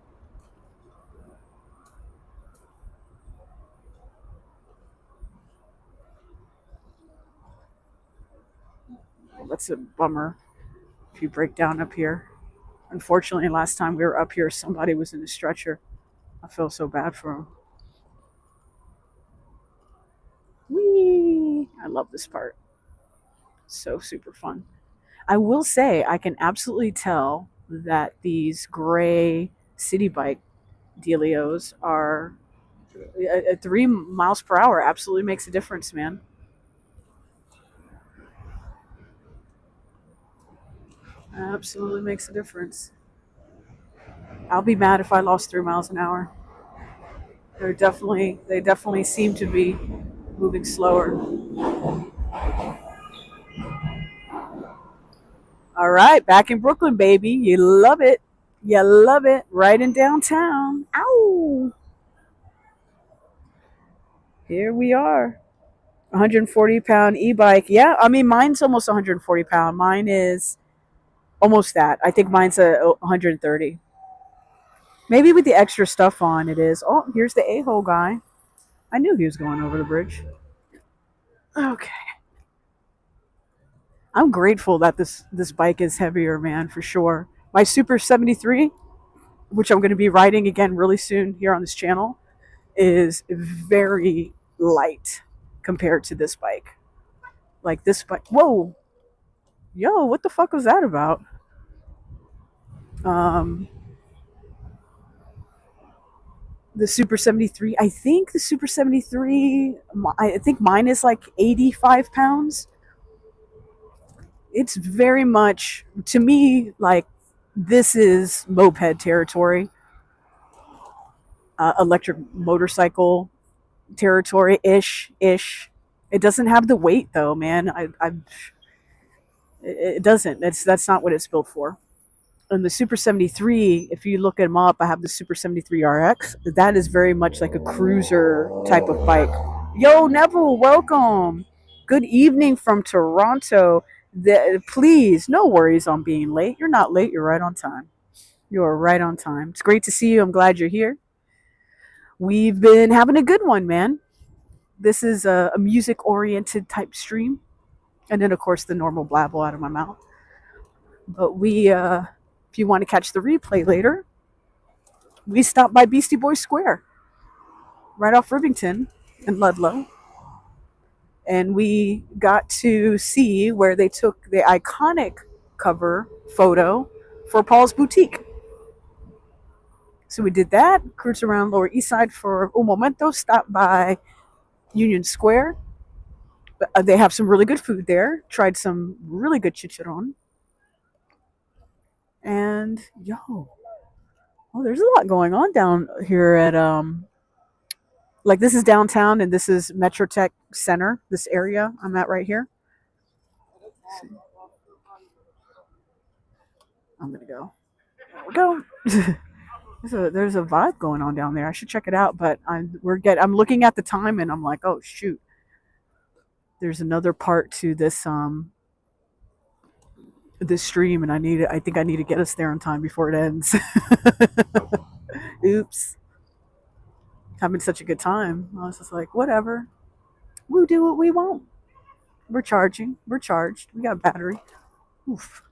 Speaker 1: Well, that's a bummer if you break down up here. Unfortunately, last time we were up here, somebody was in a stretcher. I feel so bad for him. Whee! I love this part. So super fun. I will say I can absolutely tell that these gray city bike dealios are At 3 miles per hour absolutely makes a difference, man. Absolutely makes a difference. I'll be mad if I lost 3 miles an hour. They definitely seem to be moving slower. All right, back in Brooklyn, baby. You love it. You love it. Right in downtown. Ow. Here we are. 140-pound e-bike. Yeah, I mean mine's almost 140 pound. Mine is almost that. I think mine's a 130. Maybe with the extra stuff on, it is. Oh, here's the a-hole guy. I knew he was going over the bridge. Okay. I'm grateful that this bike is heavier, man, for sure. My Super 73, which I'm going to be riding again really soon here on this channel, is very light compared to this bike. Like this bike. Whoa, yo, what the fuck was that about? Um, the Super 73. I think the Super 73. I think mine is like 85 pounds. It's very much to me like this is moped territory, electric motorcycle territory ish. It doesn't have the weight though, man. It doesn't. That's not what it's built for. And the Super 73, if you look them up, I have the Super 73 RX. That is very much like a cruiser type of bike. Yo, Neville, welcome. Good evening from Toronto. Please, no worries on being late. You're not late. You're right on time. You are right on time. It's great to see you. I'm glad you're here. We've been having a good one, man. This is a music oriented type stream. And then, of course, the normal blabble out of my mouth. But if you want to catch the replay later, we stopped by Beastie Boys Square, right off Rivington and Ludlow. And we got to see where they took the iconic cover photo for Paul's Boutique. So we did that, cruised around Lower East Side for un momento, stopped by Union Square. They have some really good food there, tried some really good chicharron. And yo, oh, there's a lot going on down here at like this is downtown and this is Metrotech Center, this area I'm at right here. I'm gonna go. There we go. there's a vibe going on down there. I should check it out, but I'm looking at the time and I'm like, oh shoot. There's another part to this stream and I think I need to get us there on time before it ends. Oops. Having such a good time. I was just like, whatever. We'll do what we want. We're charging. We're charged. We got battery. Oof.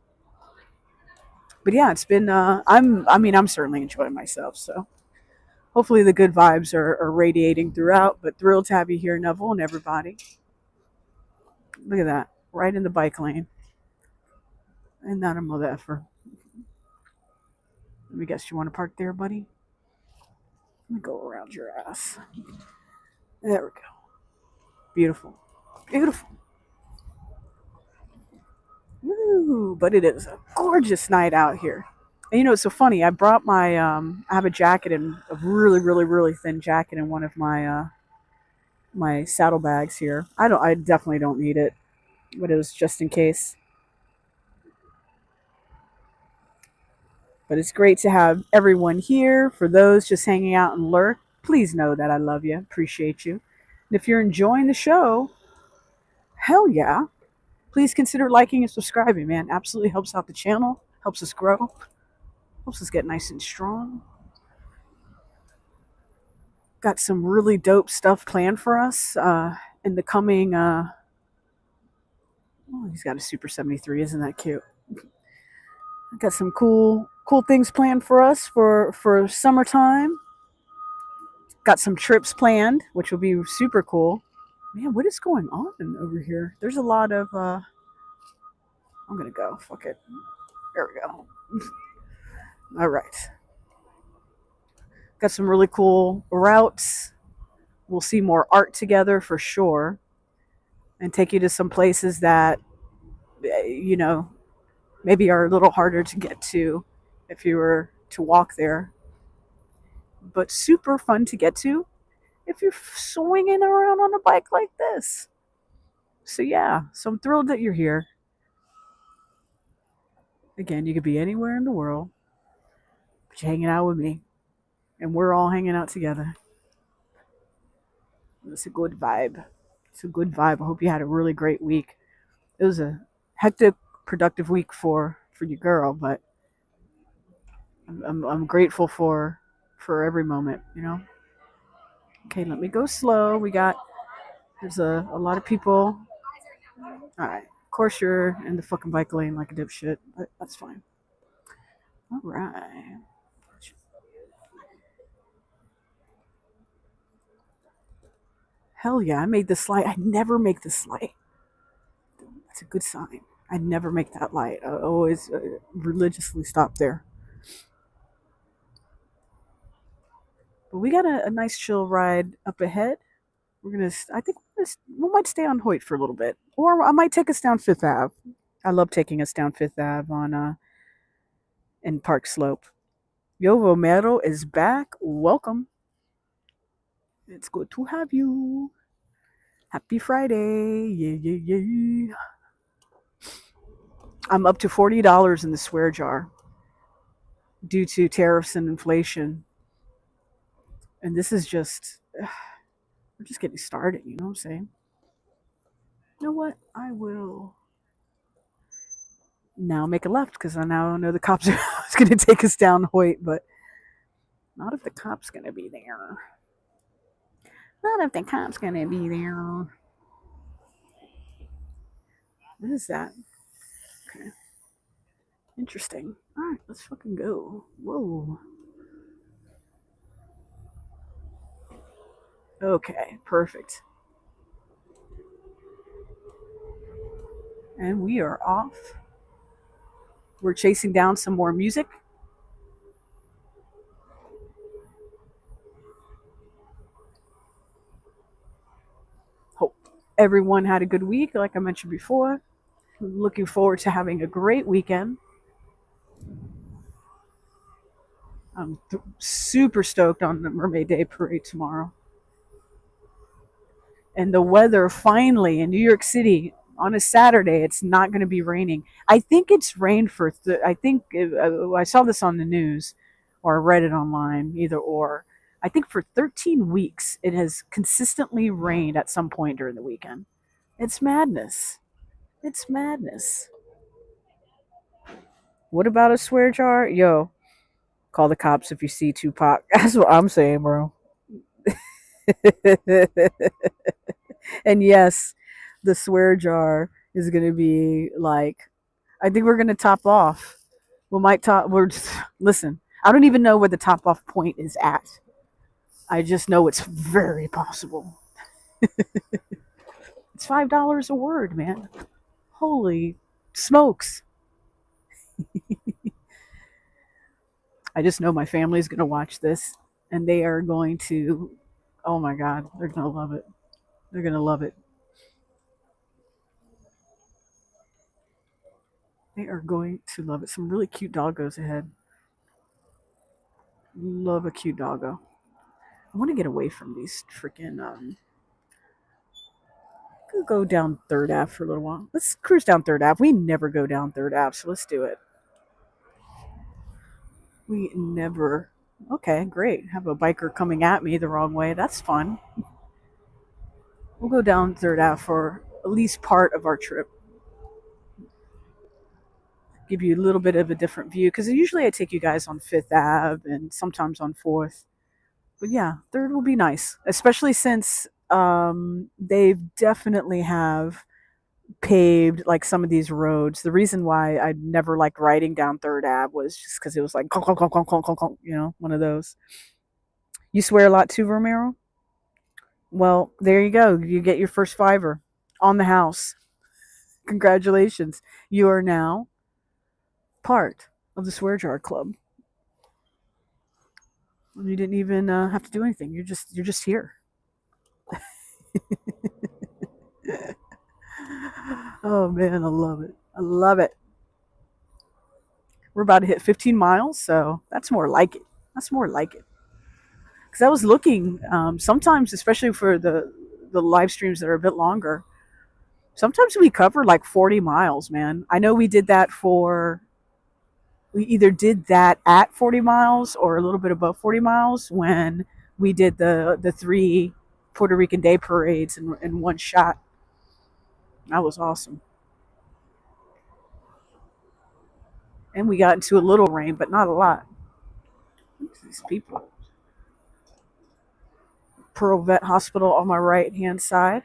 Speaker 1: But yeah, it's been I'm certainly enjoying myself, so hopefully the good vibes are radiating throughout, but thrilled to have you here, Neville, and everybody. Look at that. Right in the bike lane. And not a mother effer. Let me guess, you want to park there, buddy? Let me go around your ass. There we go. Beautiful. Beautiful. Woo, but it is a gorgeous night out here. And you know, it's so funny. I brought my I have a jacket and a really thin jacket in one of my my saddlebags here. I definitely don't need it, but it was just in case. But it's great to have everyone here. For those just hanging out and lurk, please know that I love you, appreciate you. And if you're enjoying the show, hell yeah, please consider liking and subscribing, man. Absolutely helps out the channel, helps us grow, helps us get nice and strong. Got some really dope stuff planned for us in the coming. Oh, he's got a Super 73. Isn't that cute? Got some cool things planned for us for summertime. Got some trips planned, which will be super cool. Man, what is going on over here? There's a lot of. I'm gonna go. Fuck it. There we go. All right. Got some really cool routes We'll see more art together for sure, and take you to some places that, you know, maybe are a little harder to get to if you were to walk there, but super fun to get to if you're swinging around on a bike like this. So, yeah, so I'm thrilled that you're here. Again, you could be anywhere in the world, but you're hanging out with me, and we're all hanging out together. It's a good vibe. It's a good vibe. I hope you had a really great week. It was a hectic, productive week for your girl, but I'm grateful for every moment. You know. Okay, let me go slow. There's a lot of people. All right. Of course, you're in the fucking bike lane like a dipshit, but that's fine. All right. Hell yeah, I made this light. I never make this light. That's a good sign. I never make that light. I always religiously stop there. But we got a nice chill ride up ahead. I think we might stay on Hoyt for a little bit. Or I might take us down Fifth Ave. I love taking us down Fifth Ave in Park Slope. Yo, Romero is back. Welcome. It's good to have you. Happy Friday. Yeah, yeah, yeah. I'm up to $40 in the swear jar due to tariffs and inflation. And this is just, we're just getting started, you know what I'm saying? You know what? I will now make a left because I now know the cops are going to take us down Hoyt, but not if the cop's going to be there. Not if the cop's going to be there. What is that? Okay. Interesting. All right, let's fucking go. Whoa. Okay, perfect. And we are off. We're chasing down some more music. Hope everyone had a good week, like I mentioned before. Looking forward to having a great weekend. I'm super stoked on the Mermaid Day Parade tomorrow. And the weather finally in New York City on a Saturday, it's not going to be raining. I think it's rained for, I saw this on the news or I read it online, either or. I think for 13 weeks it has consistently rained at some point during the weekend. It's madness. It's madness. What about a swear jar? Yo, call the cops if you see Tupac. That's what I'm saying, bro. And yes, the swear jar is going to be like, I think we're going to top off. We might top, listen, I don't even know where the top off point is at. I just know it's very possible. It's $5 a word, man. Holy smokes. I just know my family's going to watch this and they are going to, oh my God, they're going to love it. They're going to love it. They are going to love it. Some really cute doggos ahead. Love a cute doggo. I want to get away from these freaking. Go down Third Ave for a little while. Let's cruise down Third Ave. We never go down Third Ave, so let's do it. We never. Okay, great. Have a biker coming at me the wrong way. That's fun. We'll go down Third Ave for at least part of our trip. Give you a little bit of a different view because usually I take you guys on Fifth Ave and sometimes on Fourth. But yeah, Third will be nice, especially since they definitely have paved like some of these roads. The reason why I never liked riding down Third Ave was just because it was like conk, conk, conk, conk, conk, conk, you know, one of those. You swear a lot too, Romero? Well, there you go. You get your first $5 on the house. Congratulations. You are now part of the Swear Jar Club. You didn't even have to do anything. You're just here. Oh man, I love it. I love it. We're about to hit 15 miles, so that's more like it. That's more like it. Because I was looking, sometimes, especially for the live streams that are a bit longer, sometimes we cover like 40 miles, man. I know we did that for, we either did that at 40 miles or a little bit above 40 miles when we did the three Puerto Rican day parades in one shot. That was awesome. And we got into a little rain, but not a lot. These people. Pearl Vet Hospital on my right hand side.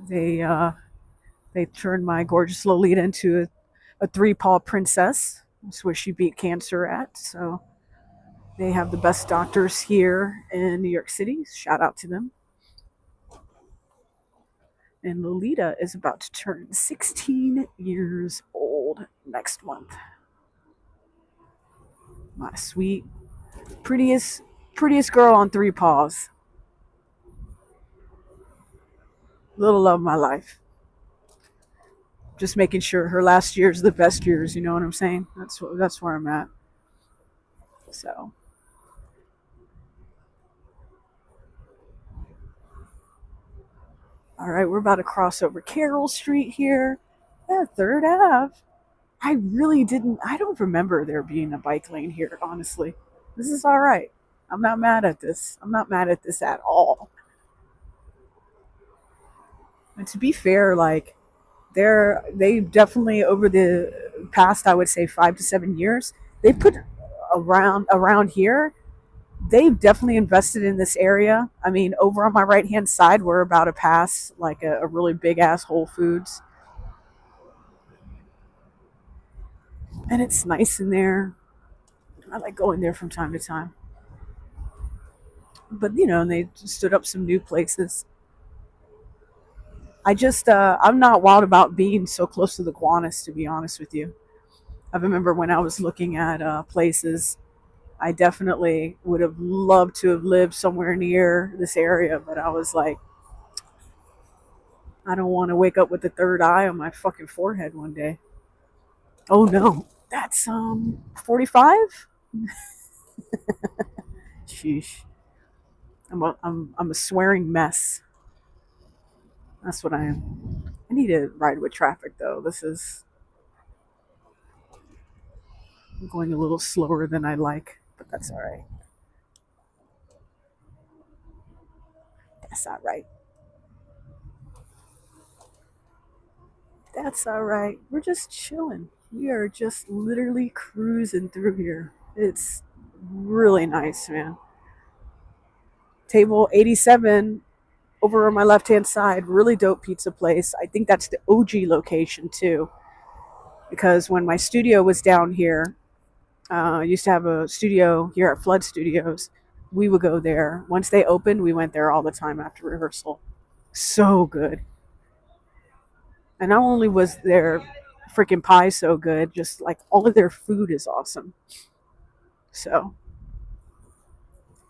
Speaker 1: They they turned my gorgeous Lolita into a three paw princess. That's where she beat cancer at. So they have the best doctors here in New York City. Shout out to them. And Lolita is about to turn 16 years old next month. My sweet, prettiest girl on three paws. Little love of my life. Just making sure her last year's the best years. You know what I'm saying? That's where I'm at. So, all right, we're about to cross over Carroll Street here. Yeah, Third Ave. I really didn't. I don't remember there being a bike lane here. Honestly, this is all right. I'm not mad at this. I'm not mad at this at all. And to be fair, like they definitely over the past, I would say 5 to 7 years, they put around here. They've definitely invested in this area. I mean, over on my right hand side, we're about to pass like a really big ass Whole Foods, and it's nice in there. I like going there from time to time. But they stood up some new places. I'm not wild about being so close to the Kiwanis, to be honest with you. I remember when I was looking at places, I definitely would have loved to have lived somewhere near this area, but I was like, I don't want to wake up with the third eye on my fucking forehead one day. Oh no, that's 45. Sheesh. I'm a swearing mess. That's what I am. I need to ride with traffic though. This is going a little slower than I like, but that's all right. That's all right. That's all right. We're just chilling. We are just literally cruising through here. It's really nice, man. Table 87 over on my left hand side, really dope pizza place. I think that's the OG location too, because when my studio was down here, I used to have a studio here at Flood Studios. We would go there. Once they opened, we went there all the time after rehearsal. So good. And not only was their freaking pie so good, just like all of their food is awesome. So,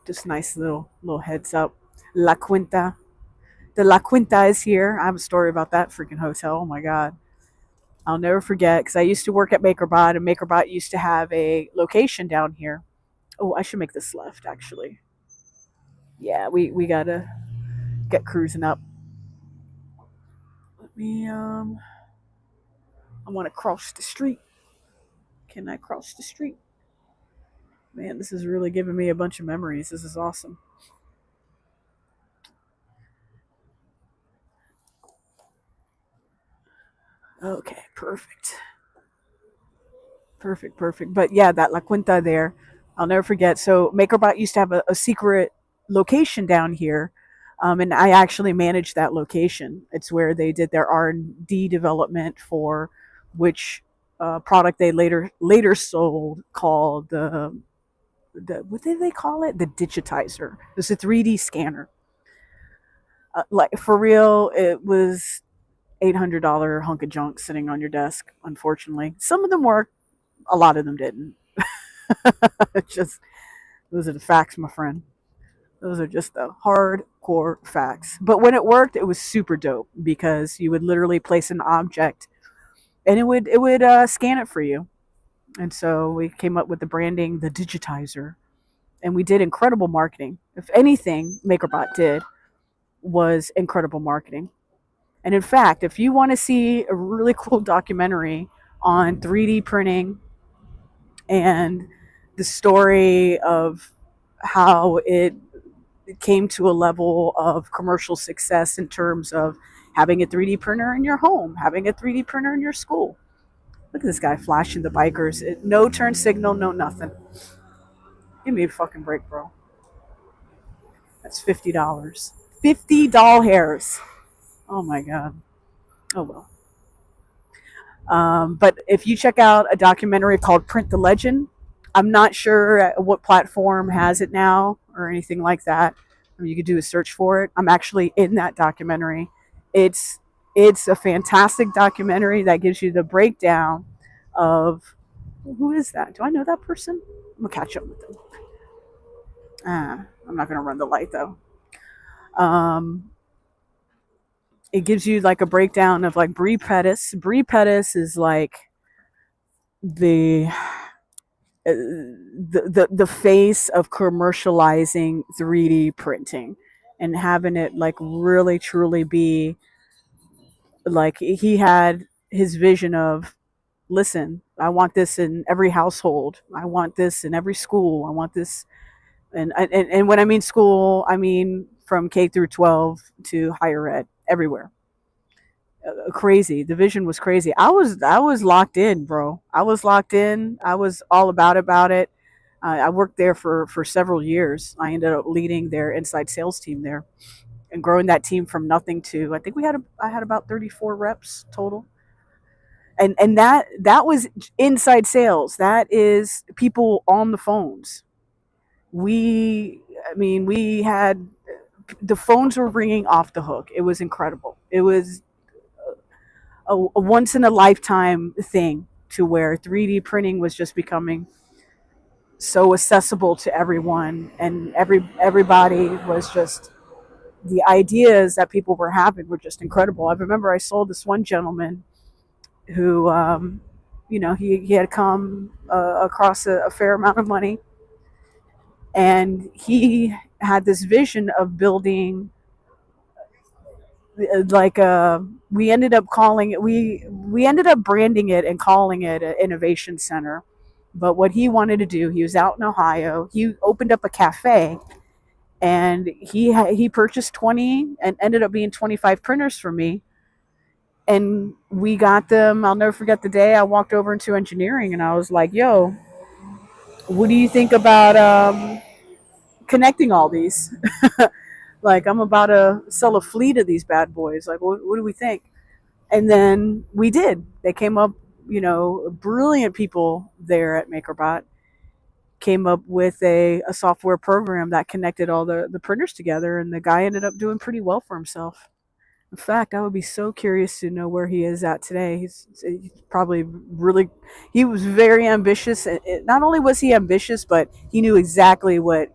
Speaker 1: just nice little heads up. La Quinta. The La Quinta is here. I have a story about that freaking hotel. Oh my god. I'll never forget because I used to work at MakerBot, and MakerBot used to have a location down here. Oh, I should make this left actually. Yeah, we gotta get cruising up. Let me I wanna cross the street. Can I cross the street? Man, this is really giving me a bunch of memories. This is awesome. Okay, perfect. Perfect, perfect. But yeah, that La Quinta there, I'll never forget. So MakerBot used to have a secret location down here, and I actually managed that location. It's where they did their R&D development for which product they later sold called the what did they call it? The digitizer. It's a 3D scanner. Like for real, it was $800 hunk of junk sitting on your desk. Unfortunately, some of them worked, a lot of them didn't. It's just those are the facts, my friend. Those are just the hardcore facts. But when it worked, it was super dope because you would literally place an object and it would scan it for you. And so we came up with the branding, the digitizer, and we did incredible marketing. If anything, MakerBot did was incredible marketing. And in fact, if you want to see a really cool documentary on 3D printing and the story of how it came to a level of commercial success in terms of having a 3D printer in your home, having a 3D printer in your school. Look at this guy flashing the bikers. No turn signal, no nothing. Give me a fucking break, bro. That's $50. 50 doll hairs. Oh my god. Oh well. But if you check out a documentary called Print the Legend, I'm not sure what platform has it now or anything like that. I mean, you could do a search for it. I'm actually in that documentary. It's it's a fantastic documentary that gives you the breakdown of who is that? Do I know that person? I'm gonna catch up with them. I'm not gonna run the light though. Um, it gives you like a breakdown of like Brie Pettis. Brie Pettis is like the the face of commercializing 3D printing and having it like really truly be like he had his vision of, listen, I want this in every household. I want this in every school. I want this and when I mean school, I mean from K through 12 to higher ed everywhere. Crazy. The vision was crazy. I was locked in, bro. I was locked in. I was all about it. I worked there for several years. I ended up leading their inside sales team there and growing that team from nothing to, I think I had about 34 reps total. And that was inside sales. That is people on the phones. We I mean, we had the phones were ringing off the hook. It was incredible. It was a once in a lifetime thing to where 3D printing was just becoming so accessible to everyone, and everybody was just, the ideas that people were having were just incredible. I remember I sold this one gentleman who he had come across a fair amount of money, and he had this vision of building like we ended up calling it, we ended up branding it and calling it an innovation center. But what he wanted to do, he was out in Ohio, he opened up a cafe, and he purchased 20 and ended up being 25 printers for me. And we got them. I'll never forget the day I walked over into engineering and I was like, yo, what do you think about connecting all these? Like, I'm about to sell a fleet of these bad boys. Like, what do we think? And then we did. They came up, brilliant people there at MakerBot came up with a software program that connected all the printers together, and the guy ended up doing pretty well for himself. In fact, I would be so curious to know where he is at today. He's probably really, he was very ambitious. Not only was he ambitious, but he knew exactly what,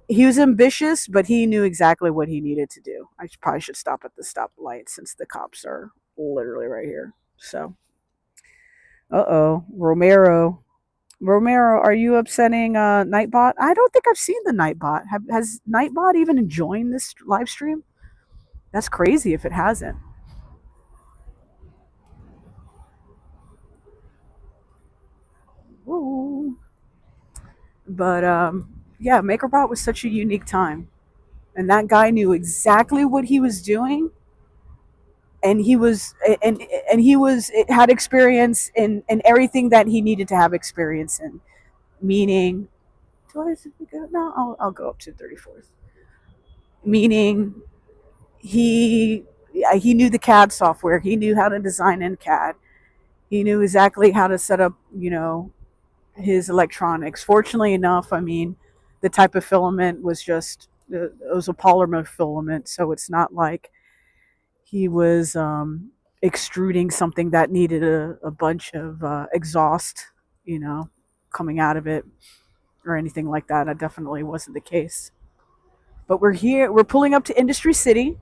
Speaker 1: he was ambitious, but he knew exactly what he needed to do. I probably should stop at the stoplight since the cops are literally right here. So, Romero. Romero, are you upsetting Nightbot? I don't think I've seen the Nightbot. Has Nightbot even joined this live stream? That's crazy if it hasn't. Woo. But yeah, MakerBot was such a unique time, and that guy knew exactly what he was doing, and he was it had experience in everything that he needed to have experience in. Meaning, do I go? No, I'll go up to 34th. Meaning, he he knew the CAD software. He knew how to design in CAD. He knew exactly how to set up, his electronics. Fortunately enough, I mean, the type of filament was just it was a polymer filament, so it's not like he was extruding something that needed a bunch of exhaust, you know, coming out of it. or anything like that. That definitely wasn't the case. But we're here. We're pulling up to Industry City.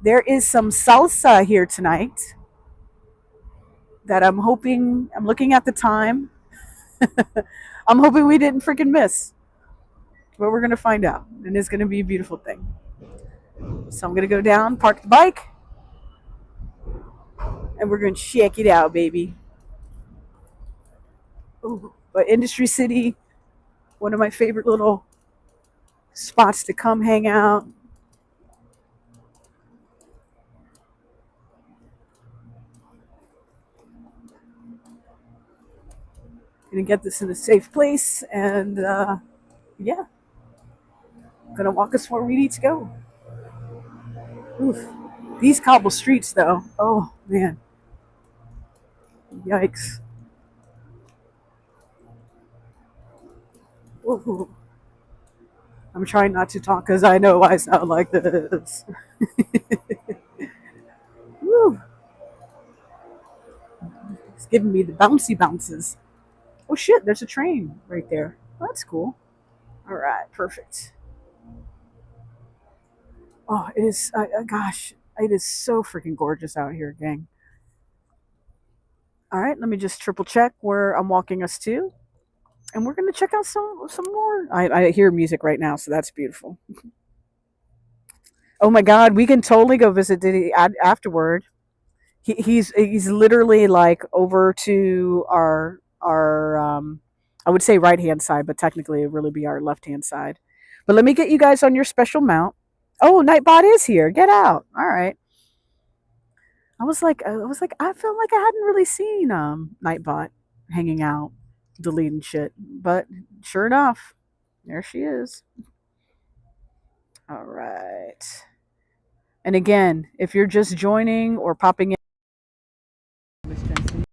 Speaker 1: There is some salsa here tonight that I'm hoping. I'm looking at the time. I'm hoping we didn't freaking miss. But we're gonna find out, and it's gonna be a beautiful thing. So I'm gonna go down, park the bike, and we're gonna check it out, baby. Ooh, but Industry City, one of my favorite little spots to come hang out. Gonna get this in a safe place, and yeah, gonna walk us where we need to go. Oof. These cobble streets, though. Oh man, yikes. Ooh. I'm trying not to talk because I know I sound like this. Woo. It's giving me the bouncy bounces. Oh shit, there's a train right there. Oh, that's cool. All right, perfect. Oh, it is, gosh, it is so freaking gorgeous out here, gang. All right, let me just triple check where I'm walking us to. And we're going to check out some more. I hear music right now, so that's beautiful. Oh my God, we can totally go visit Diddy afterward. He's literally like over to our I would say right hand side, but technically it really be our left hand side. But let me get you guys on your special mount. Oh, Nightbot is here. Get out. All right. I felt like I hadn't really seen Nightbot hanging out, deleting shit. But sure enough, there she is. All right. And again, if you're just joining or popping in, Miss Jensen,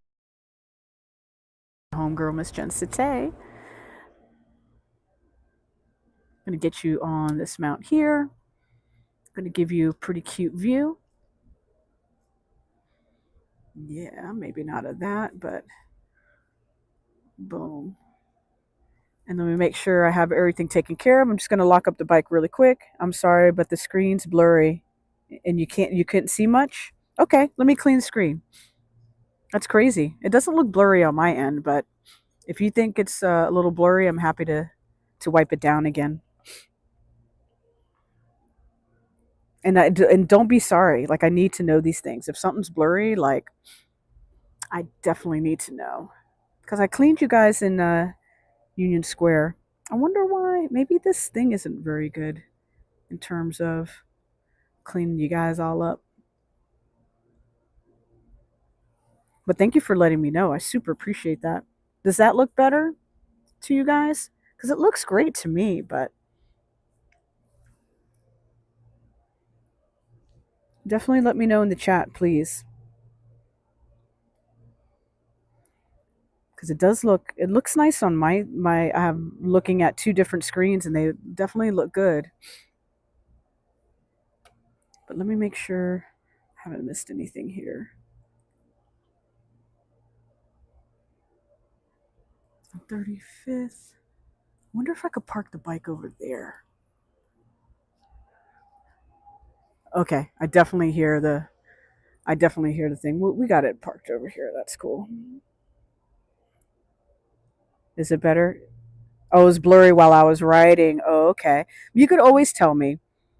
Speaker 1: homegirl Miss Jensen today. I'm gonna get you on this mount here. I'm gonna give you a pretty cute view. Yeah, maybe not of that, but boom. And let me make sure I have everything taken care of. I'm just gonna lock up the bike really quick. I'm sorry, but the screen's blurry and you couldn't see much. Okay, let me clean the screen. That's crazy. It doesn't look blurry on my end, but if you think it's a little blurry, I'm happy to wipe it down again. And don't be sorry. Like I need to know these things. If something's blurry, like I definitely need to know because I cleaned you guys in Union Square. I wonder why. Maybe this thing isn't very good in terms of cleaning you guys all up. But thank you for letting me know. I super appreciate that. Does that look better to you guys? Because it looks great to me, but definitely let me know in the chat, please. Because it looks nice on my. I'm looking at two different screens and they definitely look good. But let me make sure I haven't missed anything here. 35th. I wonder if I could park the bike over there. Okay, I definitely hear the thing. We got it parked over here. That's cool. Is it better? Oh, it was blurry while I was writing. Oh, okay. You could always tell me.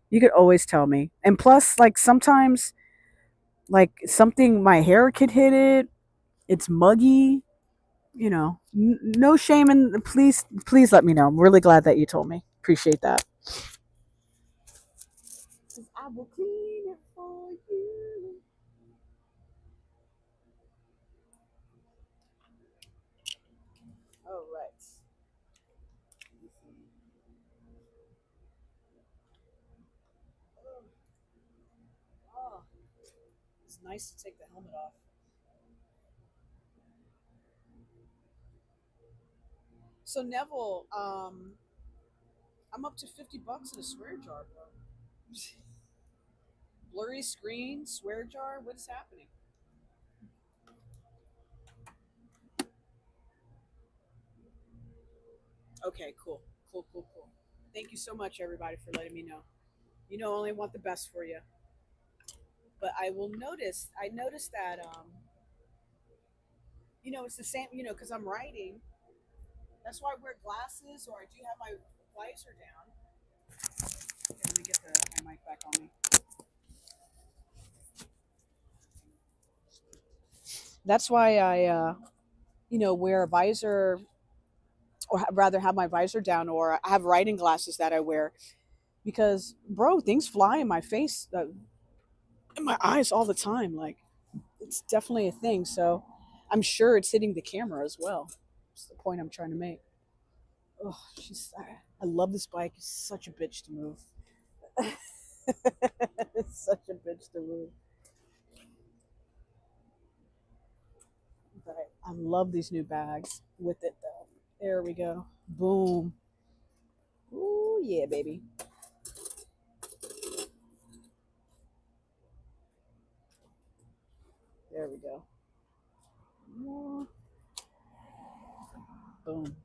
Speaker 1: You could always tell me. And plus, like sometimes, like something, my hair could hit it. It's muggy. You know, no shame. And please let me know. I'm really glad that you told me. Appreciate that. I will clean it for you. All right. Oh, it's nice to take the helmet off. So Neville, I'm up to $50 in a swear jar, bro. Blurry screen, swear jar. What is happening? Okay, cool. Cool, cool, cool. Thank you so much, everybody, for letting me know. You know, I only want the best for you. But I noticed that, it's the same, because I'm writing. That's why I wear glasses, or I do have my visor down. Okay, let me get my mic back on me. That's why I, wear a visor, or rather have my visor down, or I have writing glasses that I wear because, bro, things fly in my face, in my eyes all the time. Like, it's definitely a thing. So I'm sure it's hitting the camera as well. That's the point I'm trying to make. Oh, I love this bike. It's such a bitch to move. It's such a bitch to move. But I love these new bags with it though. There we go. Boom. Ooh, yeah, baby. There we go. Boom.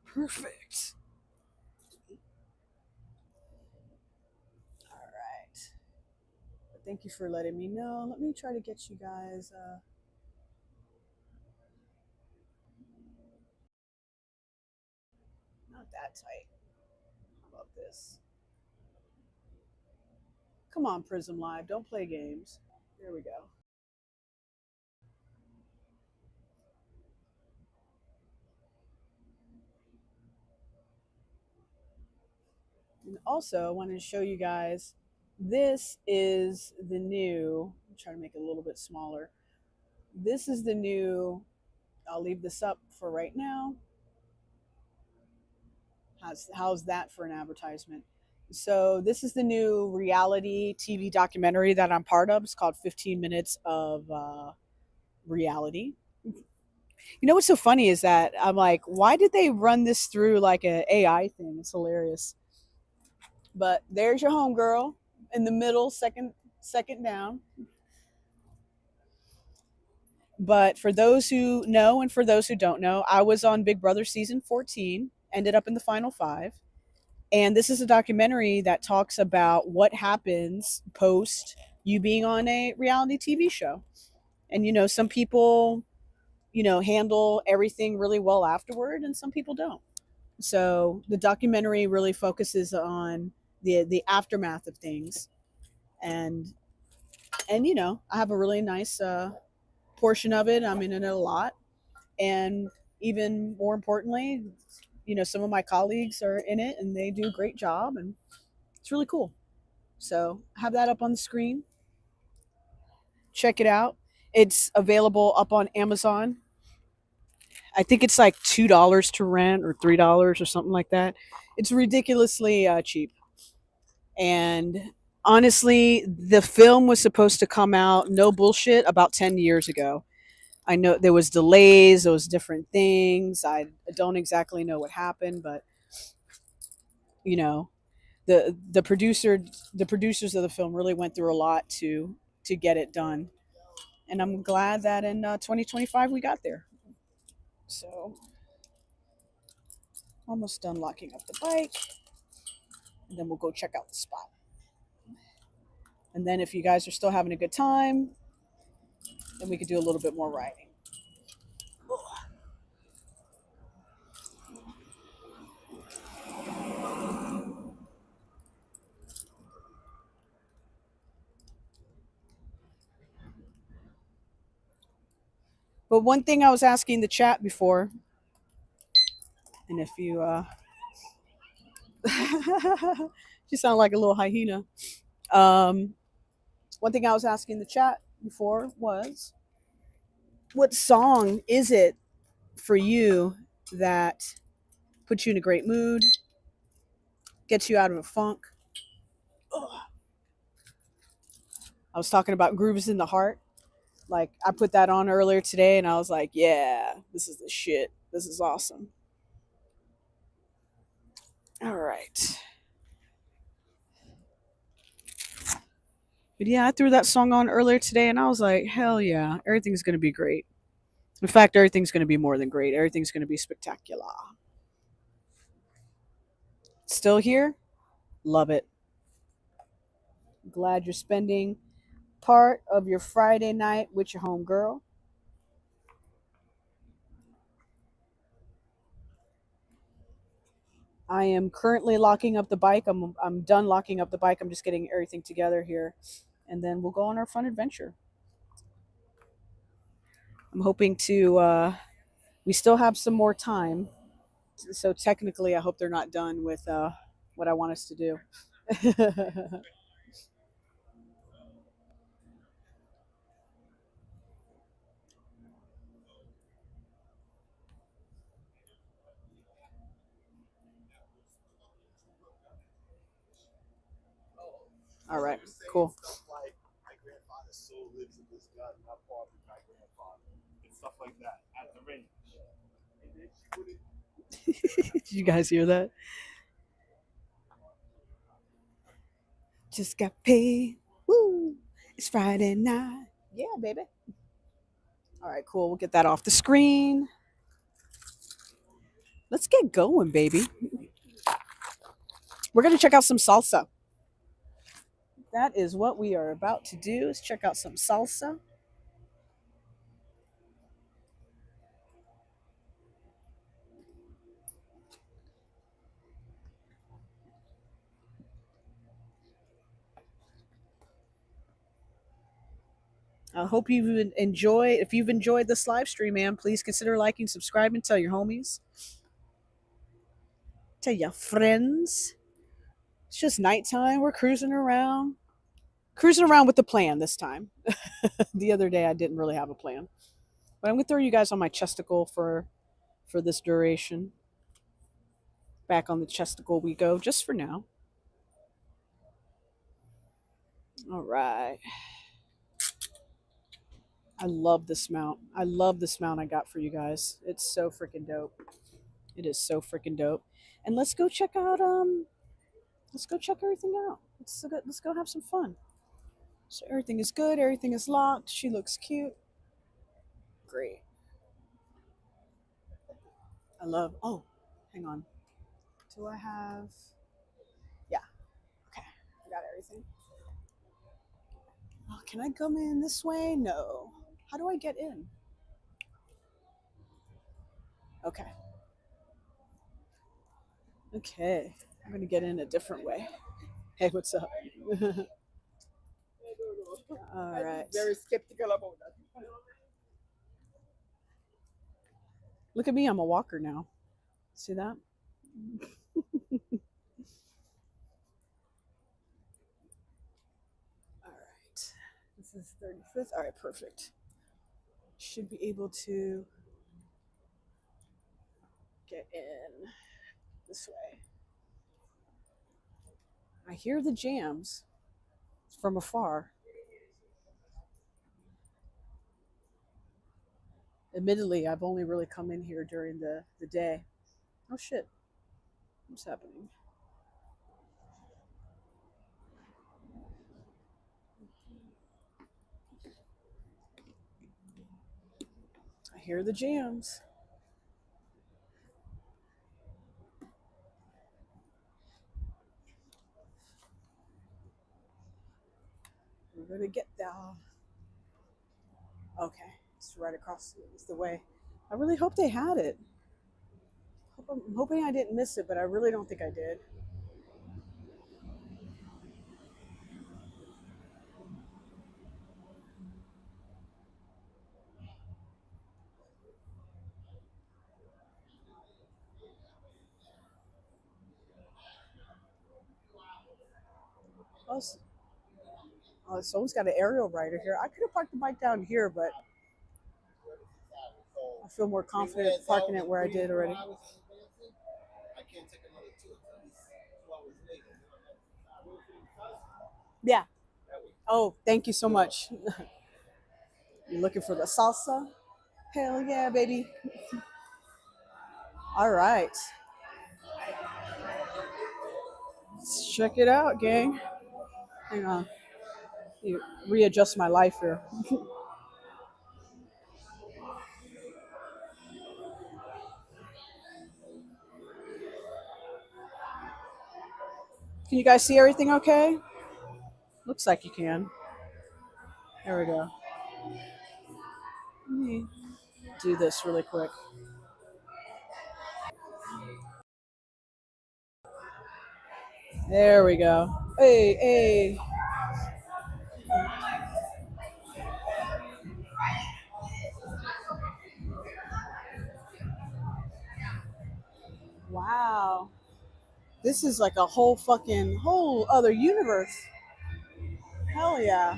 Speaker 1: Perfect. All right. Thank you for letting me know. Let me try to get you guys not that tight. How about this? Come on, Prism Live. Don't play games. There we go. And also, I wanted to show you guys this is the new, I'm trying to make it a little bit smaller. This is the new, I'll leave this up for right now. How's that for an advertisement? So, this is the new reality TV documentary that I'm part of. It's called 15 Minutes of Reality. You know what's so funny is that I'm like, why did they run this through like a AI thing? It's hilarious. But there's your homegirl in the middle, second down. But for those who know and for those who don't know, I was on Big Brother season 14, ended up in the final five. And this is a documentary that talks about what happens post you being on a reality TV show. And, some people, handle everything really well afterward, and some people don't. So the documentary really focuses on the aftermath of things. And, I have a really nice portion of it. I'm in it a lot. And even more importantly, some of my colleagues are in it and they do a great job, and it's really cool. So I have that up on the screen. Check it out. It's available up on Amazon. I think it's like $2 to rent or $3 or something like that. It's ridiculously cheap. And honestly, the film was supposed to come out, no bullshit, about 10 years ago. I know there was delays, there was different things. I don't exactly know what happened, but you know, the producers of the film really went through a lot to get it done. And I'm glad that in 2025 we got there. So, almost done locking up the bike, and then we'll go check out the spot. And then if you guys are still having a good time, then we could do a little bit more riding. But one thing I was asking the chat before, and if you you sound like a little hyena. Um, One thing I was asking the chat before was, what song is it for you that puts you in a great mood, gets you out of a funk? Ugh. I was talking about Grooves in the Heart. Like, I put that on earlier today and I was like, yeah, this is the shit. This is awesome. All right. But yeah, I threw that song on earlier today and I was like, hell yeah, everything's going to be great. In fact, everything's going to be more than great. Everything's going to be spectacular. Still here? Love it. Glad you're spending part of your Friday night with your home girl. I am currently locking up the bike. I'm done locking up the bike. I'm just getting everything together here, and then we'll go on our fun adventure. I'm hoping to. We still have some more time, so technically, I hope they're not done with what I want us to do. All right, cool.
Speaker 3: Stuff like my grandfather's soul lives in this gun, not part of my grandfather. And stuff like that at the range. And then she wouldn't.
Speaker 1: Did you guys hear that? Just got paid. Woo! It's Friday night. Yeah, baby. All right, cool. We'll get that off the screen. Let's get going, baby. We're going to check out some salsa. That is what we are about to do, is check out some salsa. I hope you enjoy. If you've enjoyed this live stream, man, please consider liking, subscribing, tell your homies, tell your friends. It's just nighttime. We're cruising around with the plan this time. The other day, I didn't really have a plan, but I'm gonna throw you guys on my chesticle for this duration. Back on the chesticle we go, just for now. All right. I love this mount. I love this mount I got for you guys. It's so freaking dope. It is so freaking dope. And let's go check everything out. Let's go have some fun. So everything is good, everything is locked. She looks cute. Great. I love oh, hang on. Do I have yeah, okay. I got everything. Oh, can I come in this way? No. How do I get in? Okay. Okay. I'm gonna get in a different way. Hey, what's up? All right.
Speaker 2: Very skeptical about that.
Speaker 1: Look at me, I'm a walker now. See that? All right. This is 35th. All right, perfect. Should be able to get in this way. I hear the jams from afar. Admittedly, I've only really come in here during the day. Oh shit. What's happening? I hear the jams. We're gonna get down. Okay, it's right across. It's the way. I really hope they had it. I'm hoping I didn't miss it, but I really don't think I did. Oh, oh, someone's got an aerial rider here. I could have parked the bike down here, but I feel more confident parking it where I did already.
Speaker 3: I can't take another 2 hours later.
Speaker 1: Yeah. Oh, thank you so much. You looking for the salsa? Hell yeah, baby. All right. Let's check it out, gang. Hang on. You readjust my life here. Can you guys see everything okay? Looks like you can. There we go. Let me do this really quick. There we go. Hey, hey. Wow. This is like a whole other universe. Hell yeah.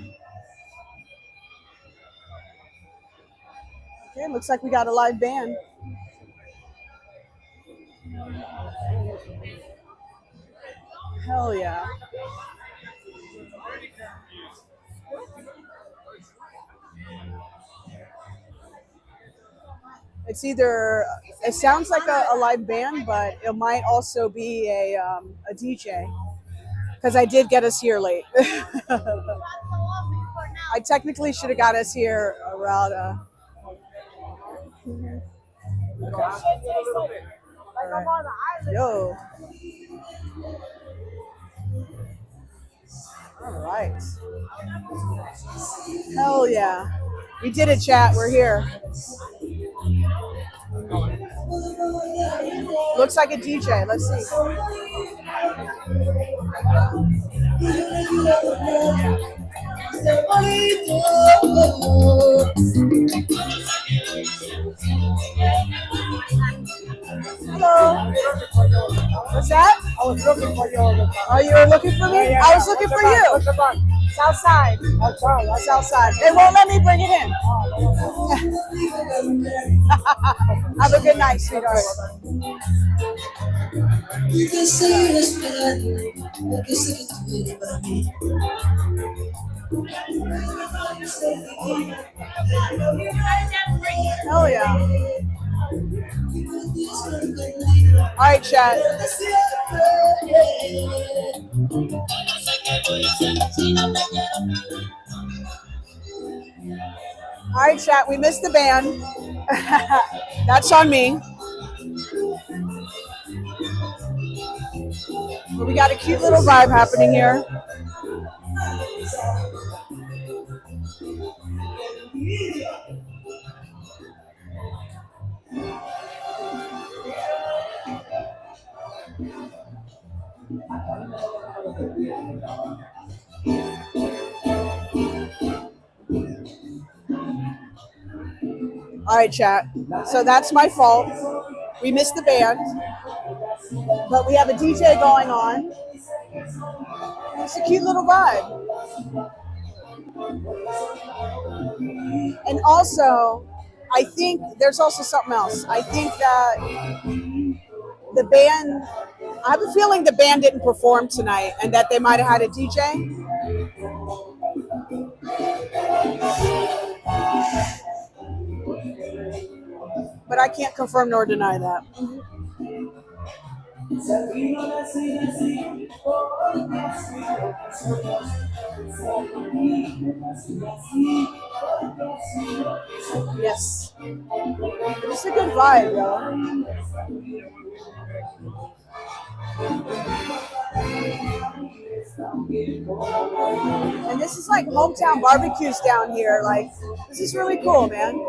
Speaker 1: Okay, looks like we got a live band. Hell yeah. It's either, it sounds like a live band, but it might also be a DJ. Because I did get us here late. I technically should have got us here around. Yo. All right. Hell yeah. We did it, chat. We're here. Looks like a DJ. Let's see. Hello. What's that?
Speaker 2: I was looking for you all the time.
Speaker 1: Oh, you were looking for me?
Speaker 2: Yeah, yeah,
Speaker 1: I was
Speaker 2: yeah.
Speaker 1: looking for
Speaker 2: What's the
Speaker 1: you.
Speaker 2: bug?
Speaker 1: Southside.
Speaker 2: That's all. That's all.
Speaker 1: Southside. They won't let me bring it in. Have a good night, sweetheart. Hell yeah. All right, chat. All right, chat. We missed the band. That's on me. But we got a cute little vibe happening here. All right, chat. So that's my fault. We missed the band, but we have a DJ going on. It's a cute little vibe. And also, I think there's also something else. I think that the band, I have a feeling the band didn't perform tonight and that they might have had a DJ. But I can't confirm nor deny that. Yes. It's a good vibe, yo. And this is like hometown barbecues down here. Like, this is really cool, man.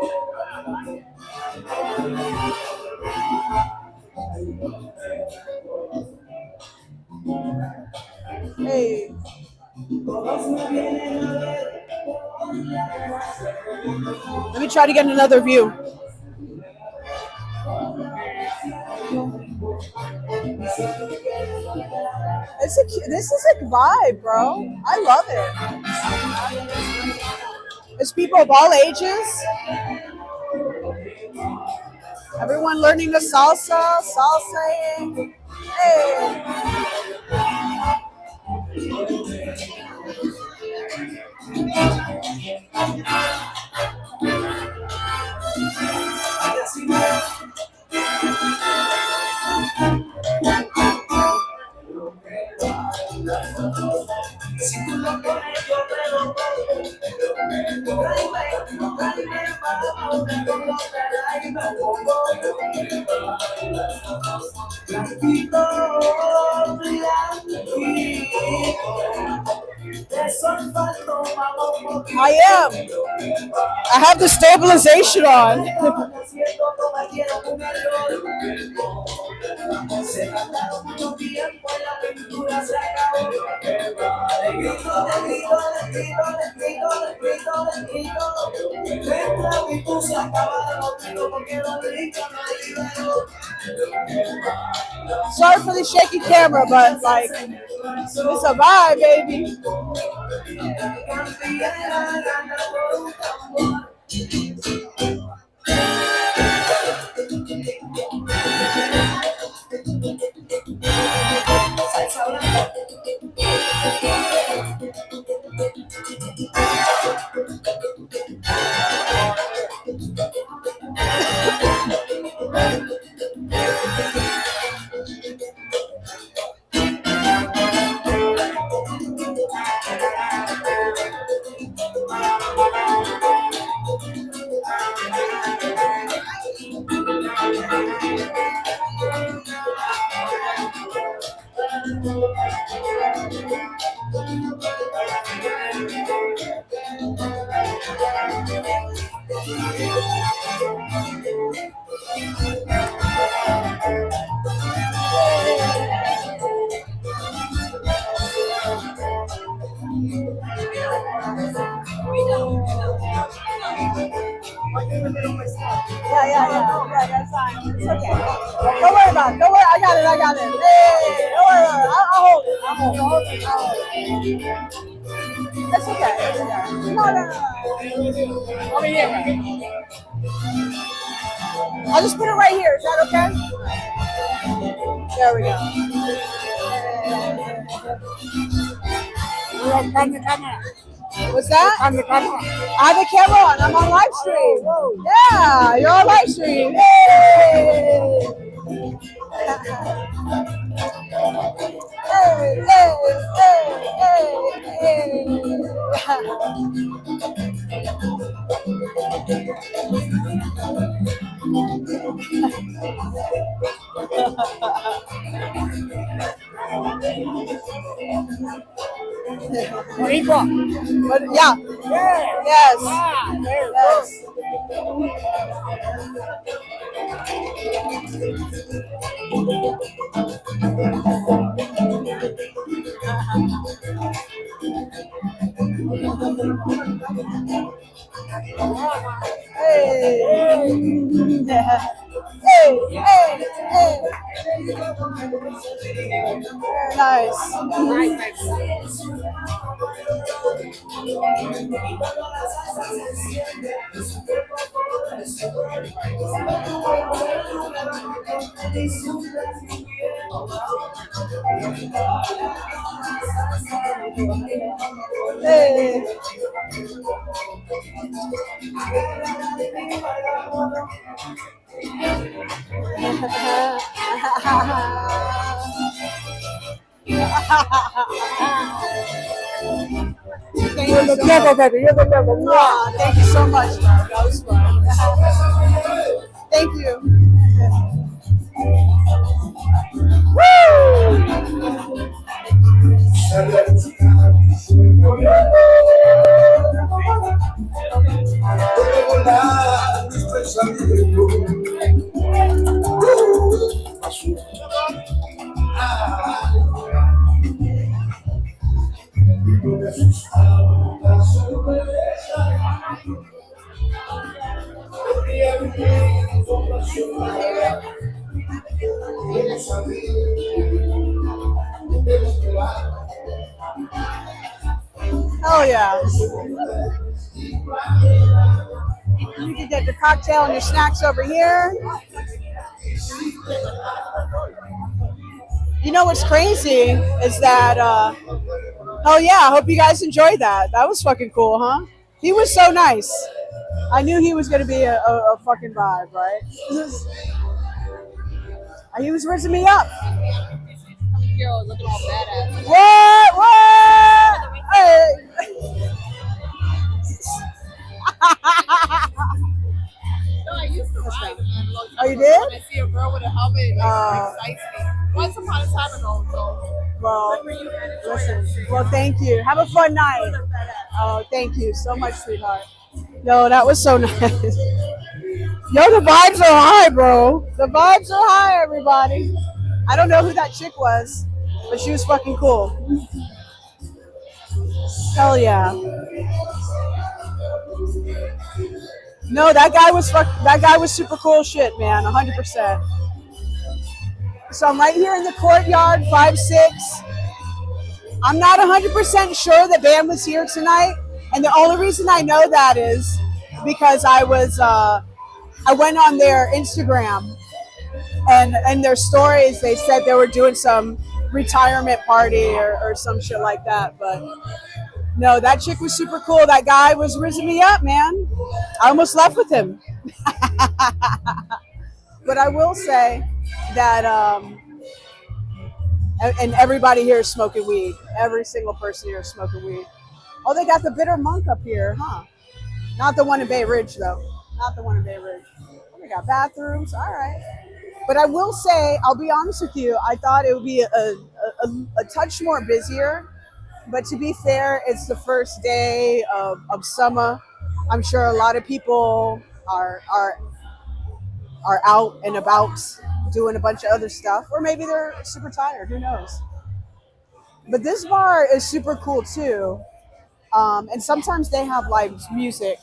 Speaker 1: Hey. Let me try to get another view. This is a vibe, bro. I love it. It's people of all ages. Everyone learning the salsa. Hey. I am. I have the stabilization on. Sorry for the shaky camera, but like, it's a vibe, baby. Yeah, that's fine. It's okay. Don't worry about it. Don't worry. I got it. Hey, don't worry about it. I'll hold it. It's okay. No. Over here. I'll just put it right here. Is that okay? There we go. What's that? I have a camera on. I'm on live stream. Yeah, you're on live stream. Rico. But yeah. Yes. Yes. Nice. Hey. You're the devil, baby. You're the devil. Wow, thank you so much. That was fun. Thank you. Oh yeah. You can get the cocktail and your snacks over here. You know what's crazy is that, oh yeah, I hope you guys enjoyed that. That was fucking cool, huh? He was so nice. I knew he was going to be a fucking vibe, right? He was rizzing me up.
Speaker 4: Girl, looking all badass.
Speaker 1: What? Hey.
Speaker 4: No, I used to ride.
Speaker 1: Oh, you did?
Speaker 4: When I see a girl with a helmet, it excites me. Once upon a time ago, so.
Speaker 1: Well, listen. Well, thank you. Have a fun night. Oh, thank you so much, sweetheart. Yo, that was so nice. Yo, the vibes are high, bro. The vibes are high, everybody. I don't know who that chick was, but she was fucking cool. Hell yeah. No, that guy was super cool shit, man. 100%. So I'm right here in the courtyard, 5-6. I'm not 100% sure the band was here tonight, and the only reason I know that is because I went on their Instagram, and in their stories they said they were doing some retirement party or some shit like that. But no, that chick was super cool. That guy was rizzing me up, man. I almost left with him. But I will say that, and everybody here is smoking weed. Every single person here is smoking weed. Oh, they got the Bitter Monk up here, huh? Not the one in Bay Ridge, though. Not the one in Bay Ridge. Oh, they got bathrooms. All right. But I will say, I'll be honest with you, I thought it would be a touch more busier. But to be fair, it's the first day of summer. I'm sure a lot of people are out and about doing a bunch of other stuff, or maybe they're super tired. Who knows? But this bar is super cool too, and sometimes they have live music,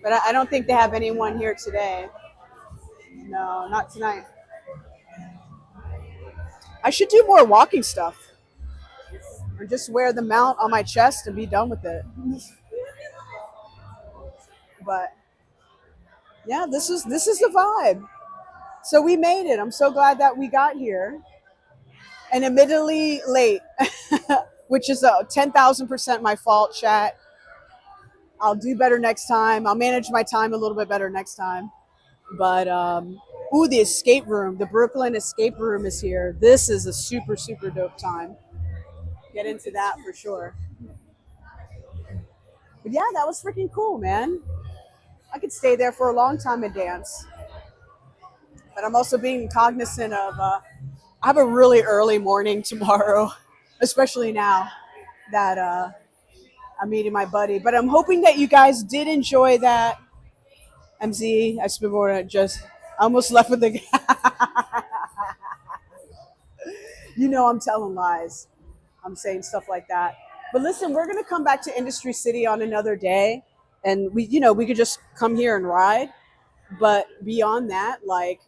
Speaker 1: but I don't think they have anyone here today. No, not tonight. I should do more walking stuff, or just wear the mount on my chest and be done with it. But yeah, this is the vibe. So we made it. I'm so glad that we got here, and admittedly late, which is 10,000% my fault, chat. I'll do better next time. I'll manage my time a little bit better next time. But ooh, the escape room, the Brooklyn escape room is here. This is a super super dope time. Get into that for sure. But yeah, that was freaking cool, man. I could stay there for a long time and dance. But I'm also being cognizant of. I have a really early morning tomorrow, especially now that I'm meeting my buddy. But I'm hoping that you guys did enjoy that. MZ, I spent more than just. I almost left with the. You know, I'm telling lies. I'm saying stuff like that. But listen, we're gonna come back to Industry City on another day, and we could just come here and ride. But beyond that, like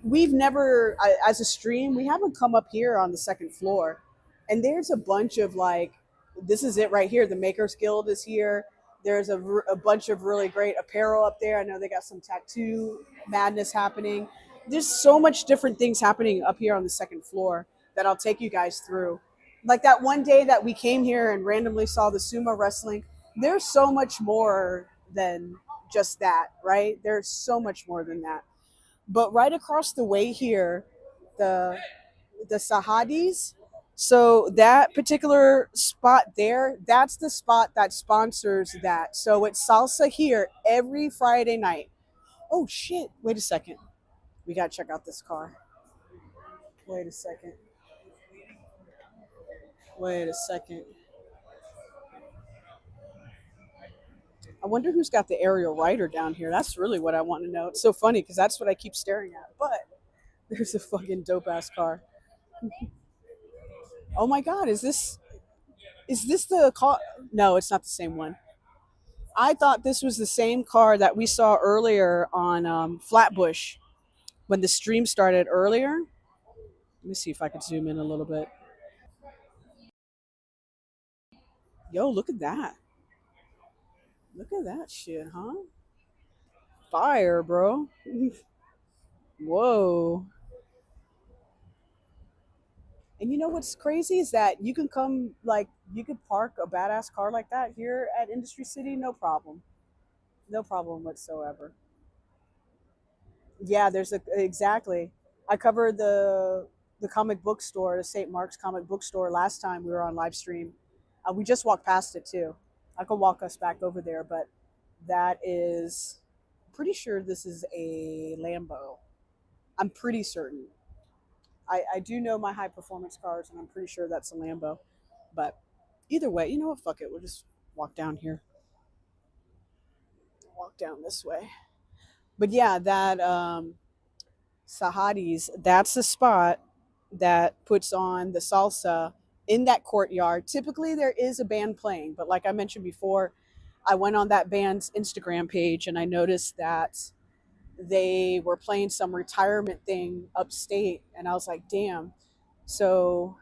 Speaker 1: we've never, as a stream, we haven't come up here on the second floor, and there's a bunch of like, this is it right here. The Makers Guild is here. There's a bunch of really great apparel up there. I know they got some tattoo madness happening. There's so much different things happening up here on the second floor that I'll take you guys through. Like that one day that we came here and randomly saw the sumo wrestling. There's so much more than just that, right? There's so much more than that. But right across the way here, the Sahadis. So that particular spot there, that's the spot that sponsors that. So it's salsa here every Friday night. Oh shit! Wait a second. We gotta check out this car. Wait a second. Wait a second. I wonder who's got the aerial rider down here. That's really what I want to know. It's so funny because that's what I keep staring at. But there's a fucking dope ass car. Oh my god, is this the car? No, it's not the same one. I thought this was the same car that we saw earlier on Flatbush when the stream started earlier. Let me see if I can zoom in a little bit. Yo, look at that. Look at that shit, huh? Fire, bro. Whoa. And you know what's crazy is that you can come, like, you could park a badass car like that here at Industry City, no problem. No problem whatsoever. Yeah, exactly. I covered the comic book store, the St. Mark's comic book store last time we were on live stream. We just walked past it too. I could walk us back over there, but that is pretty sure this is a Lambo. I'm pretty certain. I do know my high performance cars, and I'm pretty sure that's a Lambo. But either way, you know what? Fuck it. We'll just walk down here. Walk down this way. But yeah, that Sahadi's, that's the spot that puts on the salsa in that courtyard. Typically, there is a band playing, but like I mentioned before, I went on that band's Instagram page and I noticed that they were playing some retirement thing upstate, and I was like, damn. So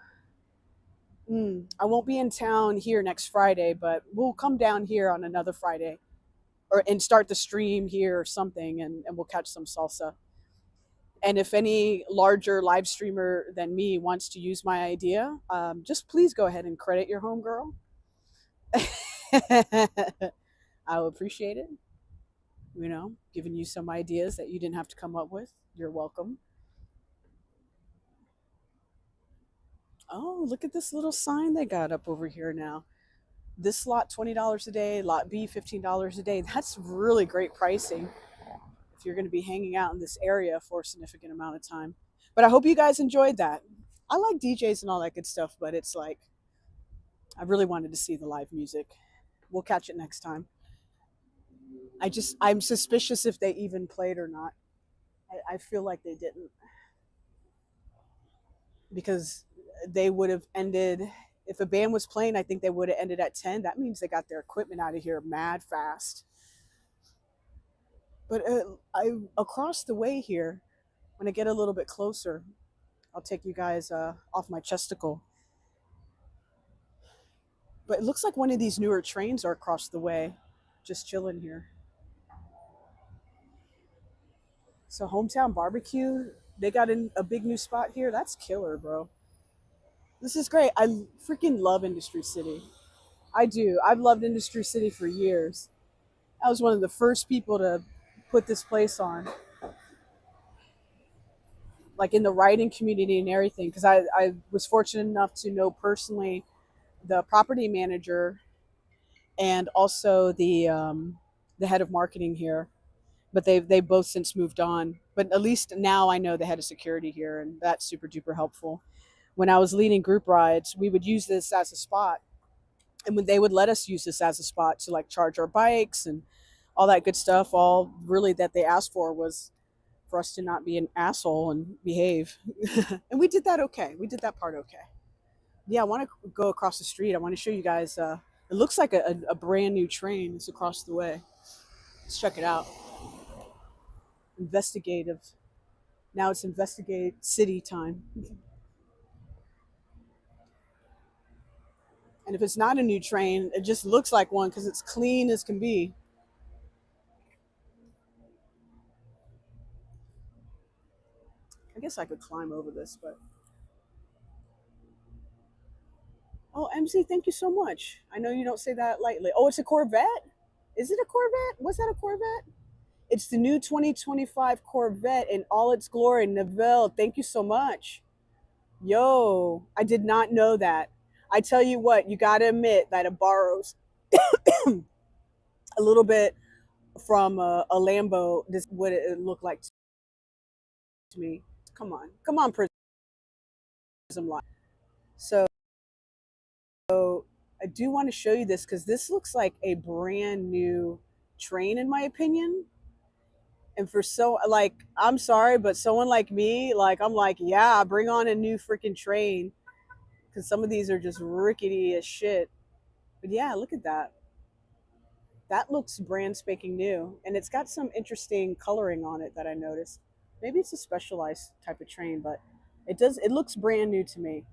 Speaker 1: I won't be in town here next Friday, but we'll come down here on another Friday or and start the stream here or something, and we'll catch some salsa. And if any larger live streamer than me wants to use my idea, just please go ahead and credit your homegirl. I will appreciate it. You know, giving you some ideas that you didn't have to come up with. You're welcome. Oh, look at this little sign they got up over here now. This lot $20 a day, lot B $15 a day. That's really great pricing if you're going to be hanging out in this area for a significant amount of time. But I hope you guys enjoyed that. I like DJs and all that good stuff, but it's like I really wanted to see the live music. We'll catch it next time. I'm suspicious if they even played or not. I feel like they didn't, because they would have ended, if a band was playing, I think they would have ended at 10. That means they got their equipment out of here mad fast. But across the way here, when I get a little bit closer, I'll take you guys off my chesticle. But it looks like one of these newer trains are across the way, just chilling here. So Hometown Barbecue, they got in a big new spot here. That's killer, bro. This is great. I freaking love Industry City. I do. I've loved Industry City for years. I was one of the first people to put this place on, like in the writing community and everything, because I was fortunate enough to know personally the property manager and also the head of marketing here. But they both since moved on. But at least now I know the head of security here, and that's super duper helpful. When I was leading group rides, we would use this as a spot, and when they would let us use this as a spot to like charge our bikes and all that good stuff. All really that they asked for was for us to not be an asshole and behave, and we did that okay. We did that part okay. Yeah, I want to go across the street. I want to show you guys. It looks like a brand new train. It's across the way. Let's check it out. Investigative. Now it's investigate city time. And if it's not a new train, it just looks like one because it's clean as can be. I guess I could climb over this, but oh, MC, thank you so much. I know you don't say that lightly. Oh, it's a Corvette? Is it a Corvette? Was that a Corvette? It's the new 2025 Corvette in all its glory. Neville, thank you so much. Yo, I did not know that. I tell you what, you got to admit that it borrows a little bit from a Lambo. This what it looked like to me. Come on, Prism Light. So I do want to show you this because this looks like a brand new train in my opinion. And for so like, I'm sorry, but someone like me, like I'm like, yeah, bring on a new freaking train because some of these are just rickety as shit. But yeah, look at that. That looks brand spanking new, and it's got some interesting coloring on it that I noticed. Maybe it's a specialized type of train, but it does. It looks brand new to me,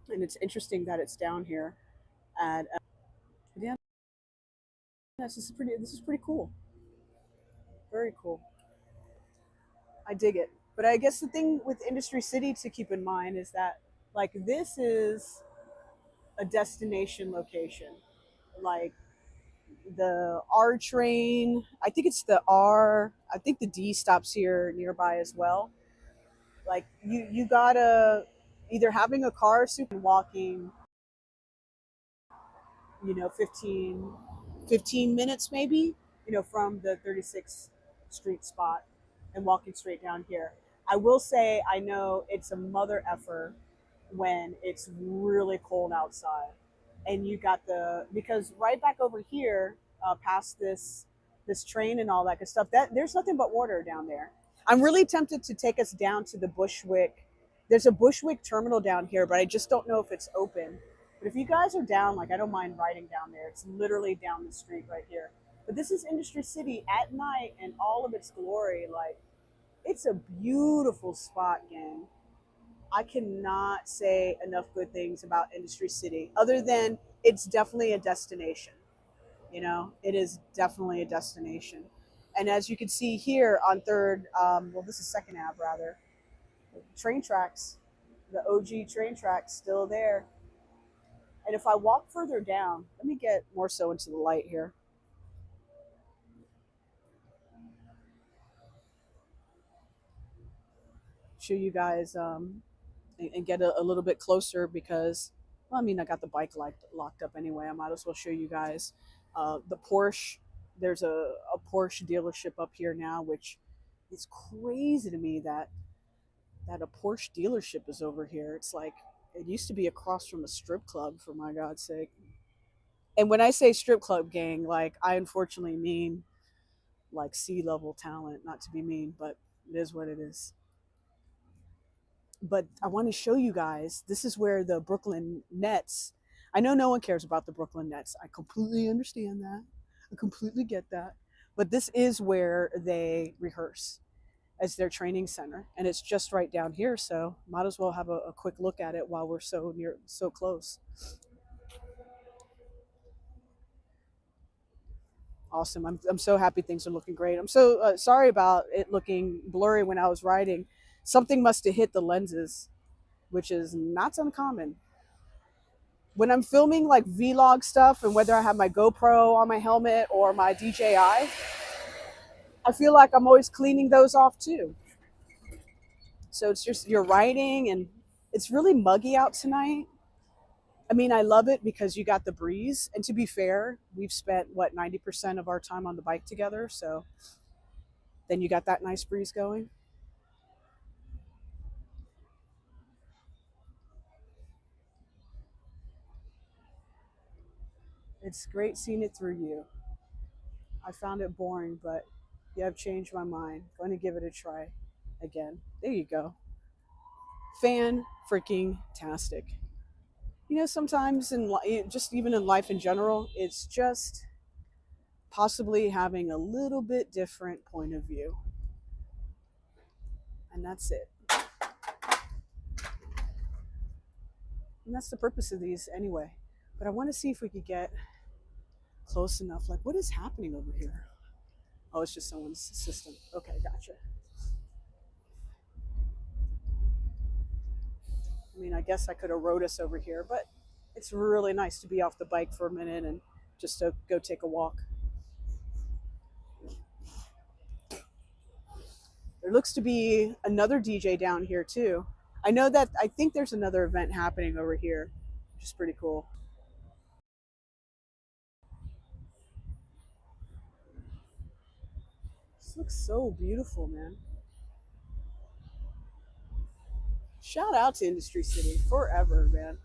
Speaker 1: and it's interesting that it's down here. At yeah, this is pretty. This is pretty cool. Very cool. I dig it. But I guess the thing with Industry City to keep in mind is that like this is a destination location. Like the R train, I think it's the R, I think the D stops here nearby as well. Like you gotta either having a car super walking, you know, 15 minutes maybe, you know, from the 36th Street spot and walking straight down here. I will say I know it's a mother effer when it's really cold outside, and you got the because right back over here, past this train and all that good stuff. That there's nothing but water down there. I'm really tempted to take us down to the Bushwick. There's a Bushwick terminal down here, but I just don't know if it's open. But if you guys are down, like I don't mind riding down there. It's literally down the street right here. But this is Industry City at night and all of its glory. Like it's a beautiful spot, gang. I cannot say enough good things about Industry City, other than it's definitely a destination. You know, it is definitely a destination. And as you can see here on third, well, this is second Ave rather, train tracks, the OG train tracks still there. And if I walk further down, let me get more so into the light here. Show you guys and get a little bit closer because, well, I mean, I got the bike locked up anyway. I might as well show you guys the Porsche. There's a Porsche dealership up here now, which is crazy to me that a Porsche dealership is over here. It's like it used to be across from a strip club, for my God's sake. And when I say strip club gang, like I unfortunately mean like C-level talent, not to be mean, but it is what it is. But I want to show you guys, this is where the Brooklyn Nets, I know no one cares about the Brooklyn Nets. I completely understand that. I completely get that. But this is where they rehearse as their training center. And it's just right down here. So might as well have a quick look at it while we're so near, so close. Awesome. I'm so happy things are looking great. I'm so sorry about it looking blurry when I was riding. Something must have hit the lenses, which is not uncommon. When I'm filming like vlog stuff and whether I have my GoPro on my helmet or my DJI, I feel like I'm always cleaning those off too. So it's just you're riding and it's really muggy out tonight. I mean, I love it because you got the breeze. And to be fair, we've spent what 90% of our time on the bike together. So then you got that nice breeze going. It's great seeing it through you. I found it boring, but you have changed my mind. Going to give it a try again. There you go. Fan freaking tastic. You know, sometimes just even in life in general, it's just possibly having a little bit different point of view. And that's it. And that's the purpose of these anyway. But I want to see if we could get close enough. Like, what is happening over here? Oh, it's just someone's system. Okay, gotcha. I mean, I guess I could have rode us over here, but it's really nice to be off the bike for a minute and just to go take a walk. There looks to be another DJ down here too. I think there's another event happening over here, which is pretty cool. This looks so beautiful, man. Shout out to Industry City forever, man.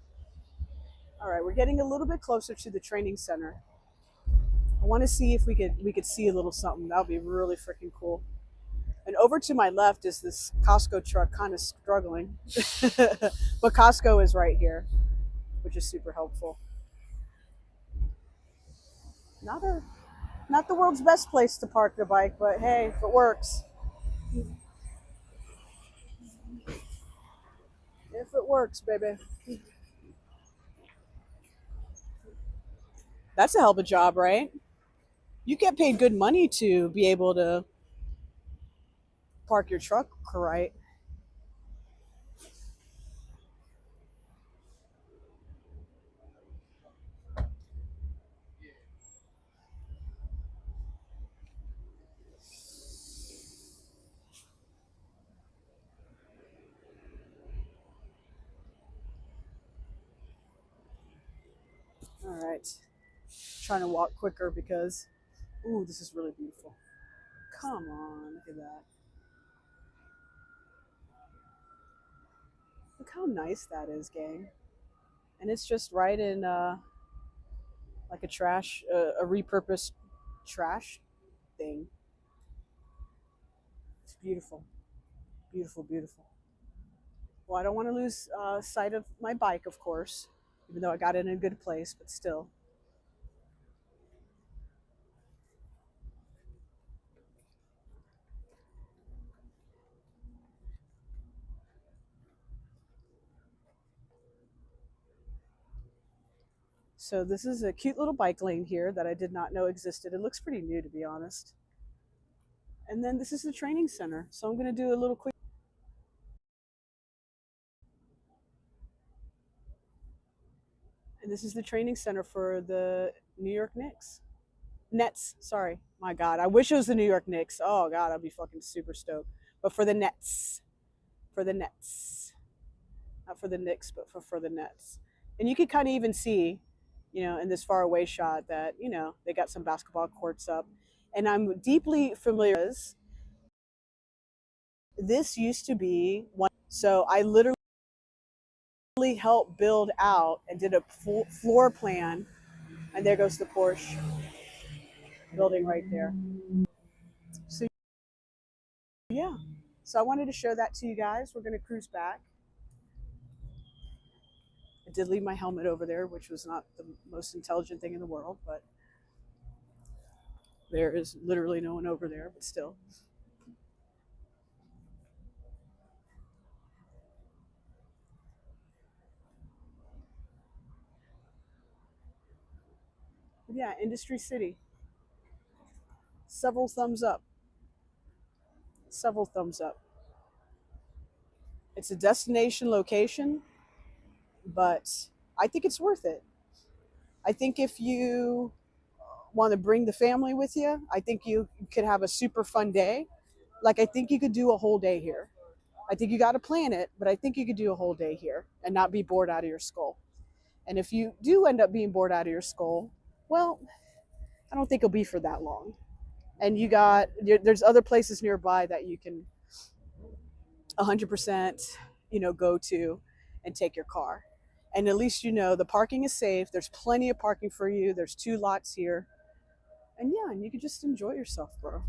Speaker 1: All right, we're getting a little bit closer to the training center. I want to see if we could see a little something. That would be really freaking cool. And over to my left is this Costco truck, kind of struggling, but Costco is right here, which is super helpful. Not a, not the world's best place to park the bike, but hey, if it works. If it works, baby. That's a hell of a job, right? You get paid good money to be able to park your truck right. All right. Trying to walk quicker because, ooh, this is really beautiful. Come on, look at that. Look how nice that is, gang. And it's just right in like a trash, a repurposed trash thing. It's beautiful, beautiful, beautiful. Well, I don't want to lose sight of my bike, of course, even though I got it in a good place, but still. So this is a cute little bike lane here that I did not know existed. It looks pretty new, to be honest. And then this is the training center. So I'm going to do a little quick. And this is the training center for the New York Knicks. Nets, sorry. My God, I wish it was the New York Knicks. Oh God, I'd be fucking super stoked. But for the Nets, for the Nets, not for the Knicks, but for the Nets. And you can kind of even see, in this far away shot that they got some basketball courts up, and I'm deeply familiar. This used to be one, so I literally helped build out and did a floor plan. And there goes the Porsche building right there. So yeah, so I wanted to show that to you guys. We're going to cruise back. I did leave my helmet over there, which was not the most intelligent thing in the world, but there is literally no one over there, but still. But yeah, Industry City. Several thumbs up. Several thumbs up. It's a destination location, but I think it's worth it. I think if you want to bring the family with you, I think you could have a super fun day. Like, I think you could do a whole day here. I think you got to plan it, but I think you could do a whole day here and not be bored out of your skull. And if you do end up being bored out of your skull, well, I don't think it'll be for that long. And there's other places nearby that you can 100%, go to and take your car. And at least the parking is safe. There's plenty of parking for you. There's 2 lots here. And yeah, and you can just enjoy yourself, bro,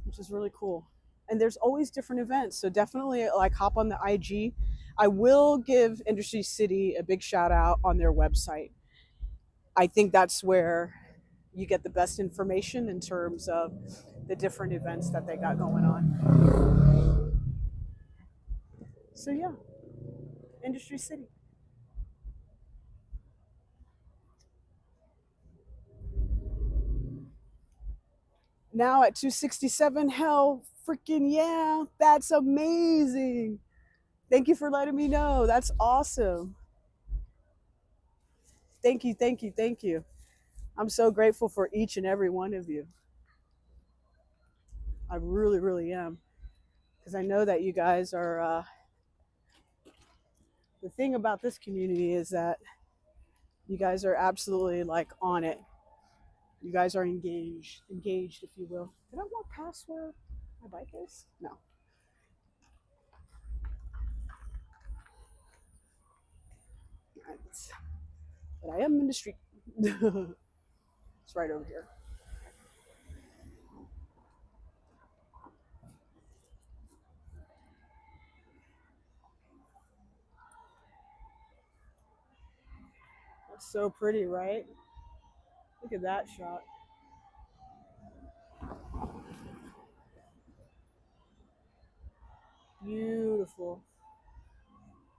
Speaker 1: which is really cool. And there's always different events. So definitely like hop on the IG. I will give Industry City a big shout out on their website. I think that's where you get the best information in terms of the different events that they got going on. So yeah, Industry City. Now at 267, hell freaking yeah, that's amazing. Thank you for letting me know. That's awesome. Thank you, thank you, thank you. I'm so grateful for each and every one of you. I really, really am. Because I know that you guys are, the thing about this community is that you guys are absolutely like on it. You guys are engaged, if you will. Did I walk past where my bike is? No. But I am in the street. It's right over here. That's so pretty, right? Look at that shot. Beautiful.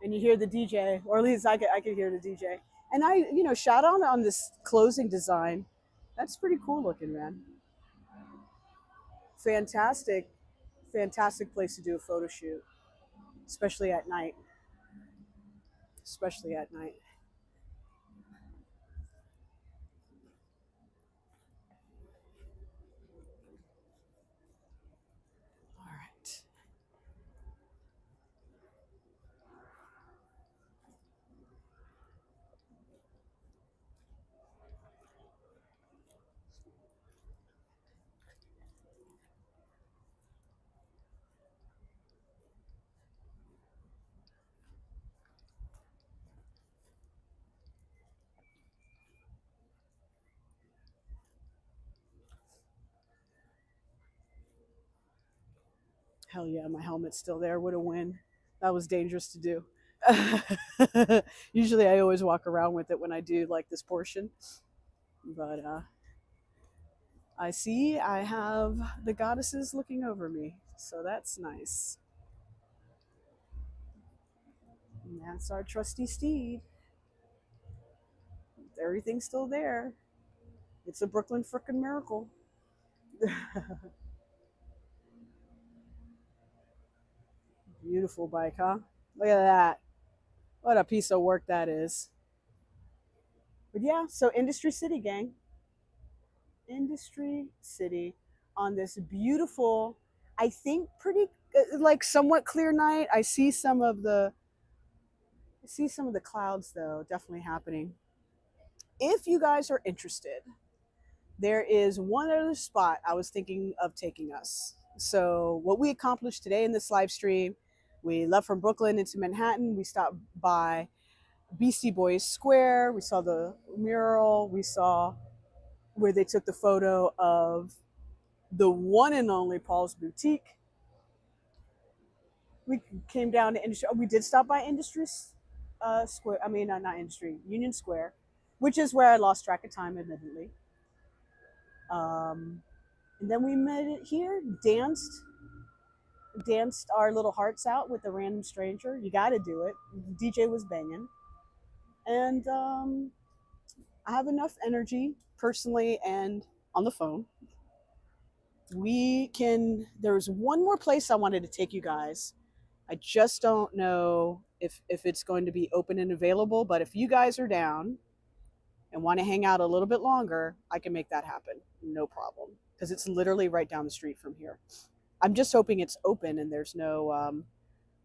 Speaker 1: And you hear the DJ, or at least I could hear the DJ. And I, shout out on this closing design. That's pretty cool looking, man. Fantastic, fantastic place to do a photo shoot, especially at night. Especially at night. All right. Hell yeah, my helmet's still there. What a win. That was dangerous to do. Usually I always walk around with it when I do like this portion. But I see I have the goddesses looking over me. So that's nice. And that's our trusty steed. Everything's still there. It's a Brooklyn frickin' miracle. Beautiful bike, huh? Look at that. What a piece of work that is. But yeah, so Industry City, gang. Industry City on this beautiful, I think pretty like somewhat clear night. I see some of the clouds though, definitely happening. If you guys are interested, there is one other spot I was thinking of taking us. So what we accomplished today in this live stream, we left from Brooklyn into Manhattan. We stopped by Beastie Boys Square. We saw the mural. We saw where they took the photo of the one and only Paul's Boutique. We came down to Industry. We did stop by Industries Square. I mean, not Industry, Union Square, which is where I lost track of time, admittedly. Um, and then we met it here, danced our little hearts out with a random stranger. You got to do it. The DJ was banging, and I have enough energy personally and on the phone. There's one more place I wanted to take you guys. I just don't know if it's going to be open and available, but if you guys are down and want to hang out a little bit longer, I can make that happen. No problem. Because it's literally right down the street from here. I'm just hoping it's open and there's no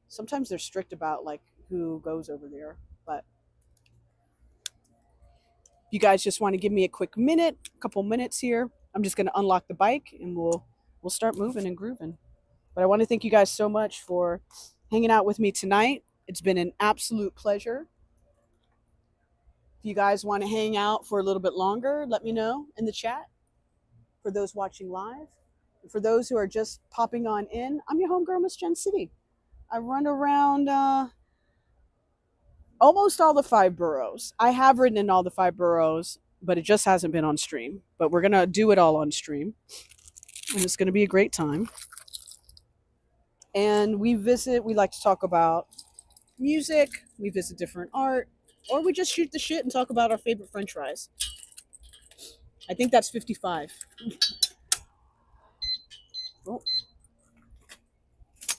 Speaker 1: sometimes they're strict about like who goes over there. But if you guys just want to give me a quick minute, a couple minutes here, I'm just gonna unlock the bike and we'll start moving and grooving. But I want to thank you guys so much for hanging out with me tonight. It's been an absolute pleasure. If you guys want to hang out for a little bit longer, let me know in the chat. For those watching live, and for those who are just popping on in, I'm your homegirl, Miss Gen City. I run around almost all the 5 boroughs. I have ridden in all the 5 boroughs, but it just hasn't been on stream. But we're going to do it all on stream. And it's going to be a great time. And we like to talk about music, we visit different art, or we just shoot the shit and talk about our favorite french fries. I think that's 55. Oh.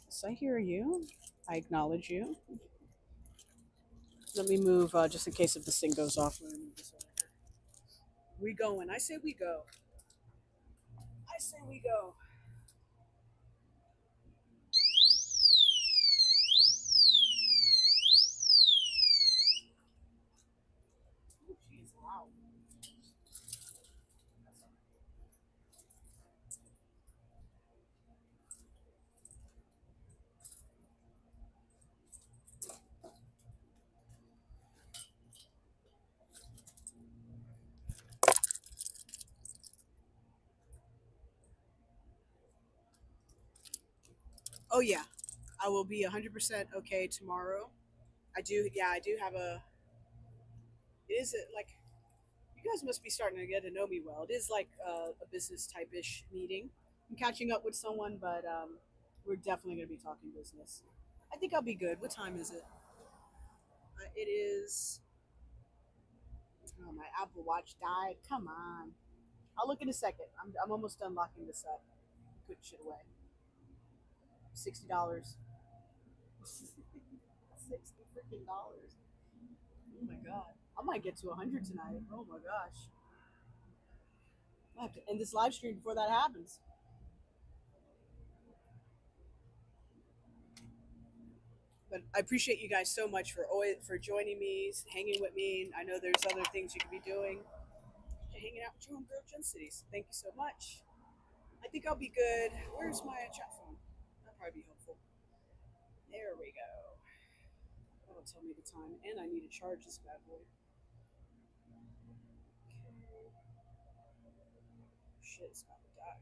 Speaker 1: So I hear you. I acknowledge you. Let me move just in case if this thing goes off. We going. I say we go. I say we go. Oh, geez, wow. Oh yeah, I will be 100% okay tomorrow. I do have a. It is like you guys must be starting to get to know me well. It is like a business type ish meeting. I'm catching up with someone, but we're definitely going to be talking business. I think I'll be good. What time is it? It is. Oh, my Apple Watch died. Come on. I'll look in a second. I'm almost done locking this up. Put shit away. $60. 60 freaking dollars. Oh my god. I might get to 100 tonight. Oh my gosh. I have to end this live stream before that happens. But I appreciate you guys so much for joining me, hanging with me. I know there's other things you could be doing. Hanging out with you on Girl Gen Cities. Thank you so much. I think I'll be good. Where's my chat phone? That'll probably be helpful. There we go. That'll tell me the time. And I need to charge this bad boy. Okay. Shit, it's about to die.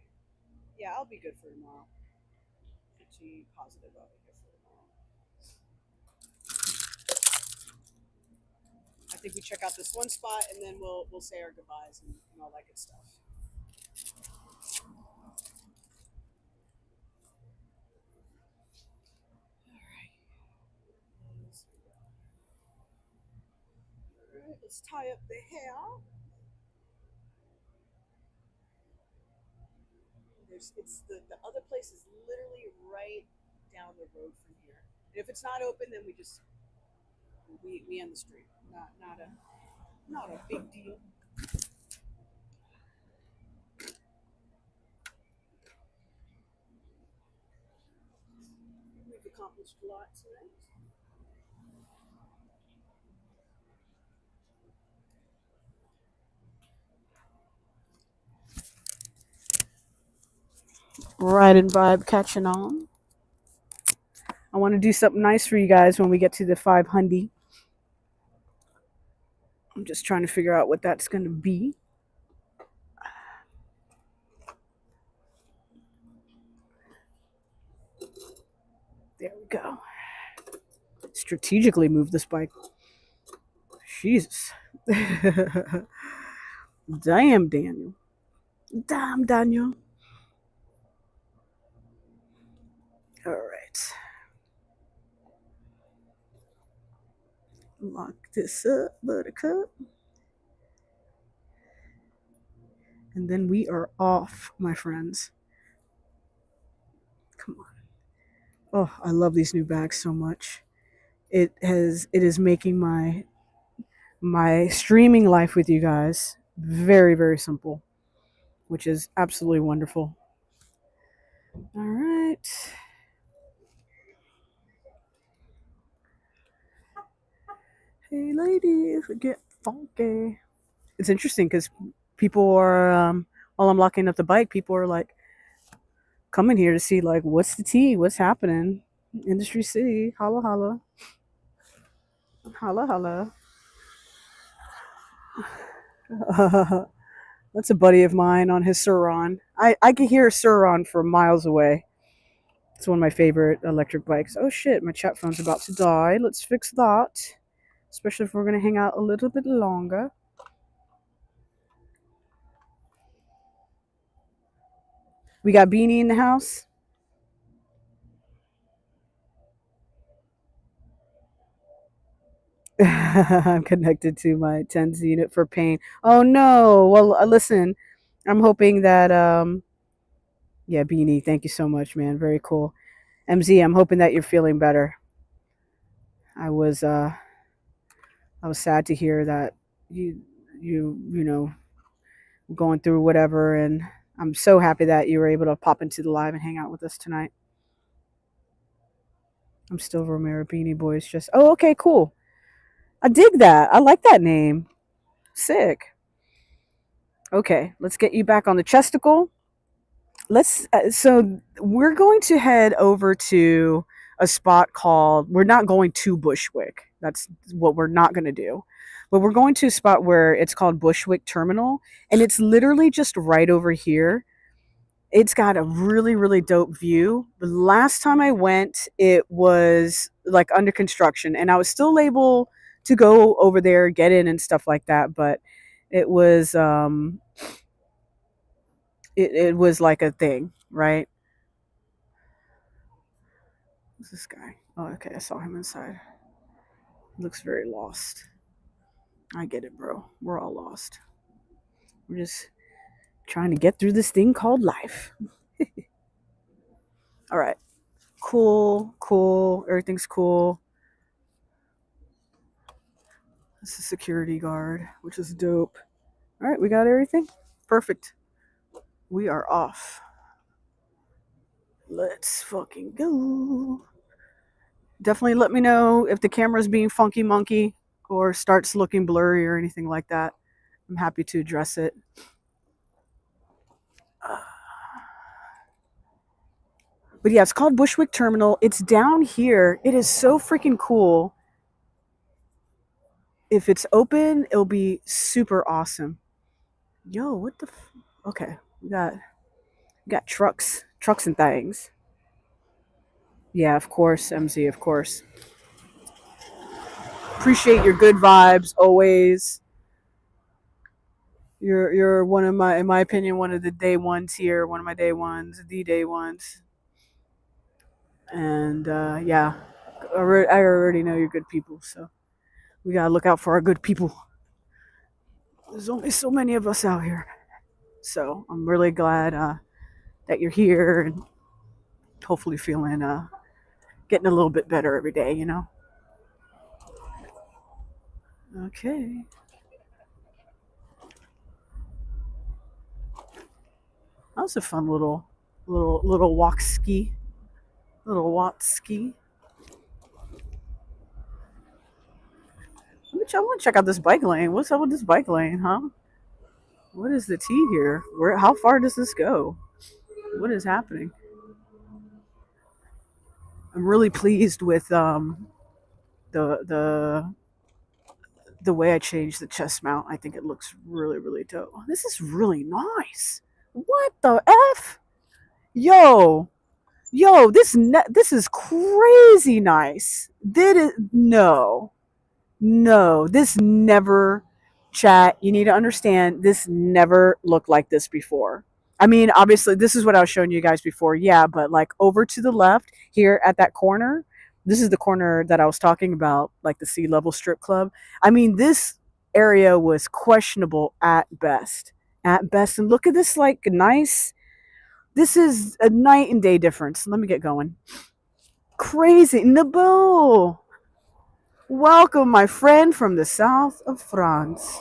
Speaker 1: Yeah, I'll be good for tomorrow. negativity, positive over here for tomorrow. I think we check out this one spot and then we'll say our goodbyes and all that good stuff. All right, let's tie up the hair. It's the other place is literally right down the road from here. And if it's not open, then we end the street. Not a big deal. We've accomplished a lot tonight. Ride and vibe catching on. I want to do something nice for you guys when we get to the 500. I'm just trying to figure out what that's going to be. There we go. Strategically move this bike. Jesus. Damn, Daniel. Damn, Daniel. All right. Lock this up, buttercup. And then we are off, my friends. Come on. Oh, I love these new bags so much. It is making my streaming life with you guys very, very simple, which is absolutely wonderful. All right. Hey, ladies, get funky. It's interesting because people are, while I'm locking up the bike, people are like coming here to see, like, what's the tea? What's happening? Industry City. Holla, holla. Holla, holla. That's a buddy of mine on his Suron. I can hear Suron from miles away. It's one of my favorite electric bikes. Oh shit, my chat phone's about to die. Let's fix that. Especially if we're going to hang out a little bit longer. We got Beanie in the house. I'm connected to my 10s unit for pain. Oh no. Well, listen, I'm hoping that yeah, Beanie, thank you so much, man. Very cool. MZ, I'm hoping that you're feeling better. I was sad to hear that you know going through whatever, and I'm so happy that you were able to pop into the live and hang out with us tonight. I'm still Romero Beanie Boys. Just oh, okay, cool. I dig that. I like that name. Sick. Okay, let's get you back on the chesticle. So we're going to head over to a spot called. We're not going to Bushwick. That's what we're not going to do. But we're going to a spot where it's called Bushwick Terminal, and it's literally just right over here. It's got a really, really dope view. The last time I went, it was like under construction, and I was still able to go over there, get in, and stuff like that. But it was it was like a thing, right? Who's this guy? Oh, okay, I saw him inside. He looks very lost. I get it, bro. We're all lost. We're just trying to get through this thing called life. All right. Cool. Everything's cool. This is security guard, which is dope. All right, we got everything? Perfect. We are off. Let's fucking go. Definitely let me know if the camera's being funky monkey or starts looking blurry or anything like that. I'm happy to address it. But yeah, it's called Bushwick Terminal. It's down here. It is so freaking cool. If it's open, it'll be super awesome. Yo, what the okay, we got trucks and things. Yeah, of course, MZ, of course. Appreciate your good vibes always. You're one of my, in my opinion, one of the day ones here. One of my day ones, the day ones. And yeah, I already know you're good people, so we gotta look out for our good people. There's only so many of us out here, so I'm really glad that you're here and hopefully feeling getting a little bit better every day. You know. Okay. That was a fun little walk ski, little walk ski. I want to check out this bike lane. What's up with this bike lane, huh? What is the tea here? Where? How far does this go? What is happening? I'm really pleased with the the the way I changed the chest mount. I think it looks really dope. This is really nice. What the f? Yo, this is crazy nice. Did it? No. No, this never, chat. You need to understand, this never looked like this before. I mean, obviously, this is what I was showing you guys before. Yeah, but like over to the left here at that corner, this is the corner that I was talking about, like the sea level strip club. I mean, this area was questionable at best. At best. And look at this, like, nice. This is a night and day difference. Let me get going. Crazy. Naboo. Welcome, my friend from the south of France.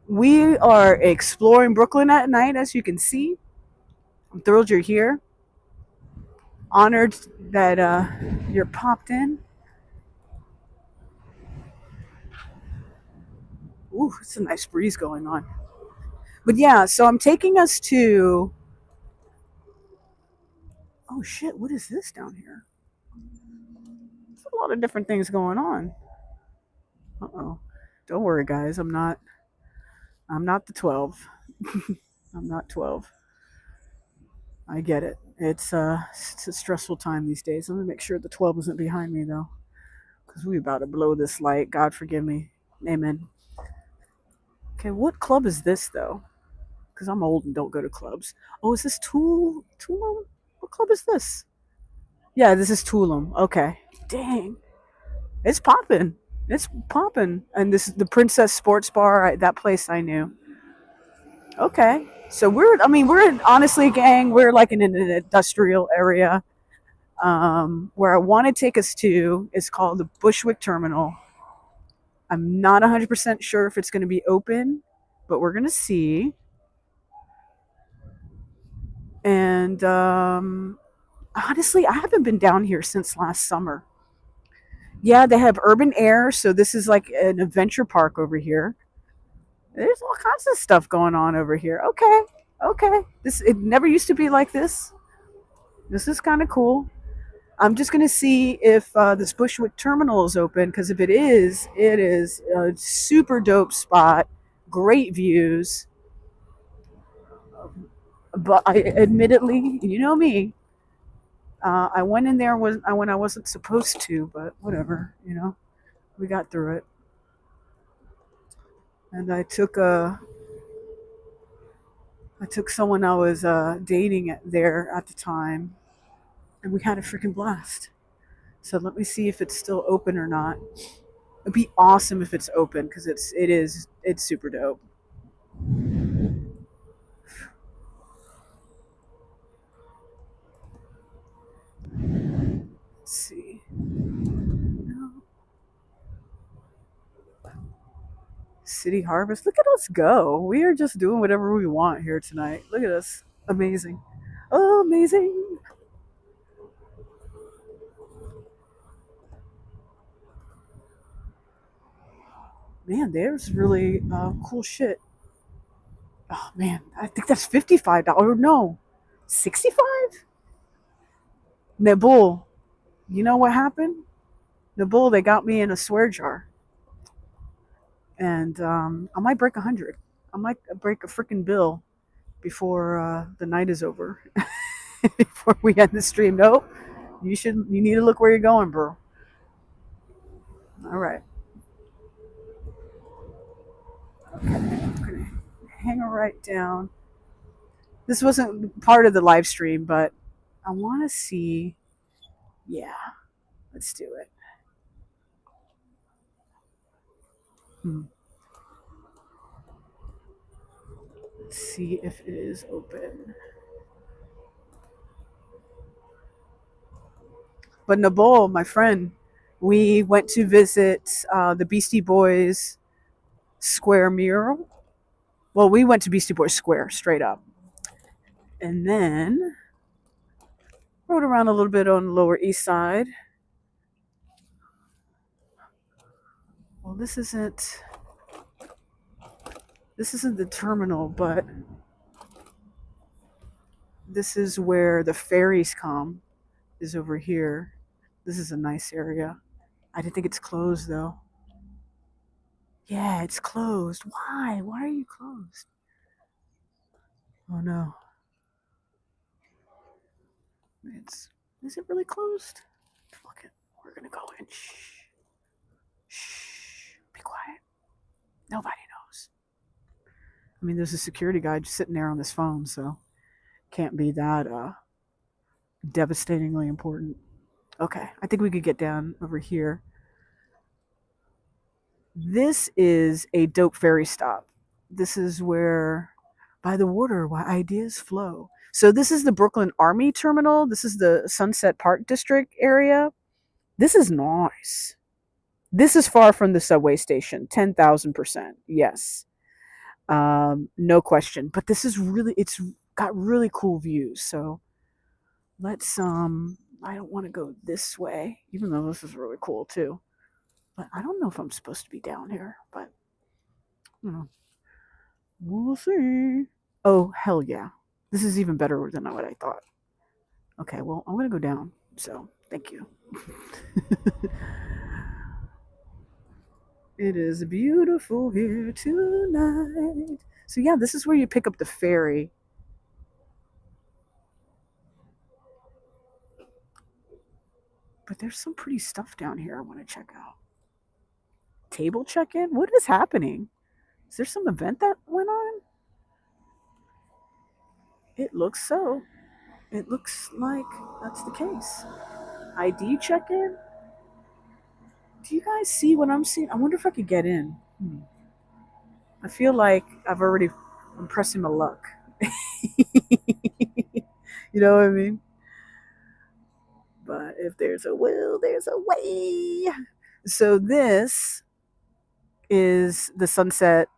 Speaker 1: We are exploring Brooklyn at night, as you can see. I'm thrilled you're here. Honored that you're popped in. Ooh, it's a nice breeze going on. But yeah, so I'm taking us to. Oh shit! What is this down here? There's a lot of different things going on. Uh-oh. Don't worry, guys. I'm not the 12. I'm not 12. I get it. It's a stressful time these days. Let me make sure the 12 isn't behind me though, because we about to blow this light. God forgive me. Amen. Okay, what club is this though? Because I'm old and don't go to clubs. Oh, is this Tulum? What club is this? Yeah, this is Tulum. Okay. Dang. It's popping. It's popping. And this is the Princess Sports Bar. That place I knew. Okay. So we're honestly, gang, we're like in an industrial area. Where I want to take us to is called the Bushwick Terminal. I'm not 100% sure if it's going to be open, but we're going to see. And honestly, I haven't been down here since last summer. Yeah, they have urban air, so this is like an adventure park over here. There's all kinds of stuff going on over here. Okay. It never used to be like this. This is kind of cool. I'm just going to see if this Bushwick Terminal is open, because if it is a super dope spot, great views. But I admittedly, you know me, I went in there when I wasn't supposed to, but whatever, we got through it. And I took someone I was dating there at the time, and we had a freaking blast. So let me see if it's still open or not. It'd be awesome if it's open, because it's super dope. Let's see. No. City Harvest. Look at us go. We are just doing whatever we want here tonight. Look at us. Amazing. Oh, amazing. Man, there's really cool shit. Oh man, I think that's $55. No, 65. Nabul, you know what happened? Nabul, they got me in a swear jar, and I might break 100. I might break a freaking bill before the night is over. Before we end the stream. Nope. You need to look where you're going, bro. All right. Okay. I'm gonna hang it right down. This wasn't part of the live stream, but I want to see. Yeah, let's do it. Let's see if it is open. But Nabol, my friend, we went to visit the Beastie Boys Square mural. Well, we went to Beastie Boys Square straight up. And then rode around a little bit on the Lower East Side. Well, this isn't the terminal, but this is where the ferries come, is over here. This is a nice area. I didn't think it's closed though. Yeah, it's closed. Why? Why are you closed? Oh no. Is it really closed? Fuck it. We're gonna go in. Shh. Shh. Be quiet. Nobody knows. I mean, there's a security guy just sitting there on this phone, so can't be that devastatingly important. Okay, I think we could get down over here. This is a dope ferry stop. This is where, by the water, why ideas flow. So this is the Brooklyn Army Terminal. This is the Sunset Park District area. This is nice. This is far from the subway station. 10,000%. Yes. No question. But this is really, it's got really cool views. So let's, I don't want to go this way, even though this is really cool too. But I don't know if I'm supposed to be down here, but you know, we'll see. Oh, hell yeah. This is even better than what I thought. Okay, well, I'm going to go down. So, thank you. It is beautiful here tonight. So, yeah, this is where you pick up the ferry. But there's some pretty stuff down here I want to check out. Table check-in? What is happening? Is there some event that went on? It looks so. It looks like that's the case. ID check-in? Do you guys see what I'm seeing? I wonder if I could get in. I feel like I'm pressing my luck. You know what I mean? But if there's a will, there's a way. So this is the Sunset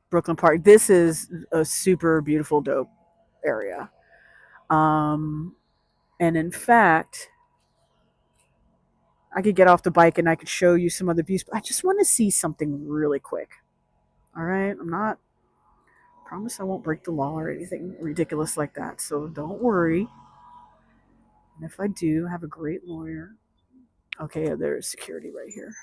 Speaker 1: Brooklyn Park. This is a super beautiful, dope area. And in fact, I could get off the bike and I could show you some other views, but I just want to see something really quick. All right? Promise I won't break the law or anything ridiculous like that. So don't worry. And if I do, have a great lawyer. Okay, there's security right here.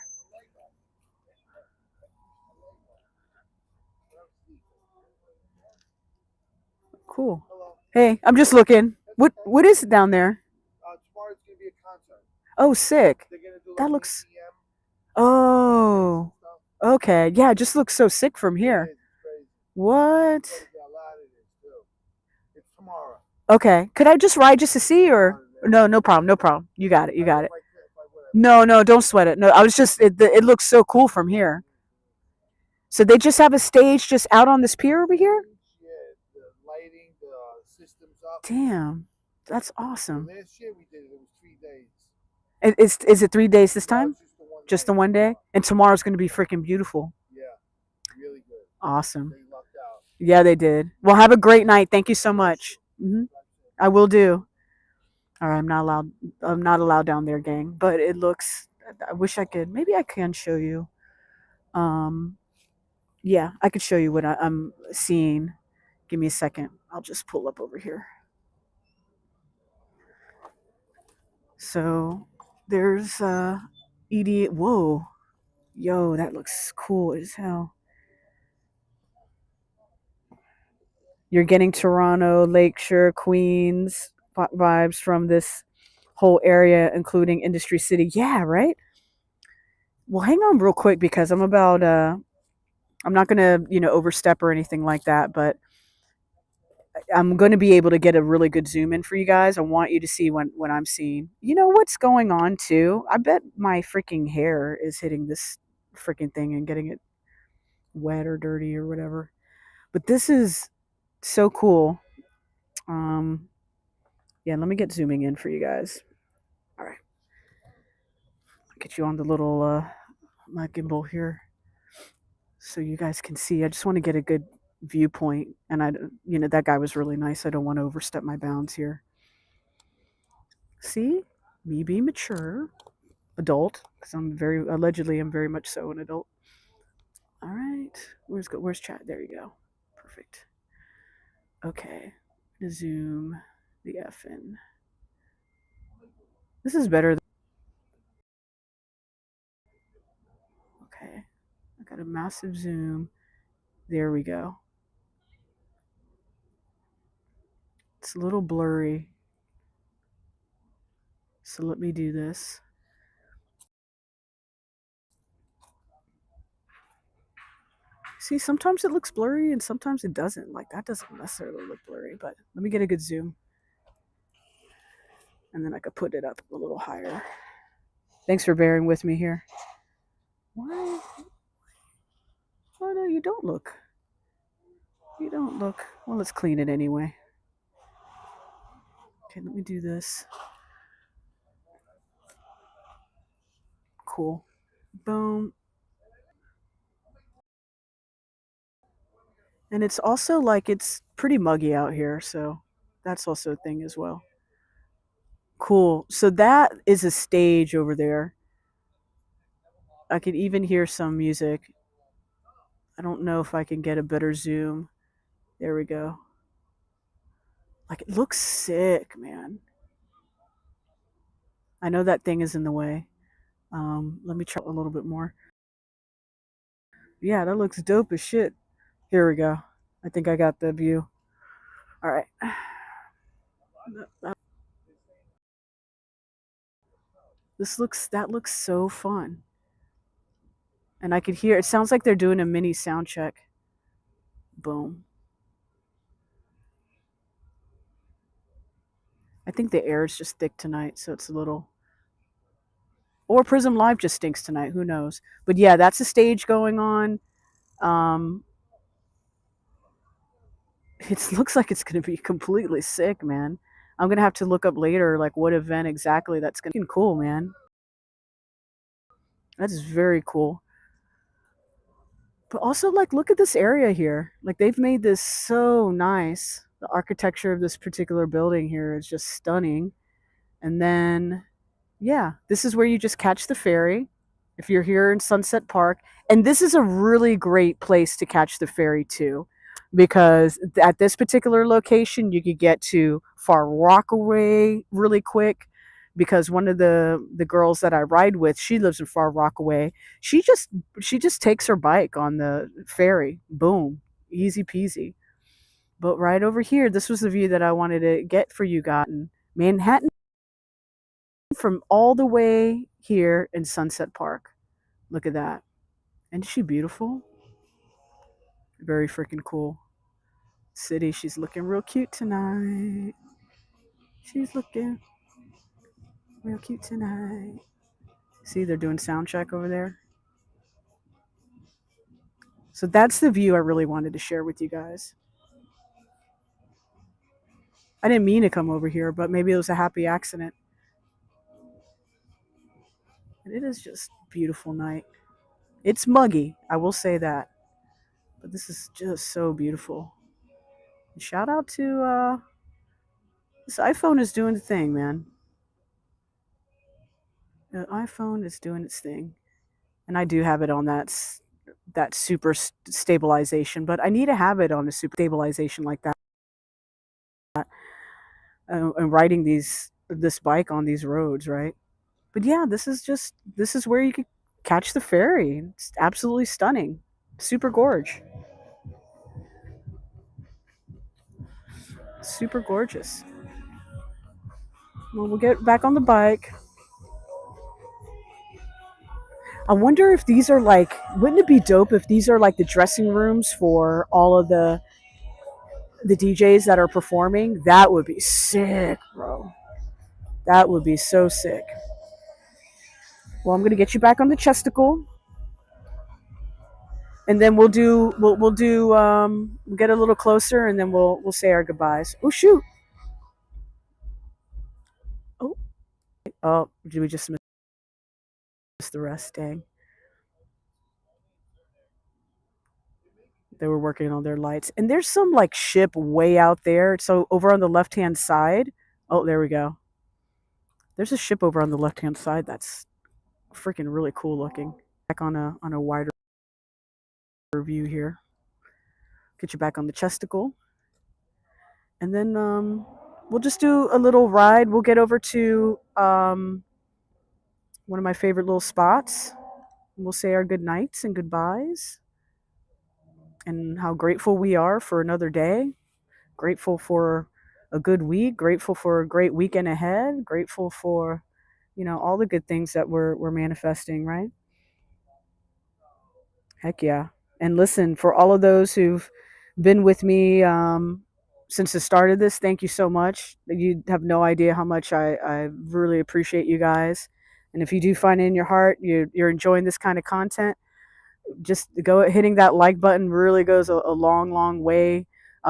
Speaker 1: Cool.
Speaker 3: Hello.
Speaker 1: Hey, I'm just looking. What is it down there?
Speaker 3: Tomorrow's gonna be a concert.
Speaker 1: Oh, sick.
Speaker 3: They're gonna do
Speaker 1: That
Speaker 3: like
Speaker 1: looks.
Speaker 3: EDM
Speaker 1: Oh,
Speaker 3: stuff.
Speaker 1: okay. Yeah, it just looks so sick from here.
Speaker 3: It's crazy.
Speaker 1: What?
Speaker 3: There's a lot of this too. It's tomorrow.
Speaker 1: Okay. Could I just ride just to see, or no? No problem. No problem. You got it. You got it. No, don't sweat it. No, I was just. It looks so cool from here. So they just have a stage just out on this pier over here.
Speaker 3: Yeah, the lighting, the systems up.
Speaker 1: Damn, that's awesome.
Speaker 3: Last year we did it. It was 3 days.
Speaker 1: And is it 3 days this time?
Speaker 3: Just the one
Speaker 1: Just the 1 day? And tomorrow's going to be freaking beautiful.
Speaker 3: Yeah, really good.
Speaker 1: Awesome.
Speaker 3: They lucked out.
Speaker 1: Yeah, they did. Well, have a great night. Thank you so much. I will do. All right, I'm not allowed down there, gang. But it looks. I wish I could. Maybe I can show you. Yeah, I could show you what I'm seeing. Give me a second. I'll just pull up over here. So there's ED. Whoa, yo, that looks cool as hell. You're getting Toronto, Lakeshore, Queens vibes from this whole area, including Industry City. Yeah, right. Well, hang on real quick because I'm not gonna, overstep or anything like that, but I'm gonna be able to get a really good zoom in for you guys. I want you to see when I'm seeing. You know what's going on too? I bet my freaking hair is hitting this freaking thing and getting it wet or dirty or whatever. But this is so cool. Um, yeah, let me get zooming in for you guys. All right, get you on the little my gimbal here so you guys can see. I just want to get a good viewpoint, and that guy was really nice. I don't want to overstep my bounds here. See, me being mature, adult, because I'm very much so an adult. All right, where's chat? There you go. Perfect. Okay, zoom the F in. This is better. Okay, I got a massive zoom. There we go. It's a little blurry. So let me do this. See, sometimes it looks blurry and sometimes it doesn't. Like that doesn't necessarily look blurry, but let me get a good zoom. And then I could put it up a little higher. Thanks for bearing with me here. Why? Oh no, you don't look. You don't look. Well, let's clean it anyway. Okay, let me do this. Cool. Boom. And it's also like it's pretty muggy out here, so that's also a thing as well. Cool. So that is a stage over there. I could even hear some music. I don't know if I can get a better zoom. There we go. Like it looks sick, man. I know that thing is in the way. Let me try a little bit more. Yeah, that looks dope as shit. Here we go. I think I got the view. All right. That looks so fun. And I could hear it sounds like they're doing a mini sound check. Boom. I think the air is just thick tonight, so it's a little. Or Prism Live just stinks tonight. Who knows? But yeah, that's a stage going on. It looks like it's going to be completely sick, man. I'm going to have to look up later, like what event exactly that's going to be cool, man. That is very cool. But also, like, look at this area here. Like, they've made this so nice. The architecture of this particular building here is just stunning. And then, yeah, this is where you just catch the ferry if you're here in Sunset Park. And this is a really great place to catch the ferry, too, because at this particular location, you could get to Far Rockaway really quick. Because one of the girls that I ride with, she lives in Far Rockaway. She just takes her bike on the ferry. Boom, easy peasy. But right over here, this was the view that I wanted to get for you guys. Manhattan from all the way here in Sunset Park. Look at that. Isn't she beautiful? Very freaking cool. City, she's looking real cute tonight. She's looking real cute tonight. See, they're doing sound check over there. So that's the view I really wanted to share with you guys. I didn't mean to come over here, but maybe it was a happy accident. And it is just a beautiful night. It's muggy, I will say that. But this is just so beautiful. And shout out to this iPhone is doing the thing, man. The iPhone is doing its thing. And I do have it on that super stabilization, but I need to have it on a super stabilization like that. And riding this bike on these roads, right? But yeah, this is where you could catch the ferry. It's absolutely stunning. Super gorge. Super gorgeous. Well, we'll get back on the bike. I wonder if these are like, wouldn't it be dope if these are like the dressing rooms for all of the DJs that are performing? That would be sick, bro. That would be so sick. Well, I'm gonna get you back on the chesticle, and then we'll get a little closer, and then we'll say our goodbyes. Oh shoot! Oh oh, did we just miss the rest? Dang, they were working on their lights, and there's some like ship way out there. So over on the left hand side. Oh, there we go. There's a ship over on the left hand side that's freaking really cool looking. Back on a wider view here. Get you back on the chesticle, and then we'll just do a little ride. We'll get over to one of my favorite little spots. We'll say our good nights and goodbyes, and how grateful we are for another day. Grateful for a good week. Grateful for a great weekend ahead. Grateful for, all the good things that we're manifesting, right? Heck yeah. And listen, for all of those who've been with me since the start of this, thank you so much. You have no idea how much I really appreciate you guys. And if you do find it in your heart, you're enjoying this kind of content, just go hitting that like button really goes a long, long way.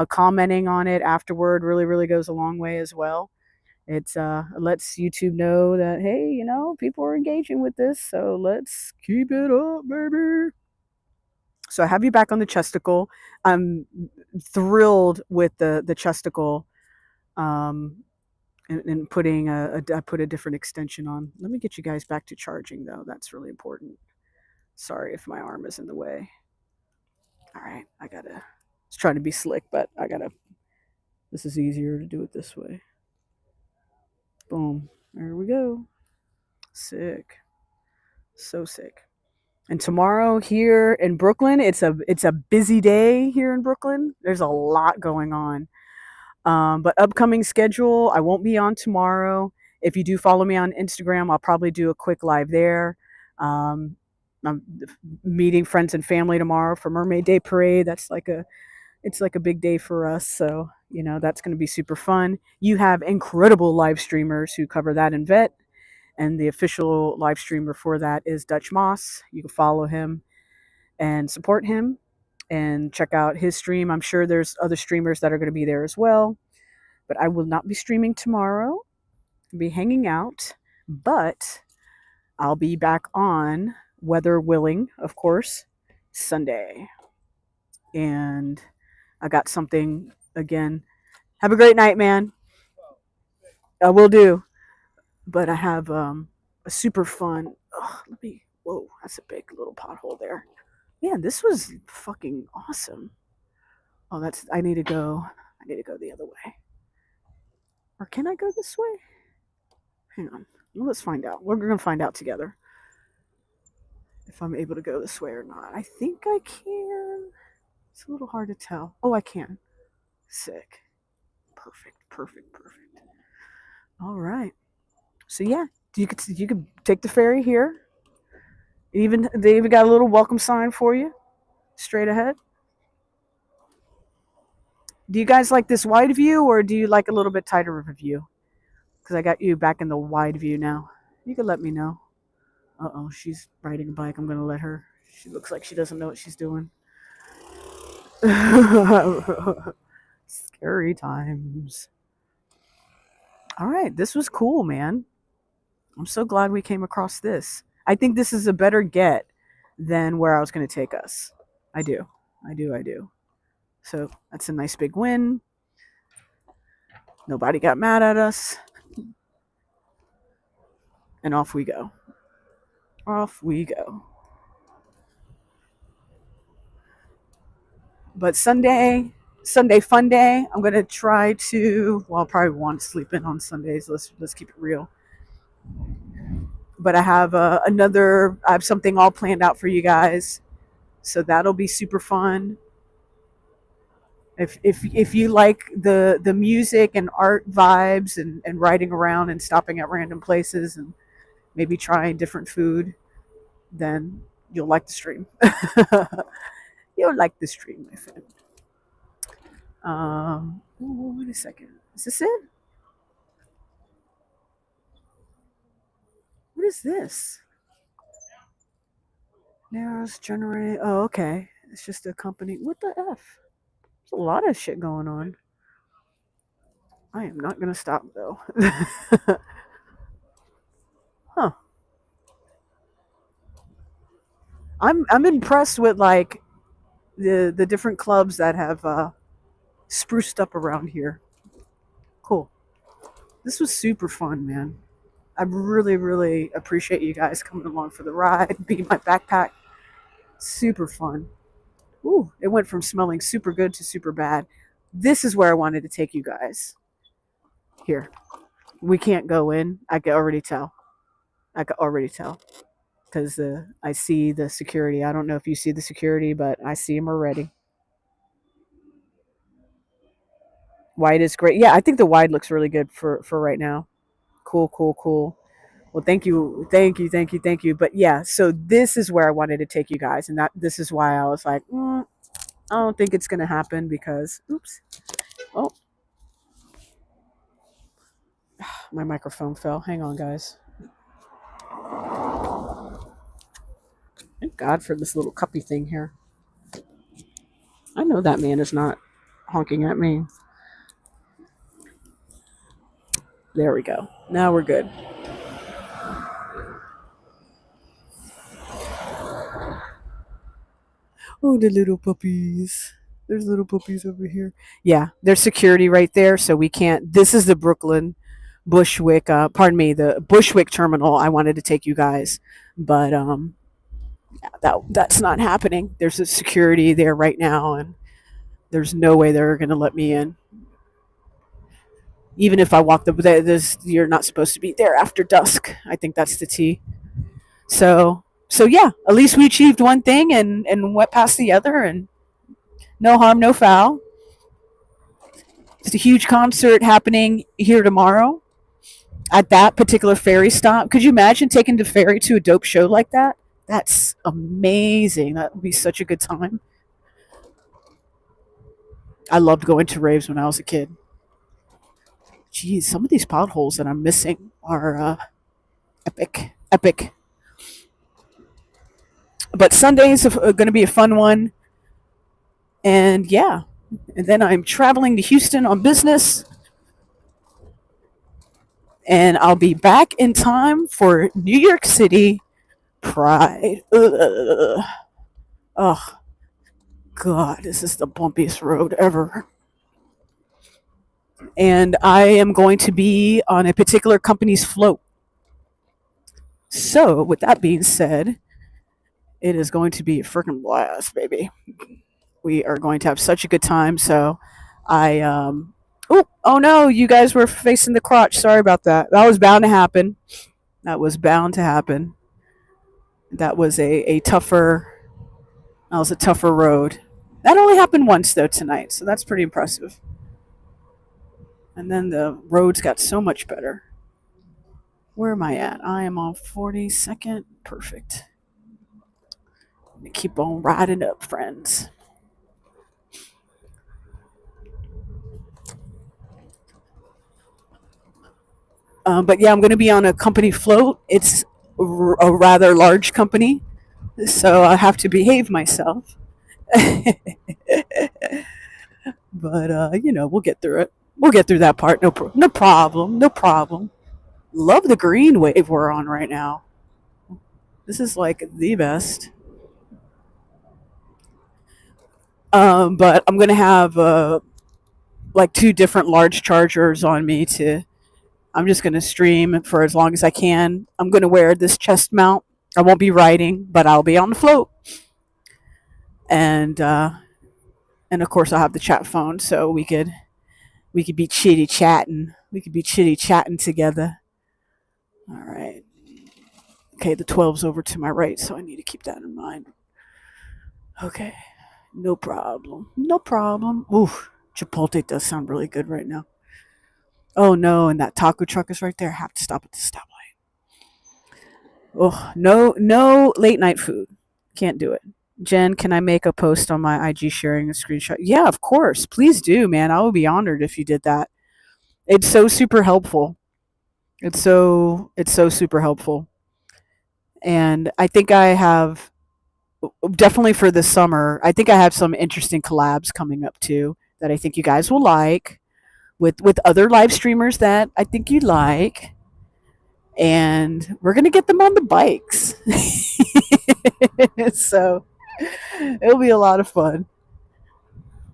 Speaker 1: Commenting on it afterward really, really goes a long way as well. It's lets YouTube know that, hey, people are engaging with this, so let's keep it up, baby. So I have you back on the chesticle. I'm thrilled with the chesticle, and putting I put a different extension on. Let me get you guys back to charging though. That's really important. Sorry if my arm is in the way. All right, I was trying to be slick, but this is easier to do it this way. Boom. There we go. Sick. So sick. And tomorrow here in Brooklyn, it's a busy day here in Brooklyn. There's a lot going on. But upcoming schedule, I won't be on tomorrow. If you do follow me on Instagram, I'll probably do a quick live there. I'm meeting friends and family tomorrow for Mermaid Day Parade. It's like a big day for us. So, that's going to be super fun. You have incredible live streamers who cover that in vet. And the official live streamer for that is Dutch Moss. You can follow him and support him and check out his stream. I'm sure there's other streamers that are going to be there as well. But I will not be streaming tomorrow. I'll be hanging out. But I'll be back on, weather willing, of course, Sunday. And I got something again. Have a great night, man. I will do. But I have a super fun. Whoa, that's a big little pothole there. Man, this was fucking awesome. Oh, I need to go the other way. Or can I go this way? Hang on. Well, let's find out. We're going to find out together if I'm able to go this way or not. I think I can. It's a little hard to tell. Oh, I can. Sick. Perfect. All right. So yeah, you could take the ferry here. They even got a little welcome sign for you, straight ahead. Do you guys like this wide view, or do you like a little bit tighter of a view? Because I got you back in the wide view now. You can let me know. Uh-oh, she's riding a bike. I'm gonna let her. She looks like she doesn't know what she's doing. Scary times. All right, this was cool, man. I'm so glad we came across this. I think this is a better get than where I was going to take us. I do. So that's a nice big win. Nobody got mad at us. And off we go. But Sunday fun day. I'm going to try to, well, I'll probably want to sleep in on Sundays. Let's keep it real. But I have I have something all planned out for you guys. So that'll be super fun. If you like the music and art vibes and riding around and stopping at random places and maybe trying different food, then you'll like the stream. You'll like the stream, my friend. Wait a second. Is this it? What is this? Narrows generate. Oh, okay. It's just a company. What the f? There's a lot of shit going on. I am not gonna stop though. Huh. I'm impressed with like the different clubs that have spruced up around here. Cool. This was super fun, man. I really, really appreciate you guys coming along for the ride, being my backpack. Super fun. Ooh, it went from smelling super good to super bad. This is where I wanted to take you guys. Here. We can't go in. I can already tell. I can already tell. Because I see the security. I don't know if you see the security, but I see them already. White is great. Yeah, I think the wide looks really good for right now. Cool, cool, cool. Well, thank you, thank you, thank you, thank you. But yeah, so this is where I wanted to take you guys, and that this is why I was like, I don't think it's gonna happen because, oops, oh, my microphone fell. Hang on, guys. Thank God for this little cuppy thing here. I know that man is not honking at me. There we go. Now we're good. Oh, the little puppies. There's little puppies over here. Yeah, there's security right there, so we can't. This is the Brooklyn Bushwick. Pardon me, the Bushwick terminal. I wanted to take you guys, but yeah, that's not happening. There's a security there right now, and there's no way they're going to let me in. Even if I walk this, you're not supposed to be there after dusk. I think that's the T. So yeah, at least we achieved one thing and went past the other, and no harm, no foul. It's a huge concert happening here tomorrow at that particular ferry stop. Could you imagine taking the ferry to a dope show like that? That's amazing. That would be such a good time. I loved going to raves when I was a kid. Geez, some of these potholes that I'm missing are epic, epic. But Sundays are going to be a fun one. And yeah, and then I'm traveling to Houston on business. And I'll be back in time for New York City Pride. Ugh. Oh, God, this is the bumpiest road ever. And I am going to be on a particular company's float. So, with that being said, it is going to be a freaking blast, baby. We are going to have such a good time. So, oh no, you guys were facing the crotch. Sorry about that. That was bound to happen. That was bound to happen. That was a tougher. That was a tougher road. That only happened once though tonight, so that's pretty impressive. And then the roads got so much better. Where am I at? I am on 42nd. Perfect. Keep on riding up, friends. But yeah, I'm going to be on a company float. It's a rather large company, so I have to behave myself. But we'll get through it. We'll get through that part. No problem. No problem. Love the green wave we're on right now. This is like the best. But I'm gonna have like two different large chargers on me to. I'm just gonna stream for as long as I can. I'm gonna wear this chest mount. I won't be riding, but I'll be on the float. And of course I'll have the chat phone, so we could be chitty chatting. We could be chitty chatting together. All right. Okay, the 12's over to my right, so I need to keep that in mind. Okay. No problem. No problem. Ooh, Chipotle does sound really good right now. Oh no, and that taco truck is right there. I have to stop at the stoplight. Oh, no late night food. Can't do it. Jen, can I make a post on my IG sharing a screenshot? Yeah, of course. Please do, man. I would be honored if you did that. It's so super helpful. It's so super helpful. And I think I have definitely for this summer, I think I have some interesting collabs coming up too that I think you guys will like with other live streamers that I think you like. And we're gonna get them on the bikes. So it'll be a lot of fun.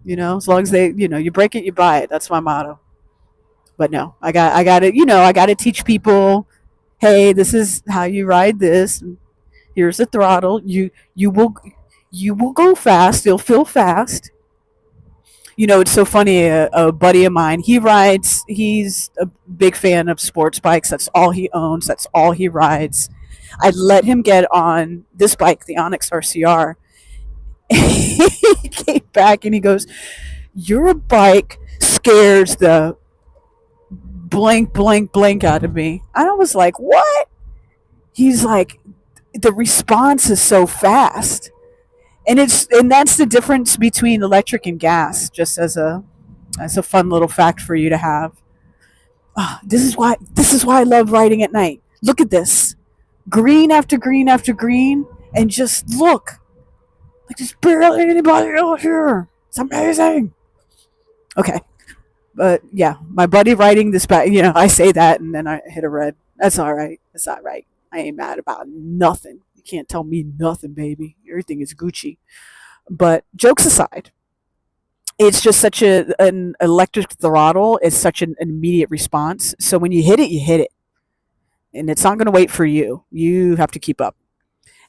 Speaker 1: As long as they, you break it, you buy it. That's my motto. But no, I got to, I got to teach people, hey, this is how you ride this. Here's the throttle. You will go fast. You'll feel fast. It's so funny. A buddy of mine, he's a big fan of sports bikes. That's all he owns. That's all he rides. I let him get on this bike, the Onyx RCR. He came back and he goes, your bike scares the blank, blank, blank out of me. And I was like, what? He's like, the response is so fast. And that's the difference between electric and gas, just as a fun little fact for you to have. This is why I love riding at night. Look at this. Green after green after green, and just look. Like there's barely anybody out here. It's amazing. Okay. But yeah, my buddy riding this back, I say that and then I hit a red. That's all right. That's all right. I ain't mad about nothing. You can't tell me nothing, baby. Everything is Gucci. But jokes aside, it's just such an electric throttle is such an immediate response. So when you hit it, you hit it. And it's not going to wait for you. You have to keep up.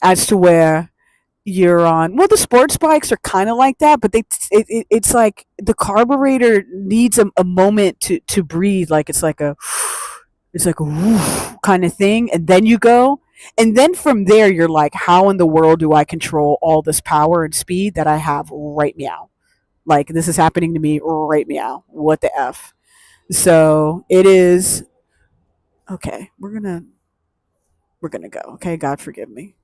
Speaker 1: As to where you're on, well, the sports bikes are kind of like that, but it's like the carburetor needs a moment to breathe. Like it's like a woof kind of thing, and then you go, and then from there you're like, how in the world do I control all this power and speed that I have right meow? Like this is happening to me right meow. What the f? So it is okay. We're gonna go. Okay, God forgive me.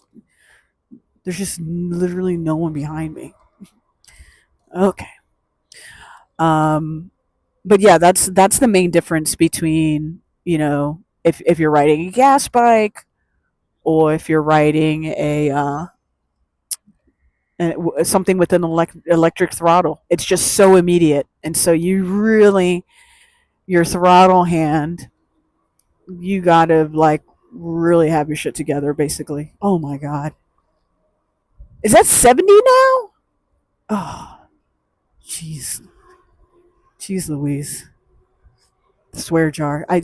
Speaker 1: There's just literally no one behind me. Okay. Um, but yeah, that's the main difference between if you're riding a gas bike or if you're riding something with an electric throttle. It's just so immediate, and so you really your throttle hand, you gotta like really have your shit together. Basically, oh my god, is that 70 now? Oh, jeez, jeez, Louise. Swear jar. I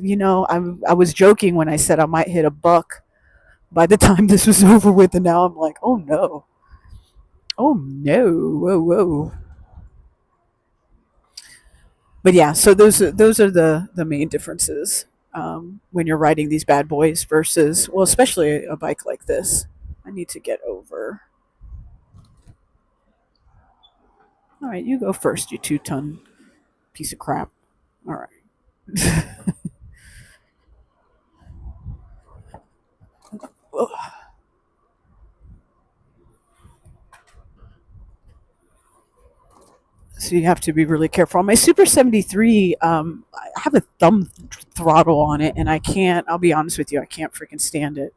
Speaker 1: was joking when I said I might hit a buck by the time this was over with, and now I'm like, oh no, oh no, whoa, whoa. But yeah, so those are the main differences when you're riding these bad boys versus, well, especially a bike like this. I need to get over. All right, you go first, you 2-ton piece of crap. All right. So you have to be really careful. On my Super 73, I have a thumb throttle on it, and I can't. I'll be honest with you, I can't freaking stand it.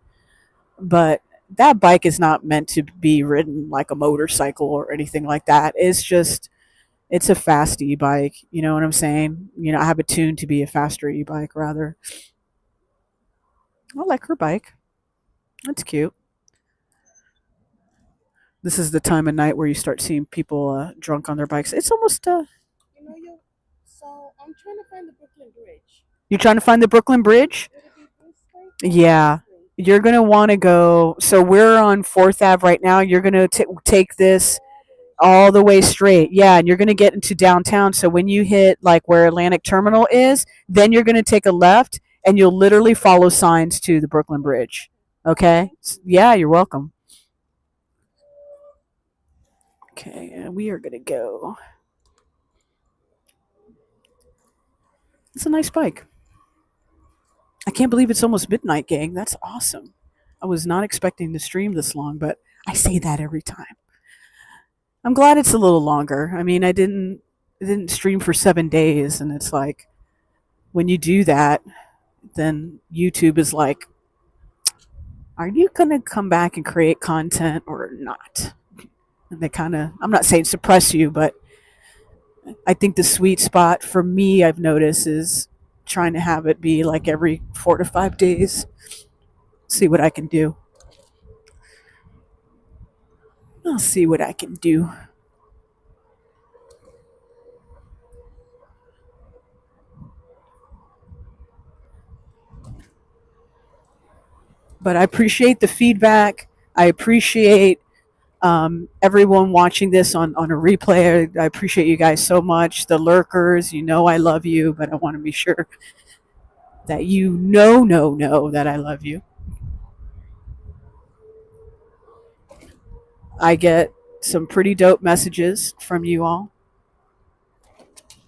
Speaker 1: But that bike is not meant to be ridden like a motorcycle or anything like that. It's a fast e-bike. You know what I'm saying? I have it tuned to be a faster e-bike rather. I like her bike. That's cute. This is the time of night where you start seeing people drunk on their bikes. It's almost
Speaker 2: So I'm trying to find the Brooklyn Bridge.
Speaker 1: you're trying to find the Brooklyn Bridge?
Speaker 2: Would it be this way?
Speaker 1: Yeah.
Speaker 2: This way?
Speaker 1: You're going to want to go. So we're on 4th Ave right now. You're going to take this all the way straight. Yeah, and you're going to get into downtown. So when you hit like where Atlantic Terminal is, then you're going to take a left and you'll literally follow signs to the Brooklyn Bridge. Okay? Yeah, you're welcome. Okay, and we are gonna go. It's a nice bike. I can't believe it's almost midnight, gang. That's awesome. I was not expecting to stream this long, but I say that every time. I'm glad it's a little longer. I mean, I didn't stream for 7 days, and it's like when you do that, then YouTube is like, are you going to come back and create content or not? And they kind of, I'm not saying suppress you, but I think the sweet spot for me, I've noticed, is trying to have it be like every 4 to 5 days. See what I can do. I'll see what I can do. But I appreciate the feedback. I appreciate everyone watching this on a replay. I appreciate you guys so much. The lurkers, you know I love you, but I want to be sure that you know that I love you. I get some pretty dope messages from you all,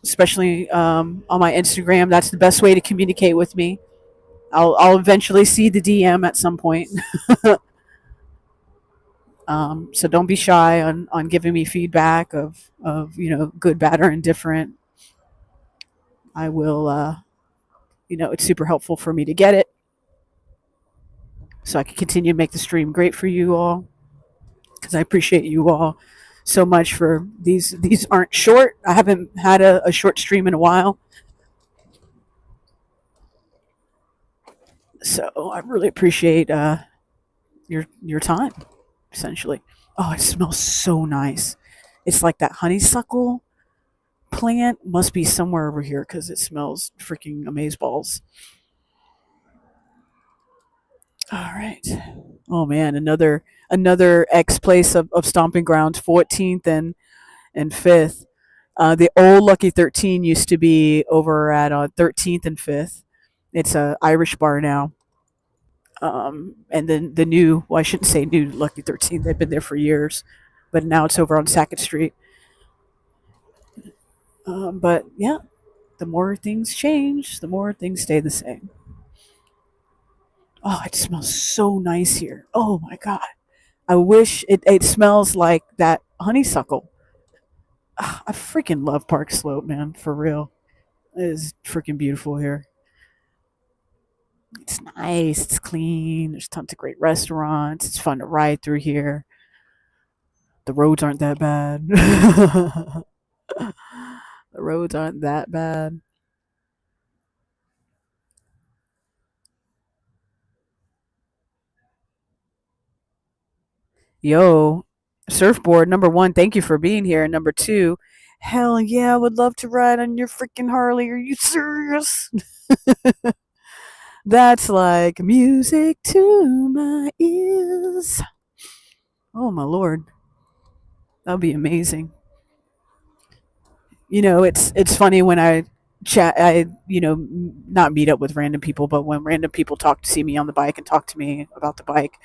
Speaker 1: especially on my Instagram. That's the best way to communicate with me. I'll eventually see the DM at some point. So don't be shy on giving me feedback of good, bad, or indifferent. I will, it's super helpful for me to get it so I can continue to make the stream great for you all because I appreciate you all so much for these. These aren't short. I haven't had a short stream in a while. So I really appreciate your time, essentially. Oh, it smells so nice. It's like that honeysuckle plant must be somewhere over here because it smells freaking amazeballs. All right. Oh man, another X place of stomping grounds, 14th and 5th. The old Lucky 13 used to be over at 13th and 5th. It's a Irish bar now. And then the new, well, I shouldn't say new Lucky 13. They've been there for years, but now it's over on 2nd Street. But yeah, the more things change, the more things stay the same. Oh, it smells so nice here. Oh my God. I wish it smells like that honeysuckle. I freaking love Park Slope, man, for real. It is freaking beautiful here. It's nice, it's clean, there's tons of great restaurants, it's fun to ride through here. The roads aren't that bad. The roads aren't that bad. Yo, surfboard, number one, thank you for being here. And number two, hell yeah, I would love to ride on your freaking Harley. Are you serious? That's like music to my ears. Oh my lord. That'd be amazing. It's funny when I chat, not meet up with random people, but when random people talk to see me on the bike and talk to me about the bike,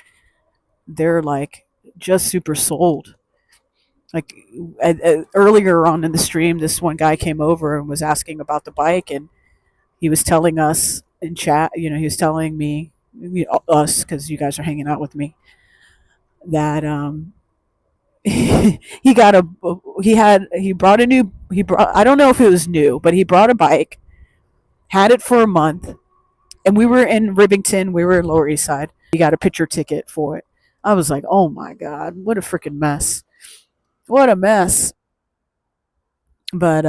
Speaker 1: they're like just super sold. Like earlier on in the stream, this one guy came over and was asking about the bike, and he was telling us in chat, he was telling me, us, because you guys are hanging out with me, that he got a he brought a new he brought I don't know if it was new, but he brought a bike, had it for a month, and we were in Rivington, we were in Lower East Side. He got a picture ticket for it. I was like, oh my God, what a freaking mess. What a mess. But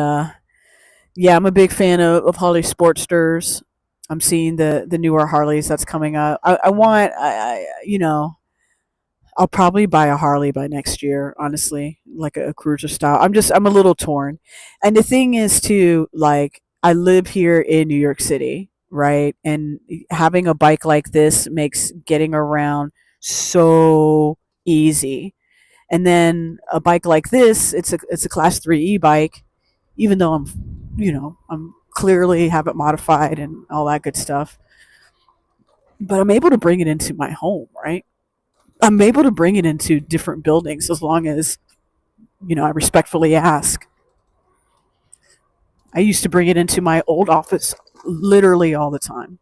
Speaker 1: yeah, I'm a big fan of Harley Sportsters. I'm seeing the newer Harleys that's coming up. I'll probably buy a Harley by next year, honestly, like a cruiser style. I'm a little torn. And the thing is too, like, I live here in New York City, right? And having a bike like this makes getting around so easy. And then a bike like this, it's a class 3 e-bike, even though I'm clearly have it modified and all that good stuff. But I'm able to bring it into my home, right? I'm able to bring it into different buildings as long as I respectfully ask. I used to bring it into my old office literally all the time.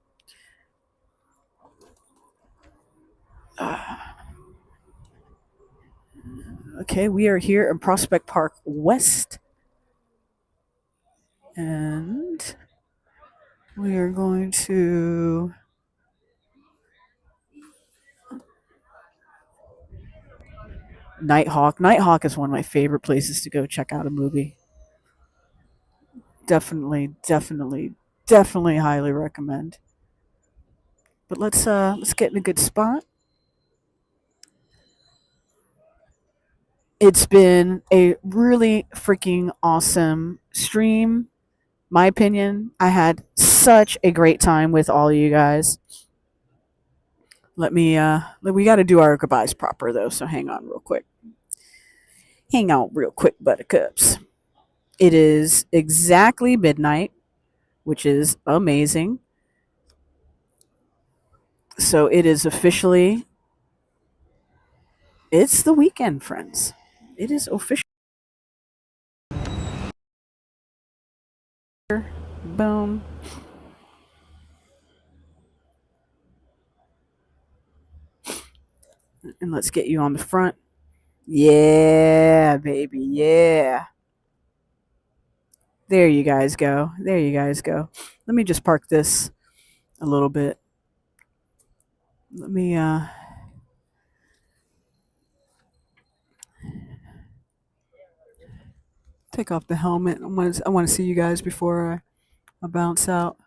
Speaker 1: Okay, we are here in Prospect Park West, and we are going to Nighthawk. Nighthawk is one of my favorite places to go check out a movie. Definitely, definitely, definitely highly recommend. But let's get in a good spot. It's been a really freaking awesome stream. My opinion, I had such a great time with all of you guys. We got to do our goodbyes proper though, so hang on real quick. Hang out real quick, buttercups. It is exactly midnight, which is amazing. So it is officially, it's the weekend, friends. It is official. Boom. And let's get you on the front. Yeah, baby. Yeah. There you guys go. There you guys go. Let me just park this a little bit. Let me take off the helmet. I want to see you guys before I bounce out.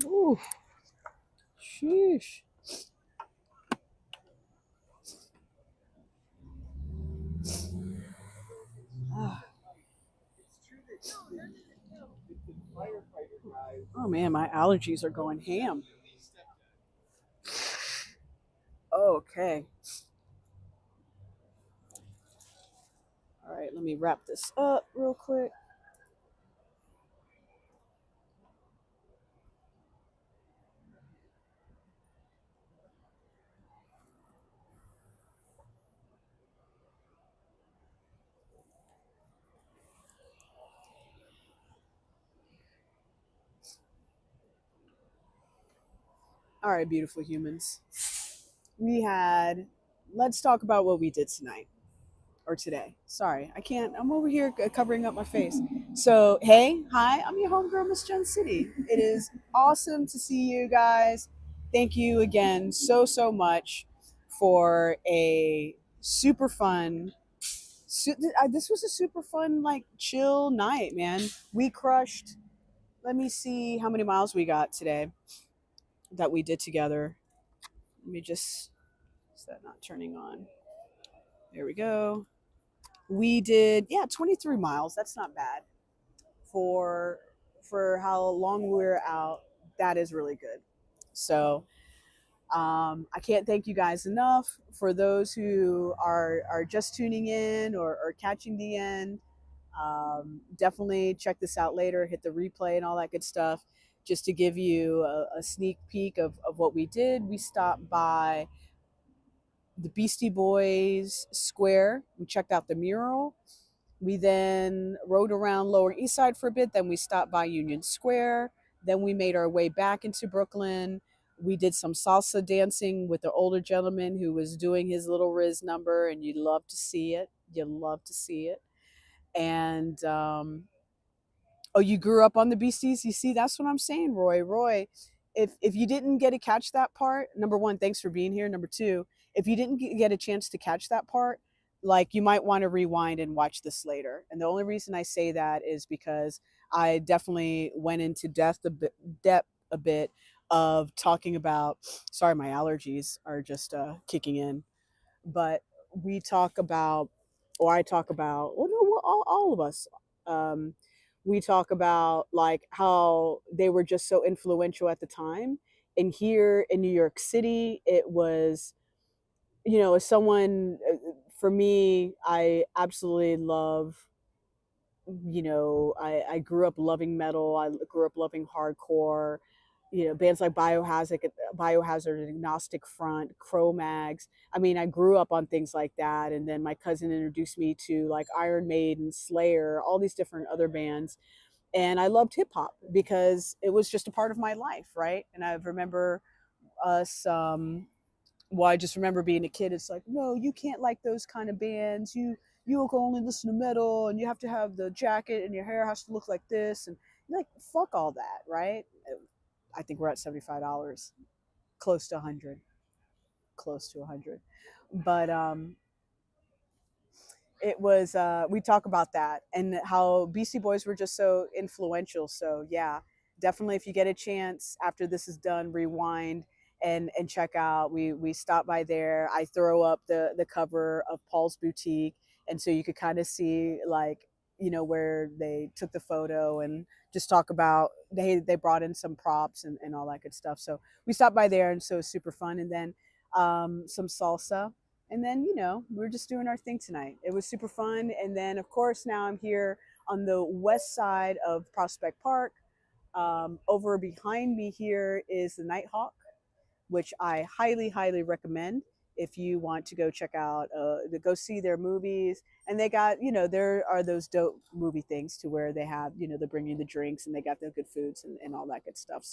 Speaker 1: Ooh, sheesh. Oh man, my allergies are going ham. Okay. All right, let me wrap this up real quick. All right, beautiful humans. Let's talk about what we did tonight or today. Sorry, I can't. I'm over here covering up my face. So, hey, hi, I'm your homegirl, Miss Jen City. It is awesome to see you guys. Thank you again so much for a super fun. This was a super fun, like, chill night, man. We crushed. Let me see how many miles we got today that we did together. Let me just. Is that not turning on? There we go. We did, yeah, 23 miles. That's not bad for how long we were out. That is really good. So I can't thank you guys enough. For those who are just tuning in or catching the end, definitely check this out later. Hit the replay and all that good stuff. Just to give you a sneak peek of what we did, we stopped by the Beastie Boys Square. We checked out the Mural. We then rode around Lower East Side for a bit. Then we stopped by Union Square. Then we made our way back into Brooklyn. We did some salsa dancing with the older gentleman who was doing his little Riz number, and you'd love to see it. You'd love to see it. And oh, you grew up on the Beasties? You see, that's what I'm saying, Roy. Roy, if you didn't get to catch that part, number one, thanks for being here. Number two, if you didn't get a chance to catch that part, like, you might want to rewind and watch this later. And the only reason I say that is because I definitely went into depth a bit of talking about. Sorry, my allergies are just kicking in, but we talk about, or I talk about, well, no, all of us. Um, we talk about, like, how they were just so influential at the time. And here in New York City, you know, as someone, for me, I absolutely love, you know, I grew up loving metal. I grew up loving hardcore. You know, bands like Biohazard, Agnostic Front, Cro-Mags. I mean, I grew up on things like that, and then my cousin introduced me to like Iron Maiden, Slayer, all these different other bands, and I loved hip hop because it was just a part of my life, right? And I remember us. Well, I just remember being a kid. It's like, no, you can't like those kind of bands. You can only listen to metal, and you have to have the jacket, and your hair has to look like this, and you're like, fuck all that, right? I think we're at $75, close to 100, close to 100. But it was we talk about that and how Beastie Boys were just so influential. So yeah, definitely if you get a chance after this is done, rewind and check out. We stop by there. I throw up the cover of Paul's Boutique, and so you could kind of see like, you know, where they took the photo, and just talk about they brought in some props and all that good stuff. So we stopped by there, and so it's super fun. And then some salsa, and then, you know, we're just doing our thing tonight. It was super fun. And then, of course, now I'm here on the west side of Prospect Park. Over behind me here is the Nighthawk, which I highly, highly recommend if you want to go check out, to go see their movies. And they got, you know, there are those dope movie things to where they have, you know, they bring you the drinks, and they got the good foods and all that good stuff.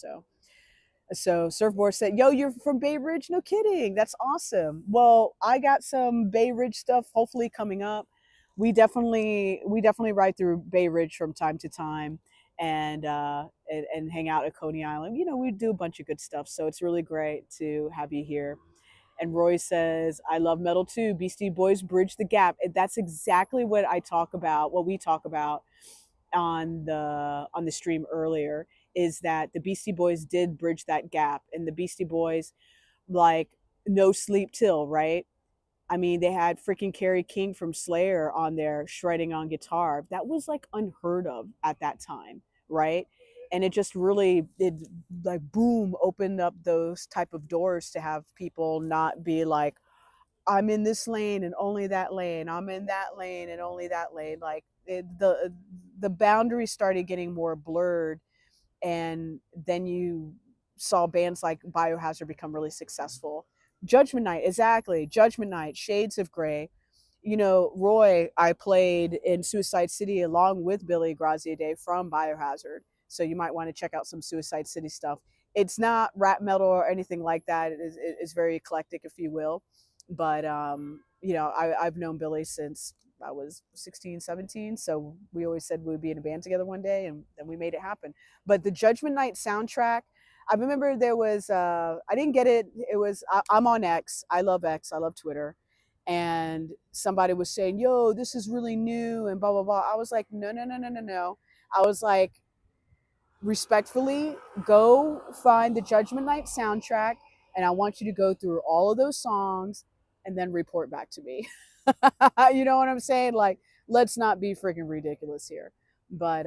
Speaker 1: So Surfboard said, "Yo, you're from Bay Ridge? No kidding. That's awesome. Well, I got some Bay Ridge stuff hopefully coming up. We definitely ride through Bay Ridge from time to time, and hang out at Coney Island. You know, we do a bunch of good stuff. So it's really great to have you here." And Roy says, "I love metal too. Beastie Boys bridge the gap." And that's exactly what I talk about, what we talk about on the stream earlier, is that the Beastie Boys did bridge that gap. And the Beastie Boys, like, No Sleep Till, right? I mean, they had freaking Carrie King from Slayer on there shredding on guitar. That was like unheard of at that time, right? And it just really, it like boom, opened up those type of doors to have people not be like, I'm in this lane and only that lane. I'm in that lane and only that lane. Like the boundaries started getting more blurred, and then you saw bands like Biohazard become really successful. Judgment Night, exactly. Judgment Night, Shades of Grey. You know, Roy, I played in Suicide City along with Billy Graziadei from Biohazard. So you might want to check out some Suicide City stuff. It's not rap metal or anything like that. It's very eclectic, if you will. But, you know, I've known Billy since I was 16, 17. So we always said we'd be in a band together one day, and then we made it happen. But the Judgment Night soundtrack, I remember there was, I didn't get it. It was, I'm on X. I love X. I love Twitter. And somebody was saying, yo, this is really new and blah, blah, blah. I was like, no, no, no, no, no, no. I was like, respectfully, go find the Judgment Night soundtrack, and I want you to go through all of those songs and then report back to me. You know what I'm saying? Like, let's not be freaking ridiculous here. But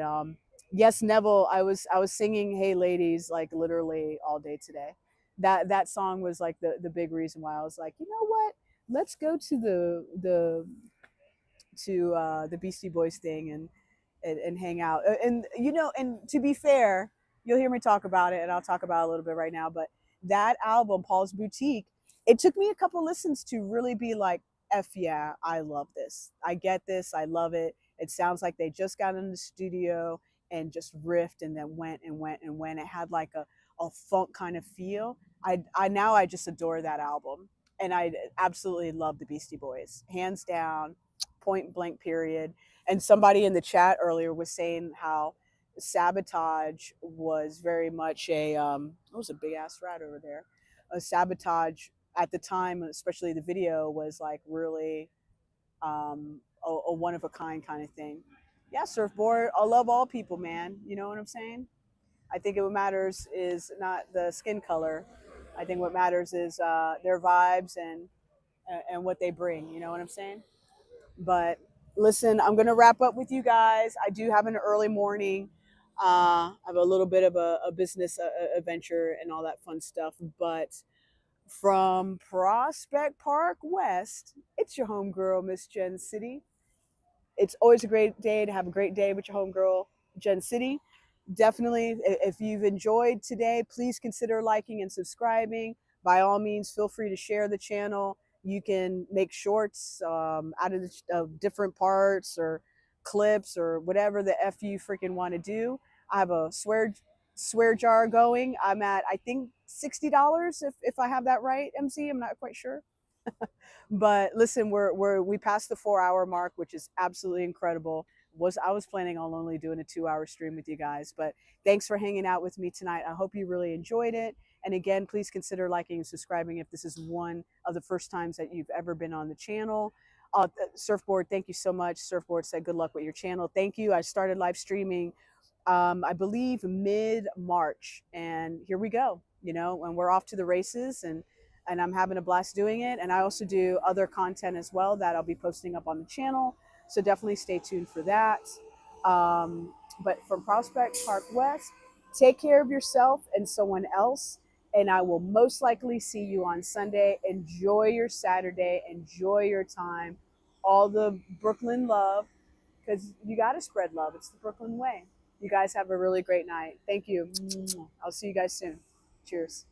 Speaker 1: yes, Neville, I was singing "Hey Ladies" like literally all day today. That song was like the big reason why I was like, you know what? Let's go to the Beastie Boys thing and hang out. And you know, and to be fair, you'll hear me talk about it, and I'll talk about it a little bit right now. But that album, Paul's Boutique, it took me a couple listens to really be like, "F yeah, I love this. I get this. I love it. It sounds like they just got in the studio and just riffed, and then went and went and went. It had like a funk kind of feel. I just adore that album, and I absolutely love the Beastie Boys, hands down, point blank period. And somebody in the chat earlier was saying how Sabotage was very much it was a big ass rat over there. A Sabotage at the time, especially the video, was like really a one of a kind of thing. Yeah, Surfboard, I love all people, man. You know what I'm saying? I think what matters is not the skin color. I think what matters is their vibes and what they bring. You know what I'm saying? But listen, I'm gonna wrap up with you guys. I do have an early morning. I have a little bit of a business adventure and all that fun stuff. But From Prospect Park West, it's your homegirl, Miss Jen City. It's always a great day to have a great day with your homegirl, Jen City. Definitely, if you've enjoyed today, please consider liking and subscribing. By all means, feel free to share the channel. You can make shorts out of different parts or clips or whatever the F you freaking want to do. I have a swear jar going. I'm at, I think, $60 if I have that right, MC. I'm not quite sure. But listen, we passed the 4 hour mark, which is absolutely incredible. I was planning on only doing a 2 hour stream with you guys, but thanks for hanging out with me tonight. I hope you really enjoyed it. And again, please consider liking and subscribing if this is one of the first times that you've ever been on the channel. Surfboard, thank you so much. Surfboard said good luck with your channel. Thank you. I started live streaming I believe mid-March, and here we go, and we're off to the races, and I'm having a blast doing it. And I also do other content as well that I'll be posting up on the channel, so definitely stay tuned for that. But from Prospect Park West, take care of yourself and someone else, and I will most likely see you on Sunday. Enjoy your Saturday, enjoy your time, all the Brooklyn love, because you got to spread love. It's the Brooklyn way. You guys have a really great night. Thank you. I'll see you guys soon. Cheers.